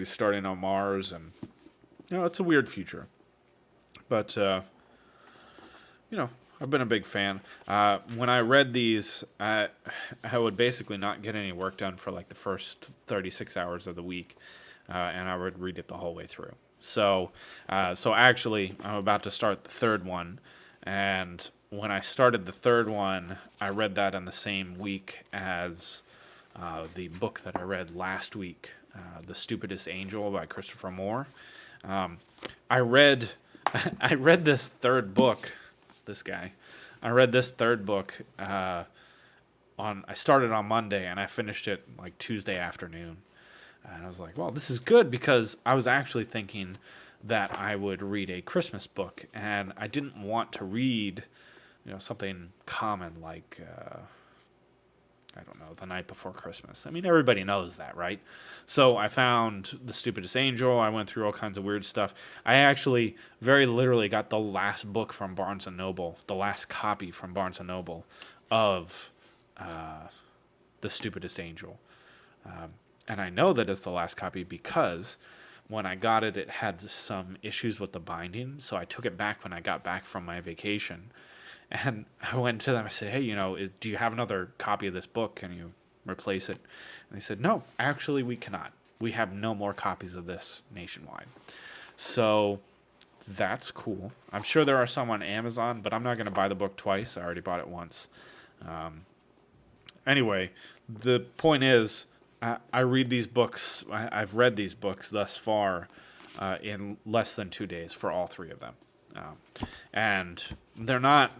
starting on Mars, and it's a weird future. But I've been a big fan. When I read these, I would basically not get any work done for like the first 36 hours of the week, and I would read it the whole way through. So actually, I'm about to start the third one, and when I started the third one, I read that in the same week as the book that I read last week, The Stupidest Angel by Christopher Moore. I read this third book. This guy. I read this third book I started on Monday and I finished it like Tuesday afternoon. And I was like, well, this is good because I was actually thinking that I would read a Christmas book, and I didn't want to read, something common like I don't know, The Night Before Christmas. I mean, everybody knows that, right? So I found The Stupidest Angel. I went through all kinds of weird stuff. I actually very literally got the last book from Barnes & Noble, the last copy from Barnes & Noble of The Stupidest Angel. And I know that it's the last copy because when I got it, it had some issues with the binding. So I took it back when I got back from my vacation. And I went to them, I said, hey, do you have another copy of this book? Can you replace it? And they said, no, actually we cannot. We have no more copies of this nationwide. So that's cool. I'm sure there are some on Amazon, but I'm not going to buy the book twice. I already bought it once. Anyway, the point is, I read these books. I've read these books thus far in less than 2 days for all three of them, and they're not.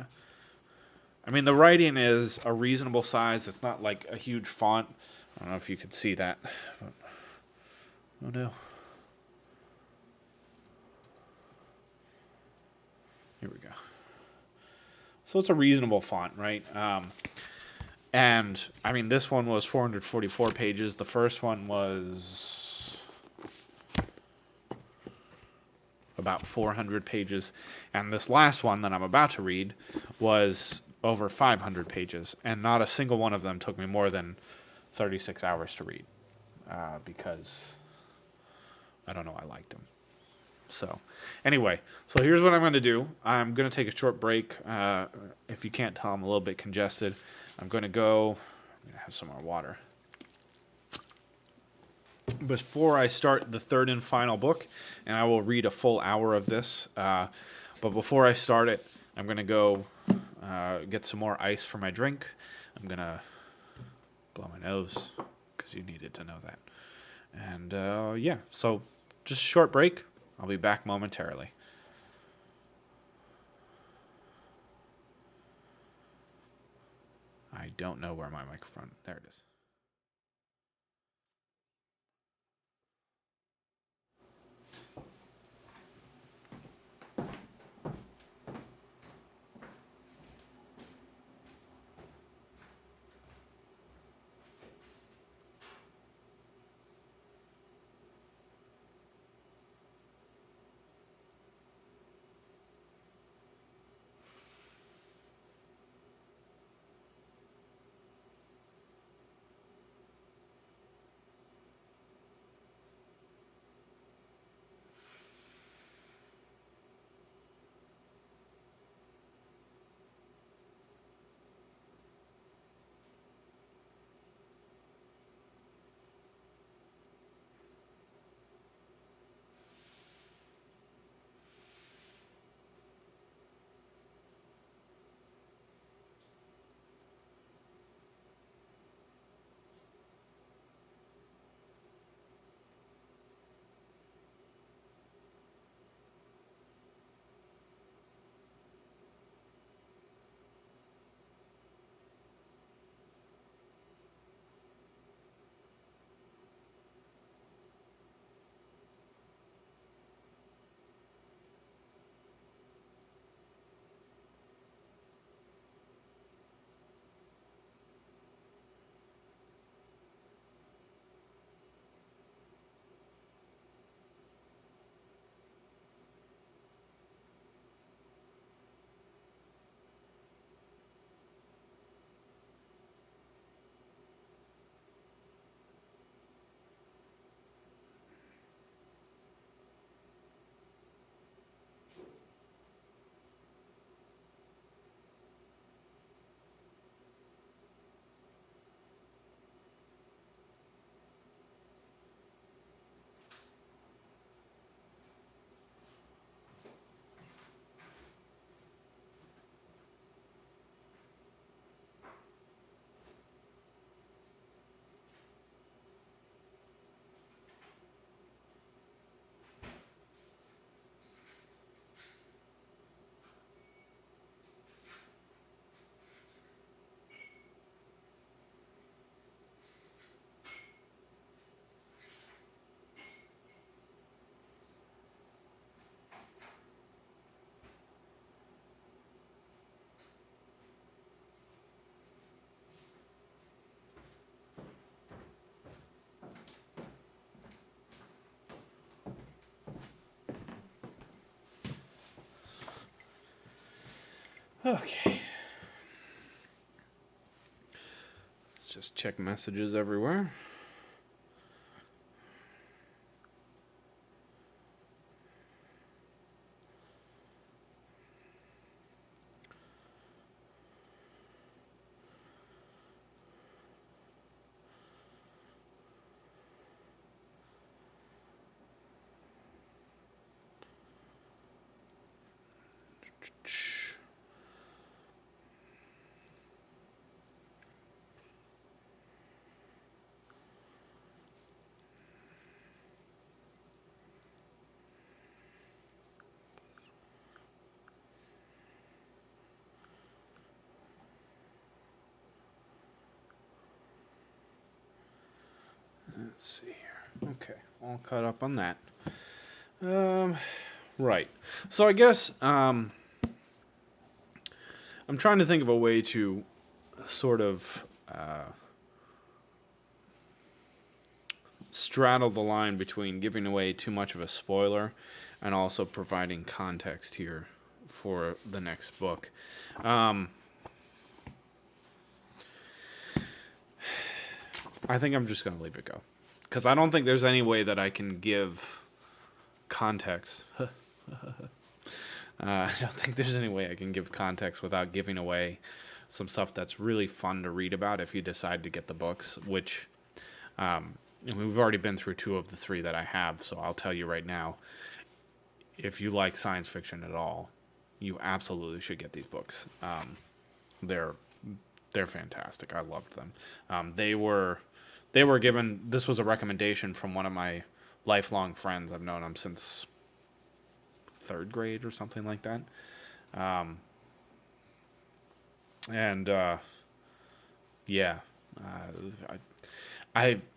I mean, the writing is a reasonable size. It's not like a huge font. I don't know if you could see that. Oh no. Here we go. So it's a reasonable font, right? And I mean, this one was 444 pages. The first one was about 400 pages. And this last one that I'm about to read was over 500 pages. And not a single one of them took me more than 36 hours to read because I don't know, I liked them. So anyway, so here's what I'm going to do. I'm going to take a short break. If you can't tell, I'm a little bit congested. I'm going to have some more water. Before I start the third and final book, and I will read a full hour of this, but before I start it, I'm going to go get some more ice for my drink. I'm going to blow my nose because you needed to know that. And yeah, so just a short break. I'll be back momentarily. I don't know where my microphone... There it is. Okay. Let's just check messages everywhere. Let's see here. Okay, all caught up on that. Right. So I guess I'm trying to think of a way to sort of straddle the line between giving away too much of a spoiler and also providing context here for the next book. I think I'm just going to leave it go. Because I don't think there's any way that I can give context. I don't think there's any way I can give context without giving away some stuff that's really fun to read about if you decide to get the books, which we've already been through 2 of the 3 that I have, so I'll tell you right now, if you like science fiction at all, you absolutely should get these books. They're fantastic. I loved them. They were given, this was a recommendation from one of my lifelong friends. I've known him since 3rd grade or something like that.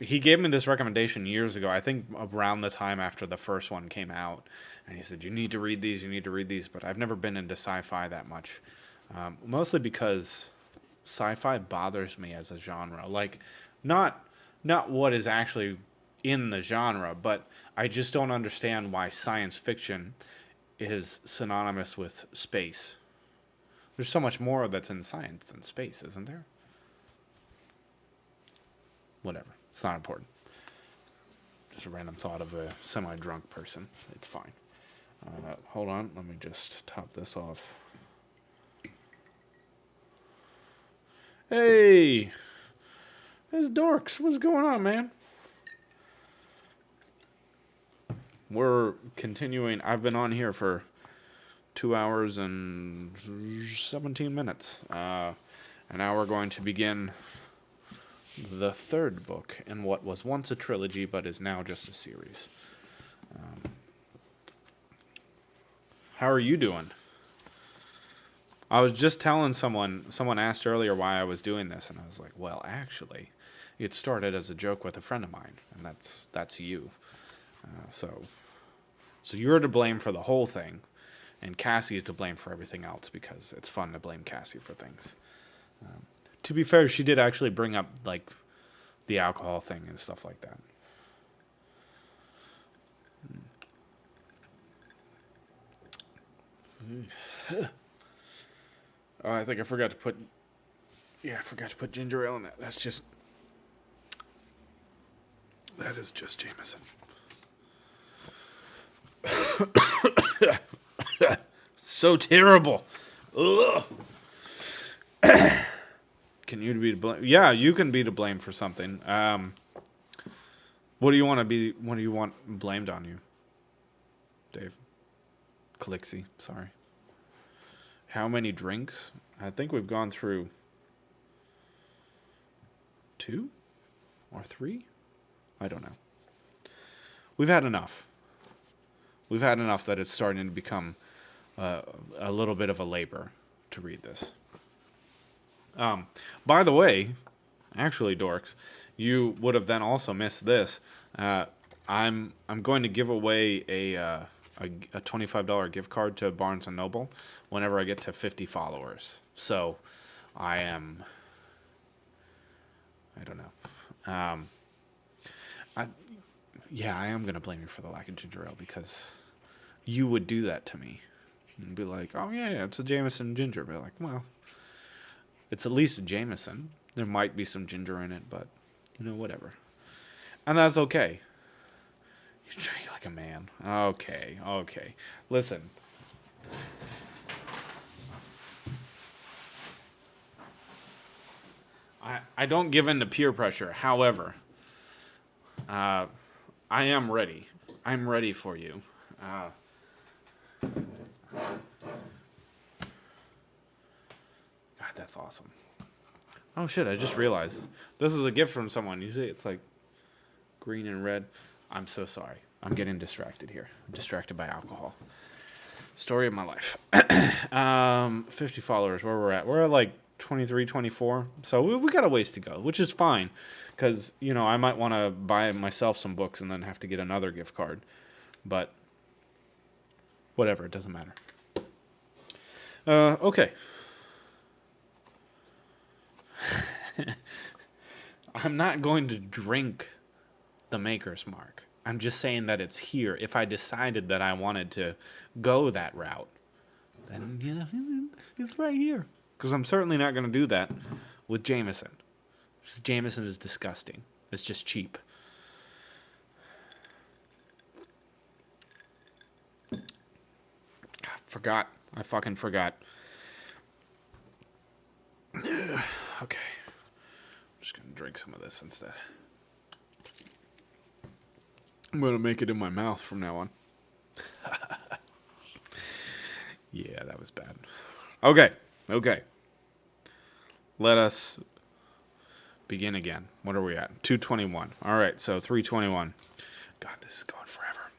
He gave me this recommendation years ago, I think around the time after the first one came out, and he said, you need to read these, but I've never been into sci-fi that much, mostly because sci-fi bothers me as a genre, like, not what is actually in the genre, but I just don't understand why science fiction is synonymous with space. There's so much more that's in science than space, isn't there? Whatever. It's not important. Just a random thought of a semi-drunk person. It's fine. Hold on. Let me just top this off. Hey! There's Dorks. What's going on, man? We're continuing. I've been on here for 2 hours and 17 minutes. And now we're going to begin the 3rd book in what was once a trilogy but is now just a series. How are you doing? I was just telling someone asked earlier why I was doing this, and I was like, well, actually, it started as a joke with a friend of mine, and that's you. So you're to blame for the whole thing, and Cassie is to blame for everything else because it's fun to blame Cassie for things. To be fair, she did actually bring up like the alcohol thing and stuff like that. Oh, I think I forgot to put ginger ale in that. That is just Jameson. So terrible. Ugh. Can you be to blame? Yeah, you can be to blame for something. What do you want blamed on you, Dave? Calixie, sorry. How many drinks? I think we've gone through 2 or 3. I don't know. We've had enough. We've had enough that it's starting to become a little bit of a labor to read this. By the way, actually, Dorks, you would have then also missed this. I'm going to give away a $25 gift card to Barnes & Noble whenever I get to 50 followers. So I don't know. I am going to blame you for the lack of ginger ale because you would do that to me. And be like, oh, yeah, it's a Jameson ginger. But like, well, it's at least a Jameson. There might be some ginger in it, but, whatever. And that's okay. You drink like a man. Okay. Listen. I don't give in to peer pressure. However, I am ready. I'm ready for you. God, that's awesome. Oh, shit, I just realized. This is a gift from someone. Usually it's like green and red. I'm so sorry. I'm getting distracted here. I'm distracted by alcohol. Story of my life. 50 followers, where we're at. We're at like 23, 24. So we got a ways to go, which is fine. Because, I might want to buy myself some books and then have to get another gift card. But whatever, it doesn't matter. Okay. I'm not going to drink the Maker's Mark. I'm just saying that it's here. If I decided that I wanted to go that route, then it's right here. Because I'm certainly not going to do that with Jameson. Jameson is disgusting. It's just cheap. I fucking forgot. Okay. I'm just going to drink some of this instead. I'm going to make it in my mouth from now on. Yeah, that was bad. Okay. Let us begin again. What are we at? 221. All right, so 321. God, this is going forever.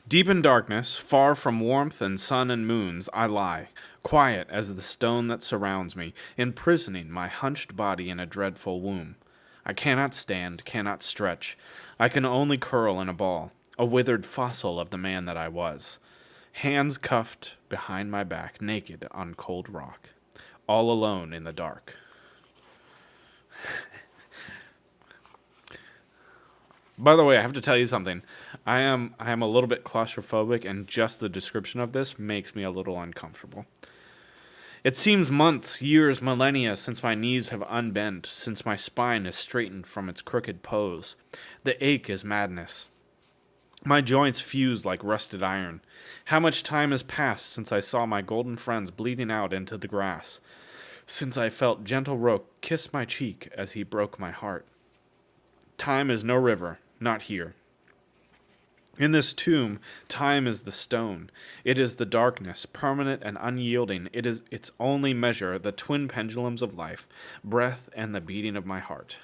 Deep in darkness, far from warmth and sun and moons, I lie, quiet as the stone that surrounds me, imprisoning my hunched body in a dreadful womb. I cannot stand, cannot stretch. I can only curl in a ball, a withered fossil of the man that I was. Hands cuffed behind my back, naked on cold rock, all alone in the dark. By the way, I have to tell you something. I am a little bit claustrophobic, and just the description of this makes me a little uncomfortable. It seems months, years, millennia since my knees have unbent, since my spine is straightened from its crooked pose. The ache is madness. My joints fuse like rusted iron. How much time has passed since I saw my golden friends bleeding out into the grass? Since I felt gentle Roke kiss my cheek as he broke my heart. Time is no river, not here. In this tomb, time is the stone. It is the darkness, permanent and unyielding. It is its only measure, the twin pendulums of life, breath and the beating of my heart.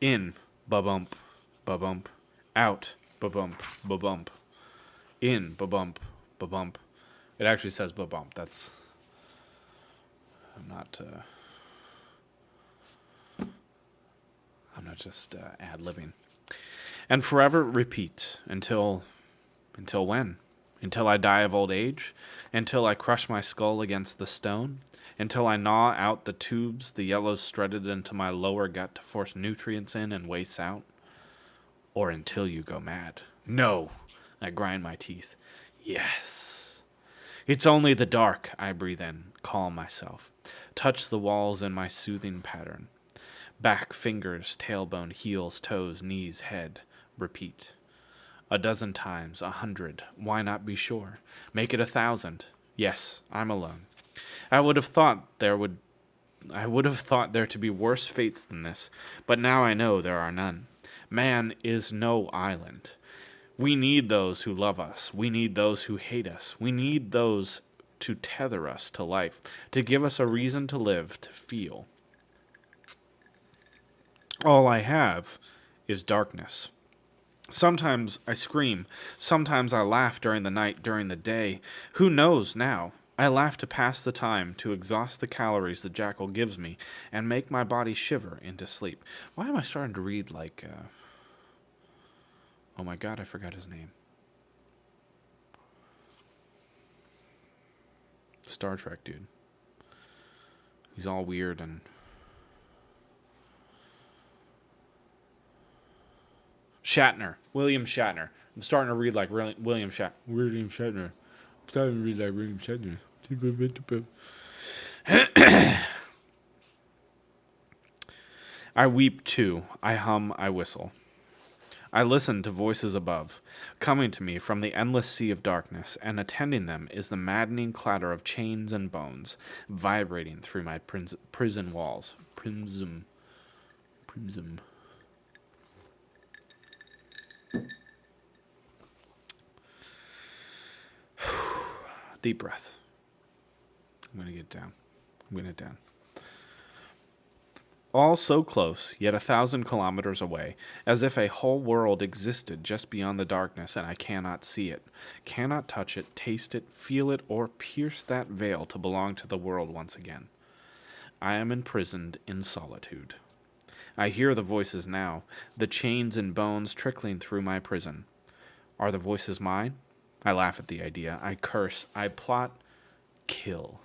In, ba-bump, ba-bump. Out, ba-bump, ba-bump. In, ba-bump, ba-bump. It actually says ba-bump. That's... I'm not just ad-libbing. And forever repeat until when? Until I die of old age? Until I crush my skull against the stone? Until I gnaw out the tubes the yellows strutted into my lower gut to force nutrients in and waste out? Or until you go mad? No! I grind my teeth. Yes! It's only the dark, I breathe in, calm myself. Touch the walls in my soothing pattern. Back, fingers, tailbone, heels, toes, knees, head. Repeat. 12 times, 100. Why not be sure? Make it 1,000. Yes, I'm alone. I would have thought there to be worse fates than this, but now I know there are none. Man is no island. We need those who love us. We need those who hate us. We need those to tether us to life, to give us a reason to live, to feel. All I have is darkness. Sometimes I scream. Sometimes I laugh during the night, during the day. Who knows now? I laugh to pass the time, to exhaust the calories the jackal gives me, and make my body shiver into sleep. Why am I starting to read like... Oh my god, I forgot his name. Star Trek dude. He's all weird and... Shatner. William Shatner. I'm starting to read like William Shatner. William Shatner. I'm starting to read like William Shatner. I weep too. I hum, I whistle. I listen to voices above, coming to me from the endless sea of darkness, and attending them is the maddening clatter of chains and bones, vibrating through my prison walls. Prism. Deep breath. I'm going to get down. all so close, yet 1,000 kilometers away, as if a whole world existed just beyond the darkness, and I cannot see it, cannot touch it, taste it, feel it, or pierce that veil to belong to the world once again. I am imprisoned in solitude. I hear the voices now, the chains and bones trickling through my prison. Are the voices mine? I laugh at the idea. I curse. I plot. Kill.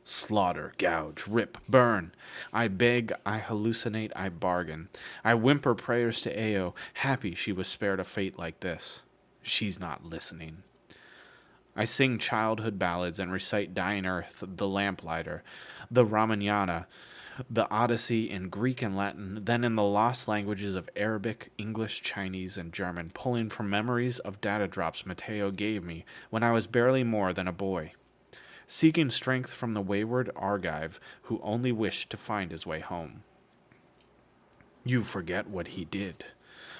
Slaughter, gouge, rip, burn. I beg, I hallucinate, I bargain. I whimper prayers to Ao, happy she was spared a fate like this. She's not listening. I sing childhood ballads and recite Dying Earth, The Lamplighter, the Ramayana, the Odyssey in Greek and Latin, then in the lost languages of Arabic, English, Chinese, and German, pulling from memories of data drops Mateo gave me when I was barely more than a boy, seeking strength from the wayward Argive who only wished to find his way home. You forget what he did.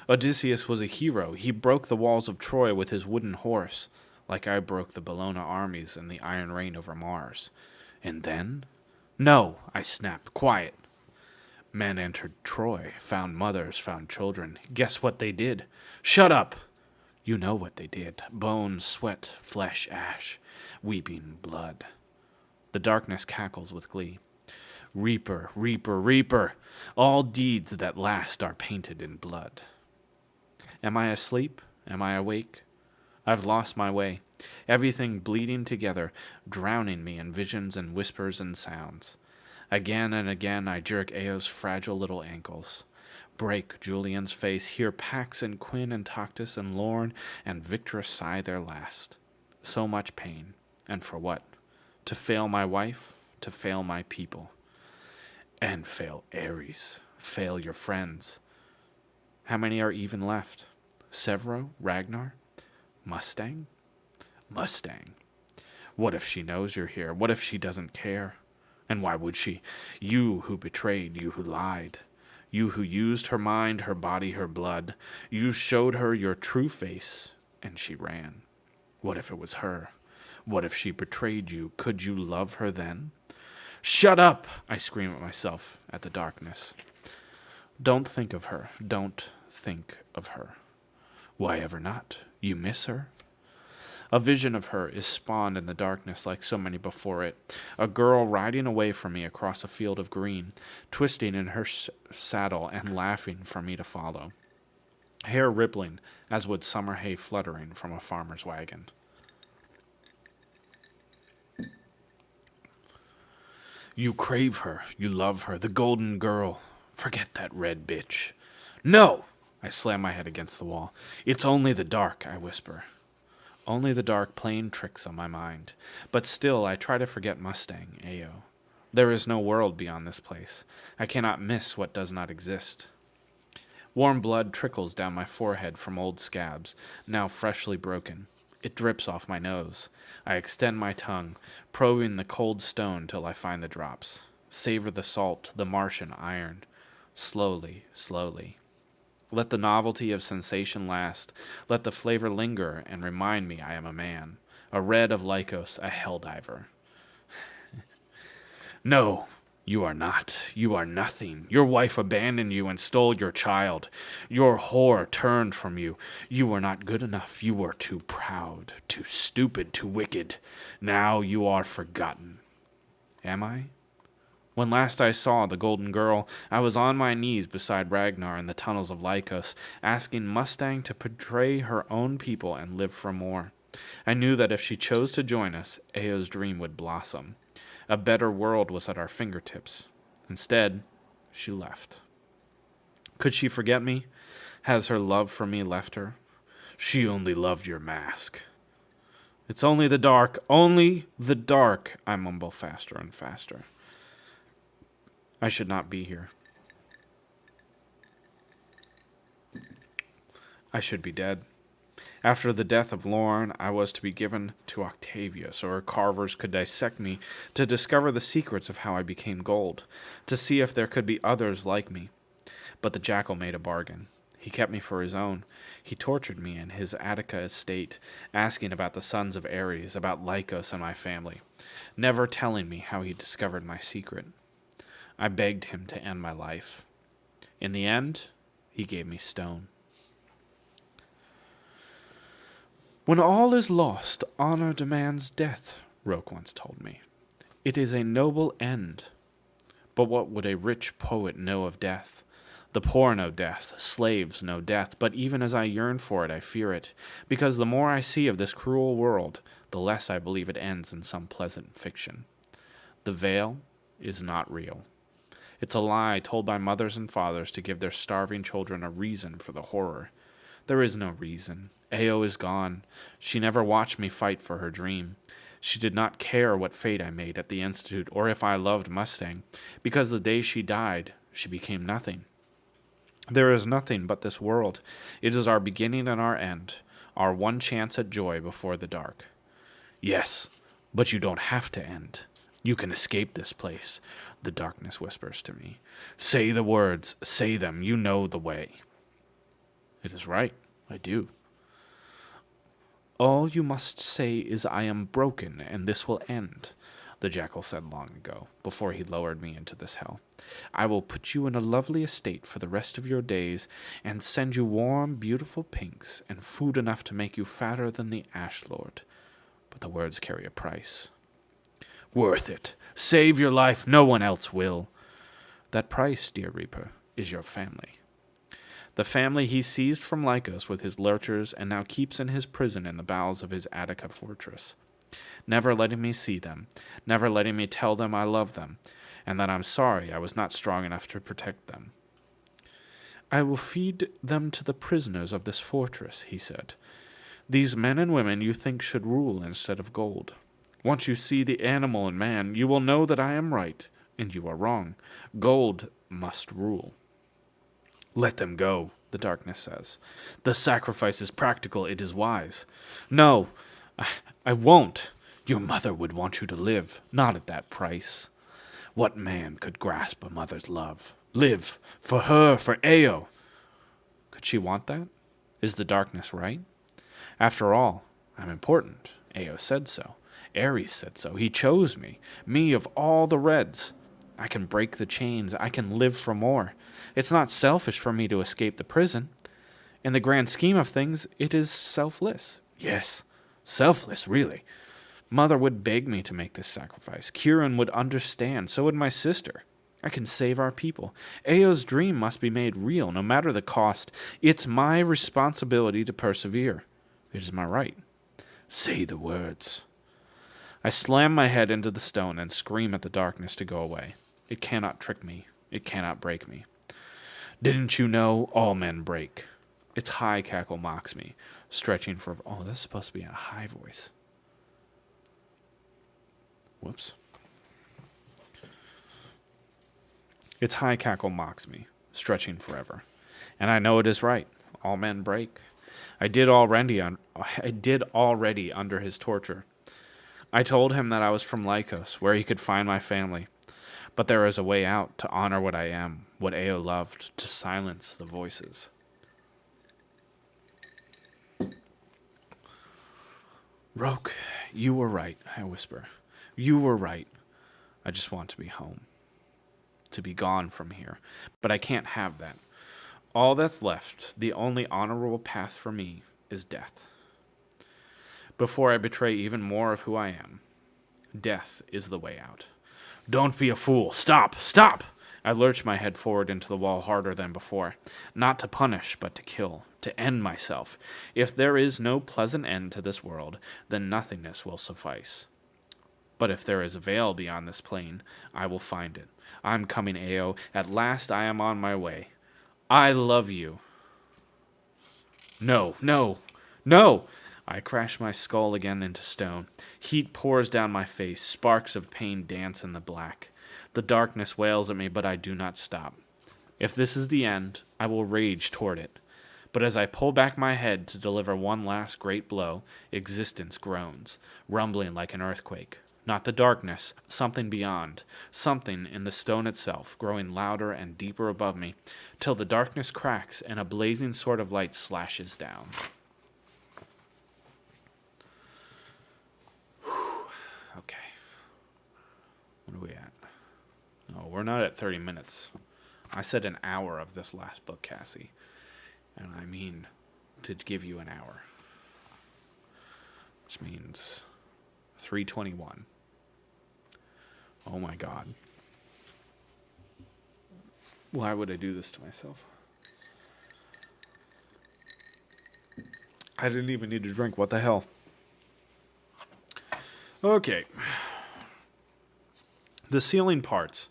Odysseus was a hero. He broke the walls of Troy with his wooden horse, like I broke the Bellona armies in the Iron Rain over Mars. And then? No, I snapped. Quiet. Men entered Troy, found mothers, found children. Guess what they did? Shut up! You know what they did. Bone, sweat, flesh, ash, weeping blood. The darkness cackles with glee. Reaper, reaper, reaper! All deeds that last are painted in blood. Am I asleep? Am I awake? I've lost my way. Everything bleeding together, drowning me in visions and whispers and sounds. Again and again I jerk Ao's fragile little ankles. Break Julian's face, hear Pax and Quinn and Toctus and Lorne and Victress sigh their last. So much pain. And for what? To fail my wife, to fail my people. And fail Ares, fail your friends. How many are even left? Severo, Ragnar, Mustang? Mustang. What if she knows you're here? What if she doesn't care? And why would she? You who betrayed, you who lied. You who used her mind, her body, her blood. You showed her your true face, and she ran. What if it was her? What if she betrayed you? Could you love her then? Shut up! I scream at myself, at the darkness. Don't think of her. Don't think of her. Why ever not? You miss her? A vision of her is spawned in the darkness like so many before it. A girl riding away from me across a field of green, twisting in her saddle and laughing for me to follow. Hair rippling as would summer hay fluttering from a farmer's wagon. You crave her, you love her, the golden girl. Forget that red bitch. No! I slam my head against the wall. It's only the dark, I whisper. Only the dark playing tricks on my mind. But still, I try to forget Mustang, Ao. There is no world beyond this place. I cannot miss what does not exist. Warm blood trickles down my forehead from old scabs, now freshly broken. It drips off my nose. I extend my tongue, probing the cold stone till I find the drops. Savor the salt, the Martian iron. Slowly, slowly. Let the novelty of sensation last. Let the flavor linger and remind me I am a man. A red of Lycos, a helldiver. No, you are not. You are nothing. Your wife abandoned you and stole your child. Your whore turned from you. You were not good enough. You were too proud, too stupid, too wicked. Now you are forgotten. Am I? When last I saw the golden girl, I was on my knees beside Ragnar in the tunnels of Lycos, asking Mustang to betray her own people and live for more. I knew that if she chose to join us, Ao's dream would blossom. A better world was at our fingertips. Instead, she left. Could she forget me? Has her love for me left her? She only loved your mask. It's only the dark, I mumble faster and faster. I should not be here. I should be dead. After the death of Lorne, I was to be given to Octavia so her carvers could dissect me to discover the secrets of how I became gold, to see if there could be others like me. But the jackal made a bargain. He kept me for his own. He tortured me in his Attica estate, asking about the sons of Ares, about Lycos and my family, never telling me how he discovered my secret. I begged him to end my life. In the end, he gave me stone. When all is lost, honor demands death, Roke once told me. It is a noble end. But what would a rich poet know of death? The poor know death, slaves know death, but even as I yearn for it, I fear it, because the more I see of this cruel world, the less I believe it ends in some pleasant fiction. The veil is not real. It's a lie told by mothers and fathers to give their starving children a reason for the horror. There is no reason. Ao is gone. She never watched me fight for her dream. She did not care what fate I made at the Institute or if I loved Mustang, because the day she died, she became nothing. There is nothing but this world. It is our beginning and our end, our one chance at joy before the dark. Yes, but you don't have to end. You can escape this place, the darkness whispers to me. Say the words, say them, you know the way. It is right, I do. All you must say is I am broken, and this will end, the jackal said long ago, before he lowered me into this hell. I will put you in a lovely estate for the rest of your days, and send you warm, beautiful pinks, and food enough to make you fatter than the Ash Lord. But the words carry a price. Worth it. Save your life, no one else will. That price, dear Reaper, is your family. The family he seized from Lycos with his lurchers and now keeps in his prison in the bowels of his Attica fortress. Never letting me see them, never letting me tell them I love them, and that I'm sorry I was not strong enough to protect them. I will feed them to the prisoners of this fortress, he said. These men and women you think should rule instead of gold. Once you see the animal in man, you will know that I am right, and you are wrong. Gold must rule. Let them go, the darkness says. The sacrifice is practical, it is wise. No, I won't. Your mother would want you to live, not at that price. What man could grasp a mother's love? Live, for her, for Ao. Could she want that? Is the darkness right? After all, I'm important. Ao said so. Ares said so. He chose me of all the Reds. I can break the chains. I can live for more. It's not selfish for me to escape the prison. In the grand scheme of things, it is selfless. Yes, selfless, really. Mother would beg me to make this sacrifice. Kieran would understand. So would my sister. I can save our people. Ao's dream must be made real, no matter the cost. It's my responsibility to persevere. It is my right. Say the words. I slam my head into the stone and scream at the darkness to go away. It cannot trick me. It cannot break me. Didn't you know all men break? Its high cackle mocks me, stretching for... Oh, this is supposed to be in a high voice. Whoops. Its high cackle mocks me, stretching forever. And I know it is right. All men break. I did already under his torture. I told him that I was from Lycos, where he could find my family. But there is a way out to honor what I am, what Ao loved, to silence the voices. Roke, you were right, I whisper. You were right. I just want to be home. To be gone from here. But I can't have that. All that's left, the only honorable path for me, is death. Before I betray even more of who I am, death is the way out. Don't be a fool. Stop! Stop! I lurch my head forward into the wall harder than before. Not to punish, but to kill. To end myself. If there is no pleasant end to this world, then nothingness will suffice. But if there is a veil beyond this plane, I will find it. I'm coming, Ao. At last I am on my way. I love you. No, no, no! I crash my skull again into stone. Heat pours down my face. Sparks of pain dance in the black. The darkness wails at me, but I do not stop. If this is the end, I will rage toward it. But as I pull back my head to deliver one last great blow, existence groans, rumbling like an earthquake. Not the darkness, something beyond, something in the stone itself, growing louder and deeper above me, till the darkness cracks and a blazing sword of light slashes down. Okay. What are we at? Oh, we're not at 30 minutes. I said an hour of this last book, Cassie. And I mean to give you an hour. Which means 3:21. Oh my God. Why would I do this to myself? I didn't even need to drink. What the hell? Okay. The ceiling parts.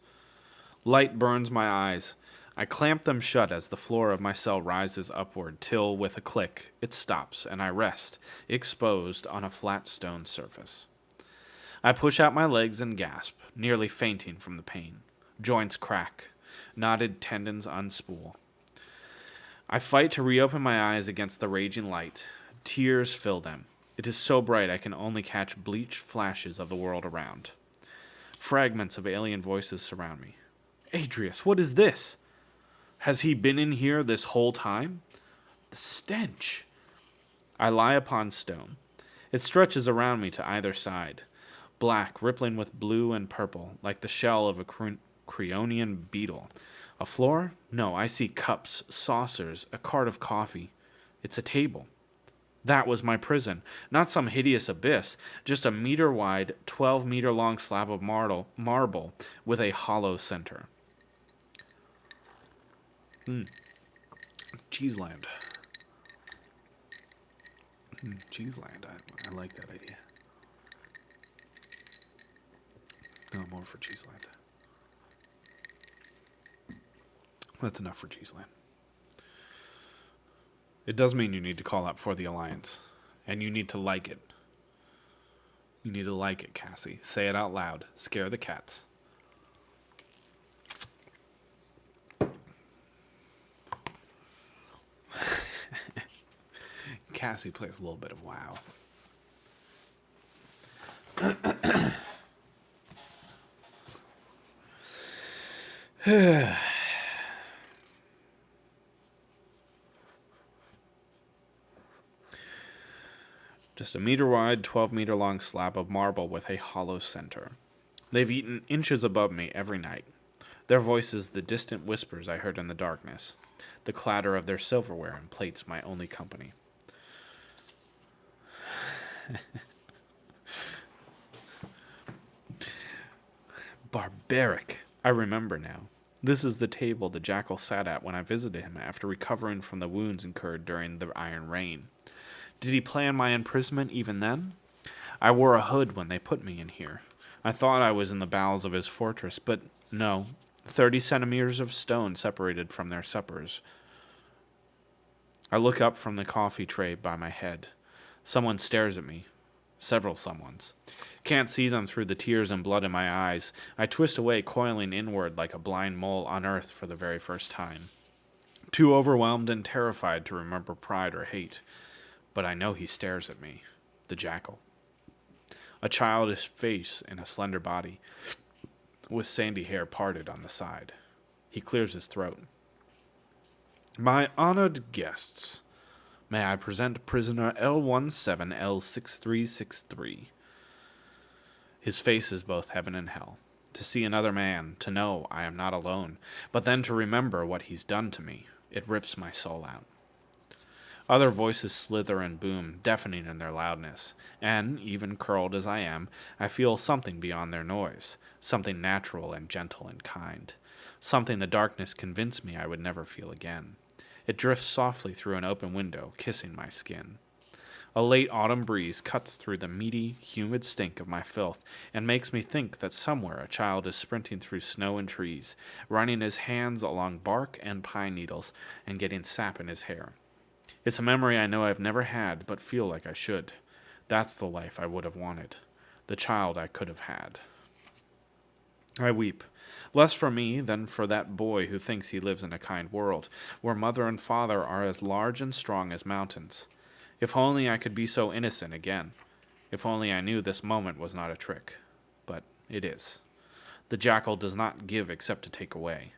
Light burns my eyes. I clamp them shut as the floor of my cell rises upward till, with a click, it stops and I rest, exposed on a flat stone surface. I push out my legs and gasp, nearly fainting from the pain. Joints crack. Knotted tendons unspool. I fight to reopen my eyes against the raging light. Tears fill them. It is so bright I can only catch bleached flashes of the world around. Fragments of alien voices surround me. Adrius, what is this? Has he been in here this whole time? The stench. I lie upon stone. It stretches around me to either side. Black, rippling with blue and purple, like the shell of a Creonian beetle. A floor? No, I see cups, saucers, a cart of coffee. It's a table. That was my prison. Not some hideous abyss, just a meter-wide, 12-meter-long slab of marble with a hollow center. Cheeseland. Cheeseland. I like that idea. No more for Cheeseland. That's enough for Cheeseland. It does mean you need to call out for the Alliance. And you need to like it. You need to like it, Cassie. Say it out loud. Scare the cats. Cassie plays a little bit of WoW. Just a meter wide, 12-meter long slab of marble with a hollow center. They've eaten inches above me every night. Their voices the distant whispers I heard in the darkness. The clatter of their silverware and plates my only company. Barbaric. I remember now. This is the table the jackal sat at when I visited him after recovering from the wounds incurred during the Iron Rain. Did he plan my imprisonment even then? I wore a hood when they put me in here. I thought I was in the bowels of his fortress, but no. 30 centimeters of stone separated from their suppers. I look up from the coffee tray by my head. Someone stares at me. Several someones. Can't see them through the tears and blood in my eyes. I twist away, coiling inward like a blind mole unearthed for the very first time. Too overwhelmed and terrified to remember pride or hate. But I know he stares at me. The jackal. A childish face and a slender body, with sandy hair parted on the side. He clears his throat. My honored guests, may I present prisoner L17L6363. His face is both heaven and hell. To see another man, to know I am not alone, but then to remember what he's done to me, it rips my soul out. Other voices slither and boom, deafening in their loudness, and, even curled as I am, I feel something beyond their noise, something natural and gentle and kind, something the darkness convinced me I would never feel again. It drifts softly through an open window, kissing my skin. A late autumn breeze cuts through the meaty, humid stink of my filth and makes me think that somewhere a child is sprinting through snow and trees, running his hands along bark and pine needles and getting sap in his hair. It's a memory I know I've never had, but feel like I should. That's the life I would have wanted. The child I could have had. I weep. Less for me than for that boy who thinks he lives in a kind world, where mother and father are as large and strong as mountains. If only I could be so innocent again. If only I knew this moment was not a trick. But it is. The jackal does not give except to take away.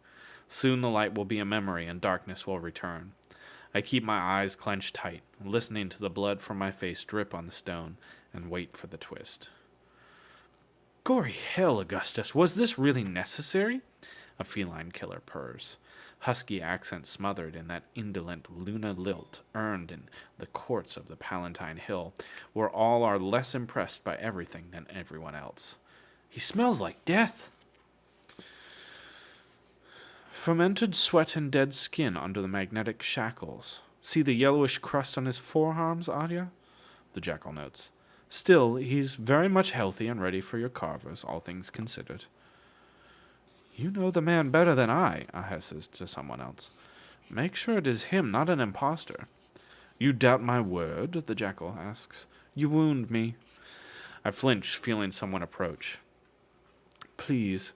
Soon the light will be a memory and darkness will return. I keep my eyes clenched tight, listening to the blood from my face drip on the stone, and wait for the twist. Gory hell, Augustus, was this really necessary? A feline killer purrs. Husky accent smothered in that indolent Luna lilt earned in the courts of the Palatine Hill, where all are less impressed by everything than everyone else. He smells like death. Fermented sweat and dead skin under the magnetic shackles. See the yellowish crust on his forearms, Arya? The jackal notes. Still, he's very much healthy and ready for your carvers, all things considered. You know the man better than I says to someone else. Make sure it is him, not an impostor. You doubt my word? The jackal asks. You wound me. I flinch, feeling someone approach. Please,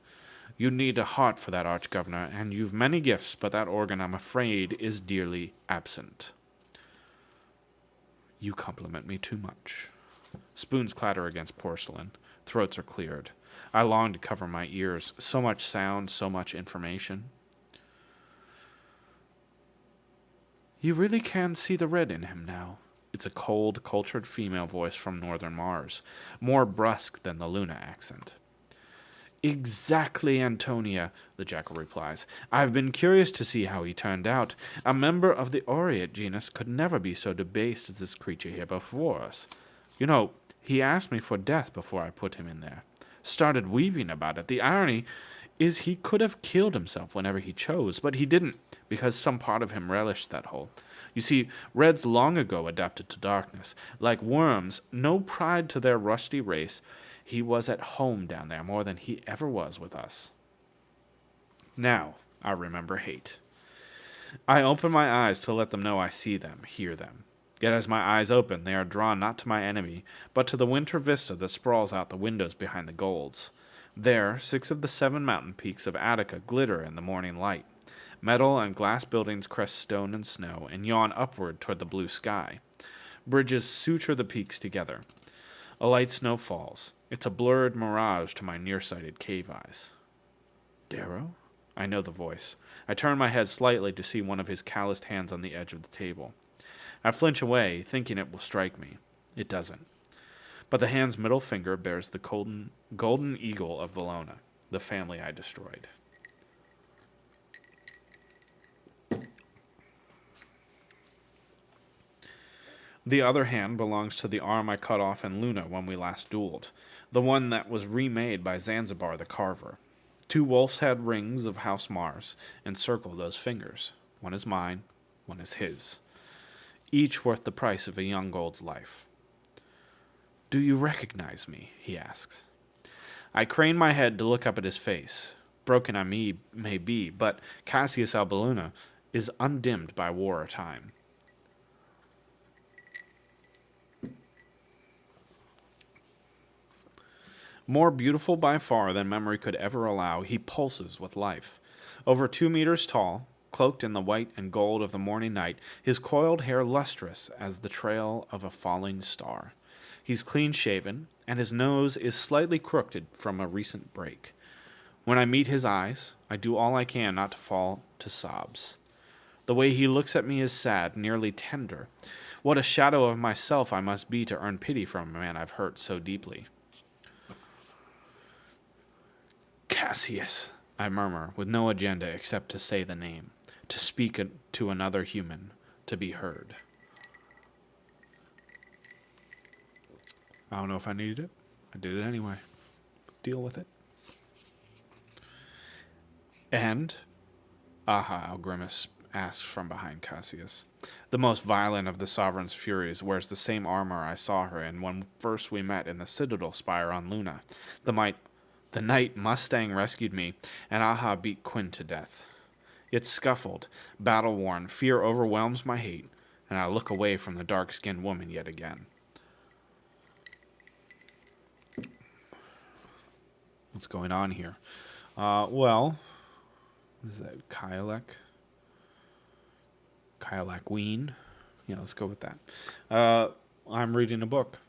you need a heart for that, Archgovernor, and you've many gifts, but that organ, I'm afraid, is dearly absent. You compliment me too much. Spoons clatter against porcelain. Throats are cleared. I long to cover my ears. So much sound, so much information. You really can see the red in him now. It's a cold, cultured female voice from northern Mars, more brusque than the Luna accent. Exactly, Antonia, the jackal replies. I've been curious to see how he turned out. A member of the Aureate genus could never be so debased as this creature here before us. You know, he asked me for death before I put him in there. Started weaving about it. The irony is he could have killed himself whenever he chose, but he didn't, because some part of him relished that hole. You see, Reds long ago adapted to darkness. Like worms, no pride to their rusty race. He was at home down there more than he ever was with us. Now, I remember hate. I open my eyes to let them know I see them, hear them. Yet as my eyes open, they are drawn not to my enemy, but to the winter vista that sprawls out the windows behind the golds. There, 6 of the 7 mountain peaks of Attica glitter in the morning light. Metal and glass buildings crest stone and snow and yawn upward toward the blue sky. Bridges suture the peaks together. A light snow falls. It's a blurred mirage to my nearsighted cave eyes. Darrow? I know the voice. I turn my head slightly to see one of his calloused hands on the edge of the table. I flinch away, thinking it will strike me. It doesn't. But the hand's middle finger bears the golden eagle of Bologna, the family I destroyed. The other hand belongs to the arm I cut off in Luna when we last dueled, the one that was remade by Zanzibar the Carver. 2 wolf's head rings of House Mars encircle those fingers. One is mine, one is his. Each worth the price of a young gold's life. Do you recognize me? He asks. I crane my head to look up at his face. Broken I may be, but Cassius Albuluna is undimmed by war or time. More beautiful by far than memory could ever allow, he pulses with life. Over 2 meters tall, cloaked in the white and gold of the morning night, his coiled hair lustrous as the trail of a falling star. He's clean-shaven, and his nose is slightly crooked from a recent break. When I meet his eyes, I do all I can not to fall to sobs. The way he looks at me is sad, nearly tender. What a shadow of myself I must be to earn pity from a man I've hurt so deeply. Cassius, I murmur, with no agenda except to say the name, to speak to another human, to be heard. I don't know if I needed it. I did it anyway. Deal with it. And, Grimace asks from behind Cassius. The most violent of the Sovereign's furies wears the same armor I saw her in when first we met in the Citadel Spire on Luna. The night Mustang rescued me, and Aha beat Quinn to death. It's scuffled, battle-worn, fear overwhelms my hate, and I look away from the dark-skinned woman yet again. What's going on here? What is that? Kyalak Ween? Yeah, let's go with that. I'm reading a book.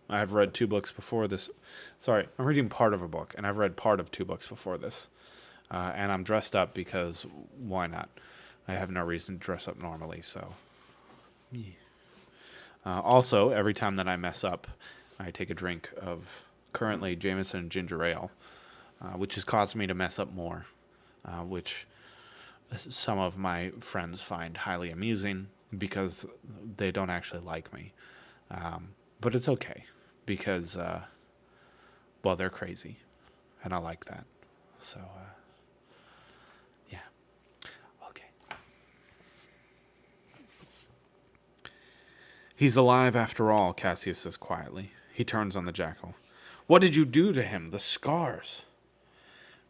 I've read 2 books before this. Sorry, I'm reading part of a book, and I've read part of 2 books before this. And I'm dressed up because why not? I have no reason to dress up normally, so. Yeah. Also, every time that I mess up, I take a drink of currently Jameson ginger ale, which has caused me to mess up more, which some of my friends find highly amusing because they don't actually like me. But it's okay because, well, they're crazy, and I like that. So, yeah. Okay. He's alive after all, Cassius says quietly. He turns on the jackal. What did you do to him? The scars.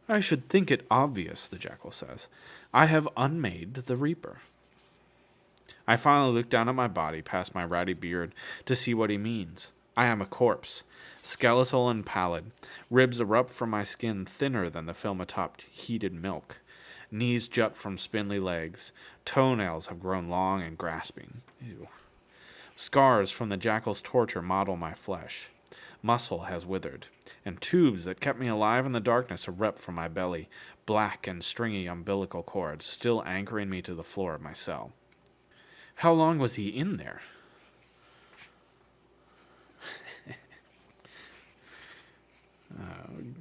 I should think it obvious, the jackal says. I have unmade the reaper. I finally look down at my body, past my ratty beard, to see what he means. I am a corpse, skeletal and pallid. Ribs erupt from my skin thinner than the film atop heated milk. Knees jut from spindly legs. Toenails have grown long and grasping. Ew. Scars from the jackal's torture model my flesh. Muscle has withered, and tubes that kept me alive in the darkness erupt from my belly, black and stringy umbilical cords, still anchoring me to the floor of my cell. How long was he in there?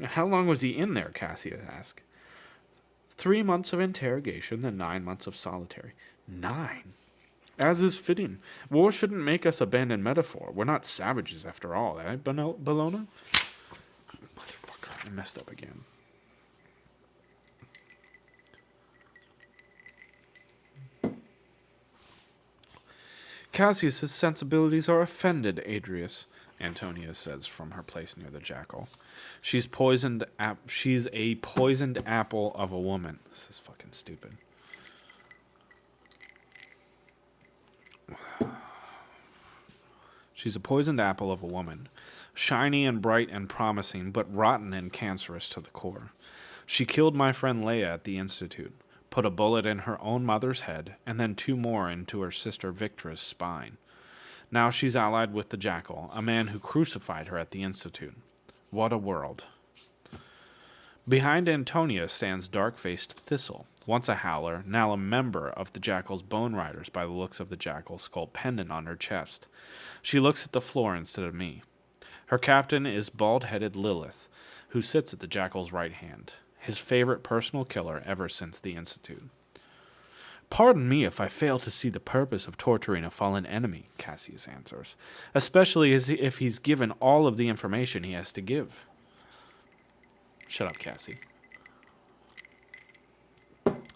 How long was he in there, Cassius asked. 3 months of interrogation, then 9 months of solitary. 9? As is fitting. War shouldn't make us abandon metaphor. We're not savages after all, eh, Bologna? Motherfucker, I messed up again. Cassius's sensibilities are offended, Adrius, Antonia says from her place near the jackal. She's a poisoned apple of a woman. This is fucking stupid. She's a poisoned apple of a woman, shiny and bright and promising, but rotten and cancerous to the core. She killed my friend Leia at the Institute, put a bullet in her own mother's head, and then 2 more into her sister Victra's spine. Now she's allied with the jackal, a man who crucified her at the Institute. What a world. Behind Antonia stands dark-faced Thistle, once a howler, now a member of the jackal's bone riders by the looks of the jackal's skull pendant on her chest. She looks at the floor instead of me. Her captain is bald-headed Lilith, who sits at the jackal's right hand, his favorite personal killer ever since the Institute. Pardon me if I fail to see the purpose of torturing a fallen enemy, Cassius answers, especially if he's given all of the information he has to give. Shut up, Cassie.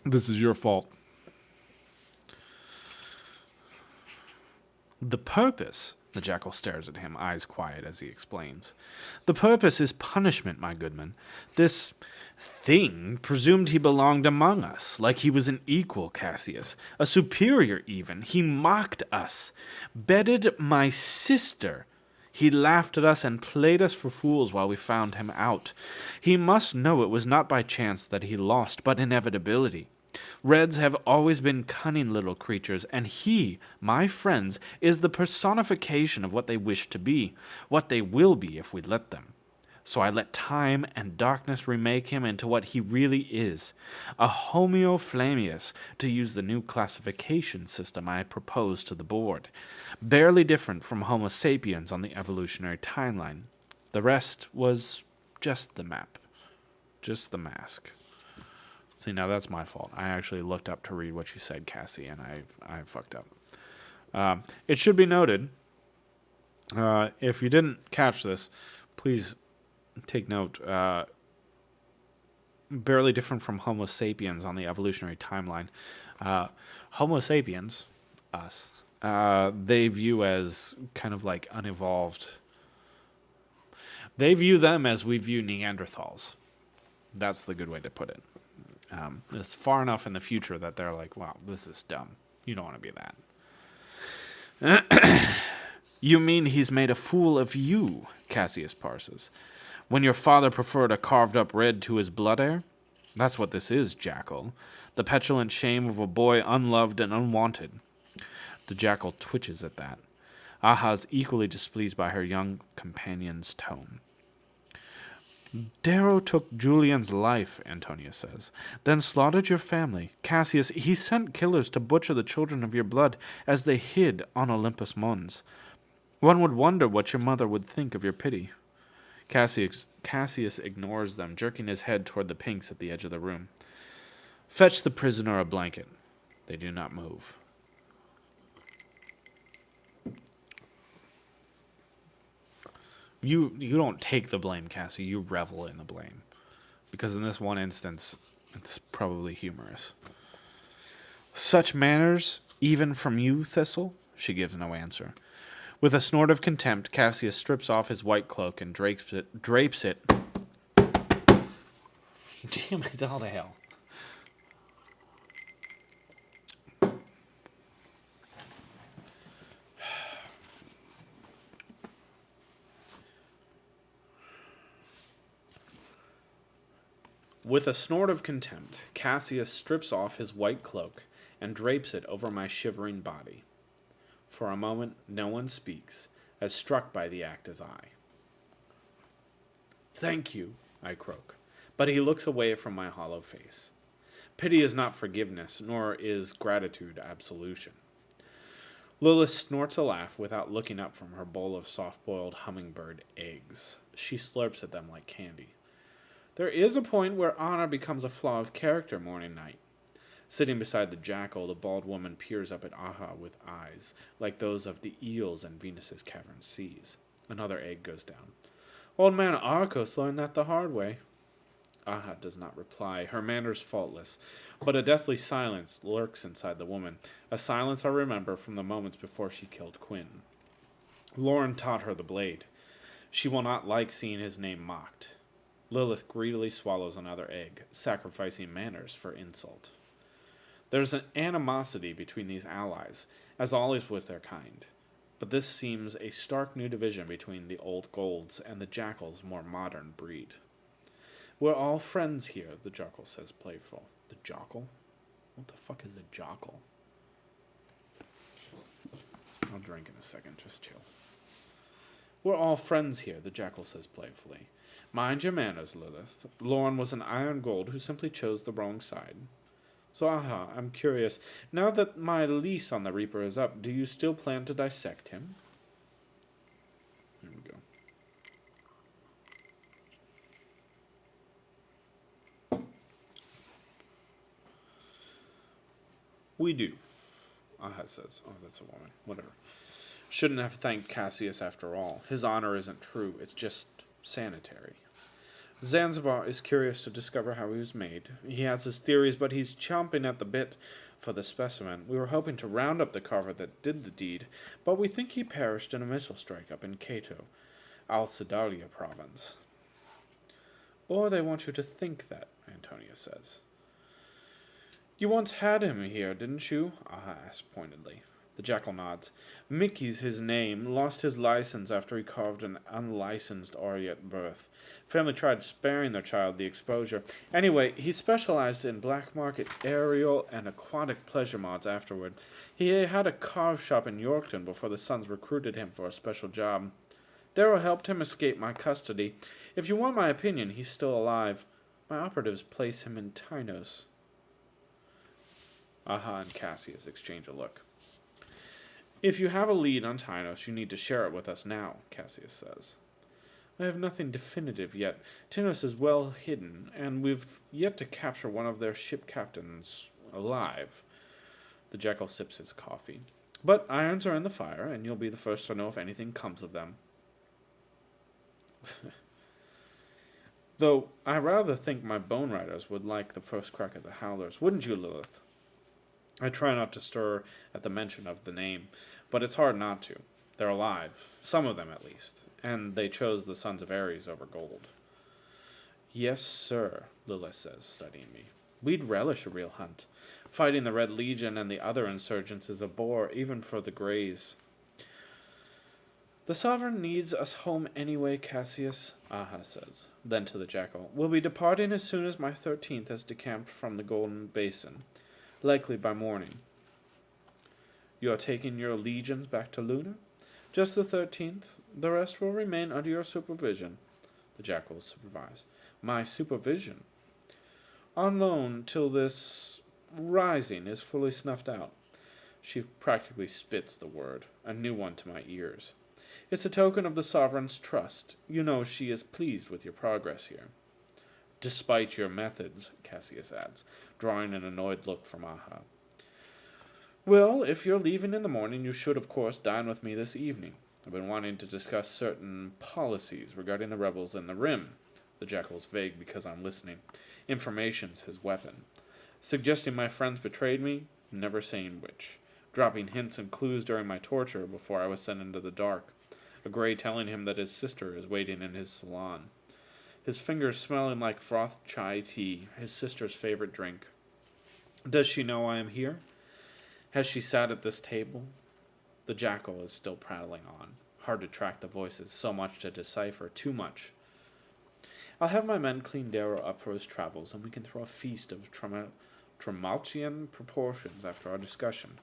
This is your fault. The purpose, the jackal stares at him, eyes quiet as he explains. The purpose is punishment, my goodman. This thing presumed he belonged among us, like he was an equal, Cassius, a superior even. He mocked us, bedded my sister. He laughed at us and played us for fools while we found him out. He must know it was not by chance that he lost, but inevitability. Reds have always been cunning little creatures, and he, my friends, is the personification of what they wish to be, what they will be if we let them. So I let time and darkness remake him into what he really is, a Homo Flamius, to use the new classification system I proposed to the board, barely different from Homo sapiens on the evolutionary timeline. The rest was just the map, just the mask. See, now that's my fault. I actually looked up to read what you said, Cassie, and I fucked up. It should be noted, if you didn't catch this, please take note. Barely different from Homo sapiens on the evolutionary timeline. Homo sapiens, us, they view as kind of like unevolved. They view them as we view Neanderthals. That's the good way to put it. It's far enough in the future that they're like, wow, this is dumb. You don't want to be that. You mean he's made a fool of you, Cassius parses. When your father preferred a carved-up red to his blood heir? That's what this is, jackal. The petulant shame of a boy unloved and unwanted. The jackal twitches at that. Aha's equally displeased by her young companion's tone. Darrow took Julian's life, Antonia says, then slaughtered your family. Cassius, he sent killers to butcher the children of your blood as they hid on Olympus Mons. One would wonder what your mother would think of your pity. Cassius ignores them, jerking his head toward the pinks at the edge of the room. Fetch the prisoner a blanket. They do not move. You don't take the blame, Cassie. You revel in the blame. Because in this one instance, it's probably humorous. Such manners, even from you, Thistle? She gives no answer. With a snort of contempt, Cassius strips off his white cloak and drapes it. Damn it, all to hell. With a snort of contempt, Cassius strips off his white cloak and drapes it over my shivering body. For a moment, no one speaks, as struck by the act as I. Thank you, I croak, but he looks away from my hollow face. Pity is not forgiveness, nor is gratitude absolution. Lilith snorts a laugh without looking up from her bowl of soft-boiled hummingbird eggs. She slurps at them like candy. There is a point where honor becomes a flaw of character, Morning Night. Sitting beside the jackal, the bald woman peers up at Aha with eyes, like those of the eels in Venus's cavern seas. Another egg goes down. Old man Arcos learned that the hard way. Aha does not reply, her manners faultless, but a deathly silence lurks inside the woman, a silence I remember from the moments before she killed Quinn. Lauren taught her the blade. She will not like seeing his name mocked. Lilith greedily swallows another egg, sacrificing manners for insult. There's an animosity between these allies, as always with their kind, but this seems a stark new division between the old Golds and the Jackal's more modern breed. We're all friends here, the Jackal says playful. The Jackal? What the fuck is a Jackal? I'll drink in a second, just chill. We're all friends here, the Jackal says playfully. Mind your manners, Lilith. Lorne was an iron gold who simply chose the wrong side. So, Aha, I'm curious. Now that my lease on the Reaper is up, do you still plan to dissect him? Here we go. We do, Aha says. Oh, that's a woman. Whatever. Shouldn't have thanked Cassius after all. His honor isn't true. It's just sanitary. Zanzibar is curious to discover how he was made. He has his theories, but he's chomping at the bit for the specimen. We were hoping to round up the carver that did the deed, but we think he perished in a missile strike up in Cato, Al-Sadalia province. Or they want you to think that, Antonia says. You once had him here, didn't you? Aha asks pointedly. The Jackal nods. Mickey's his name. Lost his license after he carved an unlicensed Ori at birth. Family tried sparing their child the exposure. Anyway, he specialized in black market aerial and aquatic pleasure mods afterward. He had a carve shop in Yorkton before the sons recruited him for a special job. Darrow helped him escape my custody. If you want my opinion, he's still alive. My operatives place him in Tynos. Aha and Cassius exchange a look. If you have a lead on Tynos, you need to share it with us now, Cassius says. I have nothing definitive yet. Tynos is well hidden, and we've yet to capture one of their ship captains alive. The Jackal sips his coffee. But irons are in the fire, and you'll be the first to know if anything comes of them. Though I rather think my Bone Riders would like the first crack at the Howlers, wouldn't you, Lilith? I try not to stir at the mention of the name, but it's hard not to. They're alive, some of them at least, and they chose the Sons of Ares over gold. Yes, sir, Lilith says, studying me. We'd relish a real hunt. Fighting the Red Legion and the other insurgents is a bore, even for the Greys. The Sovereign needs us home anyway, Cassius, Aha says. Then to the Jackal, we'll be departing as soon as my 13th has decamped from the Golden Basin. Likely by morning. You are taking your legions back to Luna? Just the 13th. The rest will remain under your supervision. The Jackal supervised. My supervision? On loan till this rising is fully snuffed out. She practically spits the word, a new one to my ears. It's a token of the sovereign's trust. You know she is pleased with your progress here. Despite your methods, Cassius adds, drawing an annoyed look from Aha. Well, if you're leaving in the morning, you should, of course, dine with me this evening. I've been wanting to discuss certain policies regarding the rebels in the Rim. The Jackal's vague because I'm listening. Information's his weapon. Suggesting my friends betrayed me, never saying which. Dropping hints and clues during my torture before I was sent into the dark. A Grey telling him that his sister is waiting in his salon. His fingers smelling like frothed chai tea, his sister's favorite drink. Does she know I am here? Has she sat at this table? The Jackal is still prattling on. Hard to track the voices, so much to decipher, too much. I'll have my men clean Darrow up for his travels, and we can throw a feast of Trimalchian proportions after our discussion.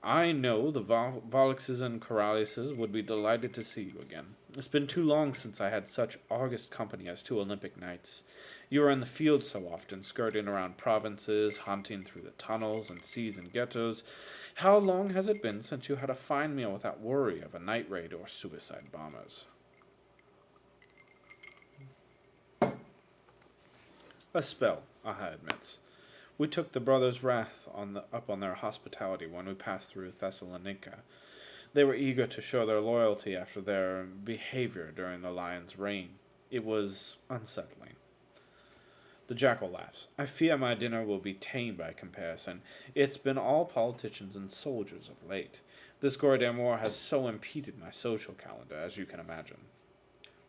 I know the Volixes and Corralises would be delighted to see you again. It's been too long since I had such august company as 2 Olympic nights. You are in the field so often, skirting around provinces, hunting through the tunnels and seas and ghettos. How long has it been since you had a fine meal without worry of a night raid or suicide bombers? A spell, Aha admits. We took the brothers' wrath up on their hospitality when we passed through Thessalonica. They were eager to show their loyalty after their behavior during the lion's reign. It was unsettling. The Jackal laughs. I fear my dinner will be tame by comparison. It's been all politicians and soldiers of late. This goddamn war has so impeded my social calendar, as you can imagine.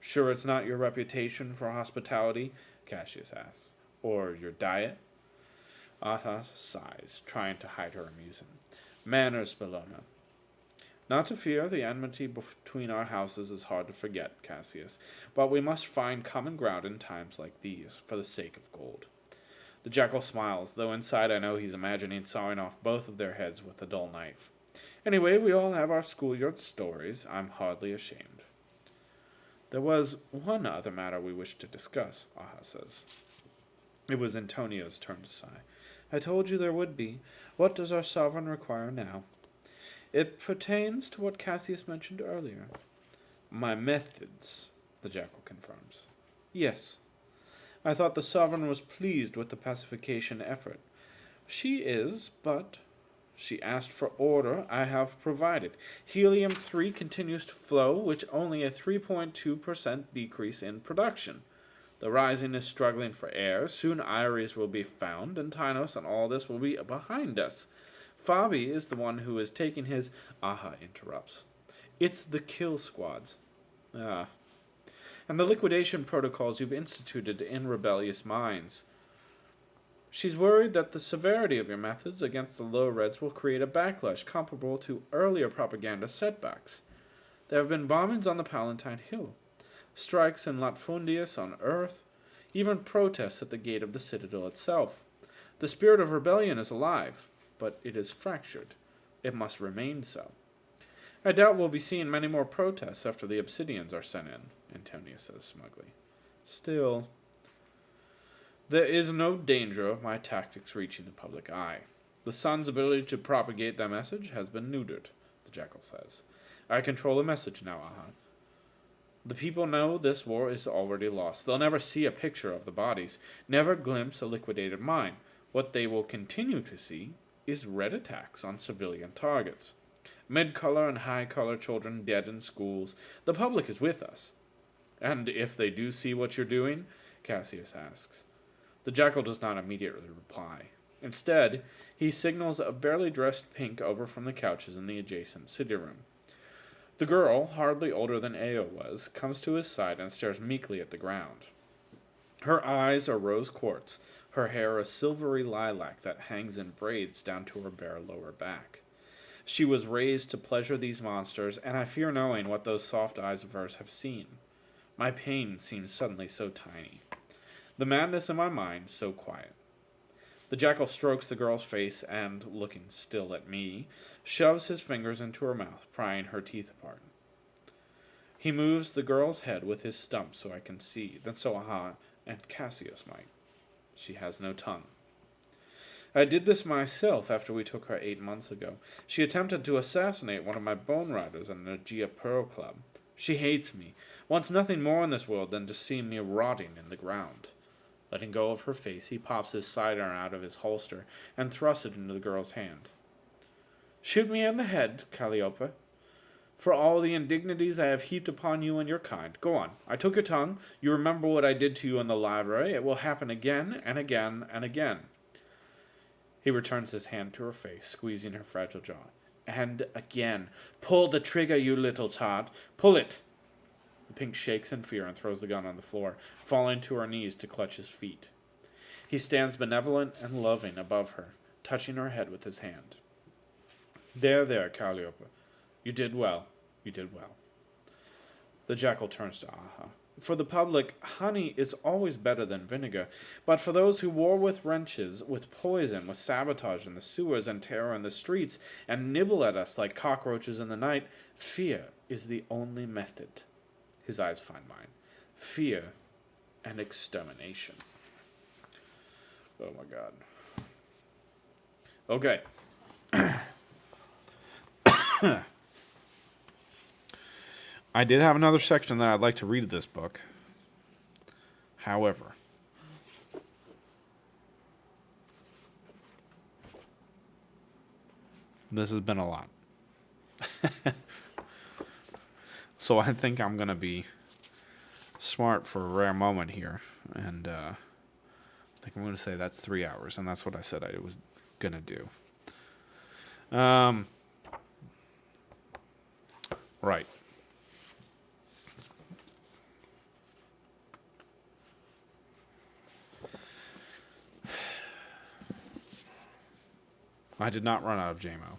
Sure it's not your reputation for hospitality? Cassius asks. Or your diet? Aha sighs, trying to hide her amusement. Manners, Bellona. Not to fear, the enmity between our houses is hard to forget, Cassius, but we must find common ground in times like these, for the sake of gold. The Jackal smiles, though inside I know he's imagining sawing off both of their heads with a dull knife. Anyway, we all have our schoolyard stories. I'm hardly ashamed. There was one other matter we wished to discuss, Aha says. It was Antonio's turn to sigh. I told you there would be. What does our sovereign require now? It pertains to what Cassius mentioned earlier. My methods, the Jackal confirms. Yes. I thought the sovereign was pleased with the pacification effort. She is, but she asked for order. I have provided. Helium-3 continues to flow, with only a 3.2% decrease in production. The Rising is struggling for air. Soon Iris will be found, and Tynos and all this will be behind us. Fabi is the one who is taking his... Aha interrupts. It's the kill squads. And the liquidation protocols you've instituted in rebellious minds. She's worried that the severity of your methods against the Low Reds will create a backlash comparable to earlier propaganda setbacks. There have been bombings on the Palatine Hill. Strikes in Latfundius on Earth, even protests at the gate of the Citadel itself. The spirit of rebellion is alive, but it is fractured. It must remain so. I doubt we'll be seeing many more protests after the Obsidians are sent in, Antonia says smugly. Still, there is no danger of my tactics reaching the public eye. The Sun's ability to propagate their message has been neutered, the Jackal says. I control the message now, Aha. The people know this war is already lost. They'll never see a picture of the bodies, never glimpse a liquidated mine. What they will continue to see is red attacks on civilian targets. Mid-color and high-color children dead in schools. The public is with us. And if they do see what you're doing? Cassius asks. The Jackal does not immediately reply. Instead, he signals a barely dressed Pink over from the couches in the adjacent city room. The girl, hardly older than Ao was, comes to his side and stares meekly at the ground. Her eyes are rose quartz, her hair a silvery lilac that hangs in braids down to her bare lower back. She was raised to pleasure these monsters, and I fear knowing what those soft eyes of hers have seen. My pain seems suddenly so tiny. The madness in my mind so quiet. The Jackal strokes the girl's face and, looking still at me, shoves his fingers into her mouth, prying her teeth apart. He moves the girl's head with his stump so I can see, then so Aha and Cassius might. She has no tongue. I did this myself after we took her 8 months ago. She attempted to assassinate one of my bone riders in the Gia Pearl Club. She hates me, wants nothing more in this world than to see me rotting in the ground. Letting go of her face, he pops his sidearm out of his holster and thrusts it into the girl's hand. Shoot me in the head, Calliope, for all the indignities I have heaped upon you and your kind. Go on. I took your tongue. You remember what I did to you in the library. It will happen again and again and again. He returns his hand to her face, squeezing her fragile jaw. And again. Pull the trigger, you little tot. Pull it. The pink shakes in fear and throws the gun on the floor, falling to her knees to clutch his feet. He stands benevolent and loving above her, touching her head with his hand. There, Calliope. You did well. You did well. The jackal turns to Aha. For the public, honey is always better than vinegar, but for those who war with wrenches, with poison, with sabotage in the sewers and terror in the streets, and nibble at us like cockroaches in the night, fear is the only method. His eyes find mine. Fear and extermination. Oh my God. Okay. I did have another section that I'd like to read of this book. However, this has been a lot. So I think I'm going to be smart for a rare moment here. And I think I'm going to say that's 3 hours. And that's what I said I was going to do. Right. I did not run out of JMO.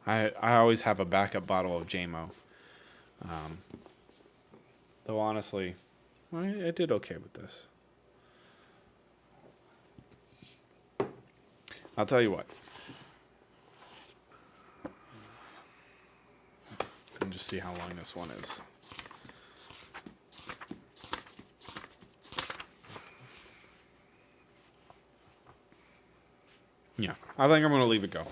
I always have a backup bottle of JMO. Though honestly, I did okay with this. I'll tell you what. And just see how long this one is. Yeah, I think I'm going to leave it go.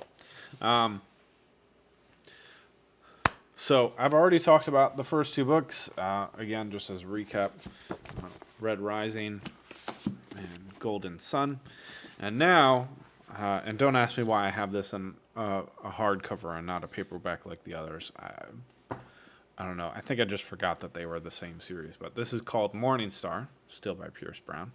So I've already talked about the first two books. Again, just as a recap, Red Rising and Golden Sun. And now, and don't ask me why I have this in a hardcover and not a paperback like the others. I don't know. I think I just forgot that they were the same series. But this is called Morning Star, still by Pierce Brown.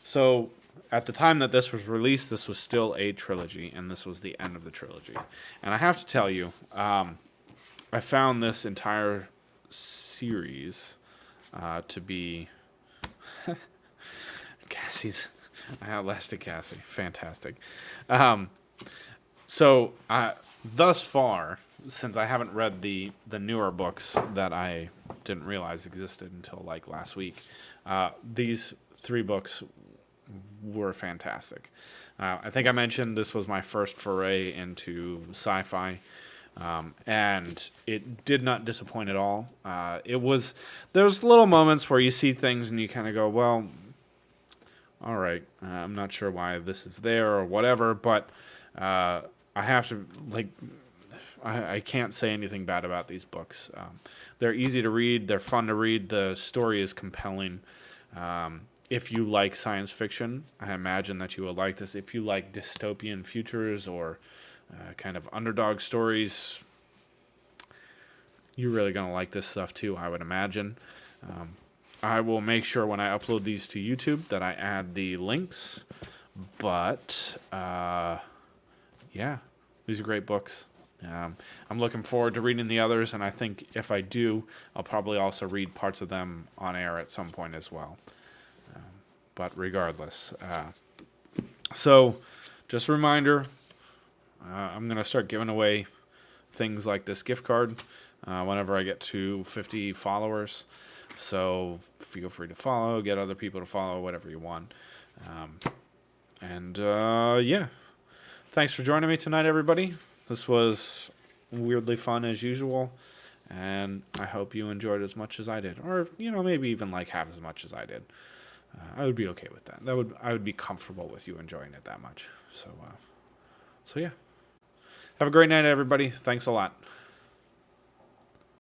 So at the time that this was released, this was still a trilogy, and this was the end of the trilogy. And I have to tell you, I found this entire series to be... Cassie's... I outlasted Cassie. Fantastic. So, thus far, since I haven't read the newer books that I didn't realize existed until like last week, these three books were fantastic. I think I mentioned this was my first foray into sci-fi, and it did not disappoint at all. There's little moments where you see things and you kind of go, well, all right, I'm not sure why this is there or whatever, but I have to, I can't say anything bad about these books. They're easy to read. They're fun to read. The story is compelling. If you like science fiction, I imagine that you will like this. If you like dystopian futures or kind of underdog stories, you're really going to like this stuff too, I would imagine. I will make sure when I upload these to YouTube that I add the links. But, yeah, these are great books. I'm looking forward to reading the others, and I think if I do, I'll probably also read parts of them on air at some point as well. But regardless. So, just a reminder, I'm going to start giving away things like this gift card whenever I get to 50 followers. So, feel free to follow, get other people to follow, whatever you want. Yeah. Thanks for joining me tonight, everybody. This was weirdly fun as usual, and I hope you enjoyed as much as I did. Or, maybe even like half as much as I did. I would be okay with that. I would be comfortable with you enjoying it that much. So yeah. Have a great night, everybody. Thanks a lot.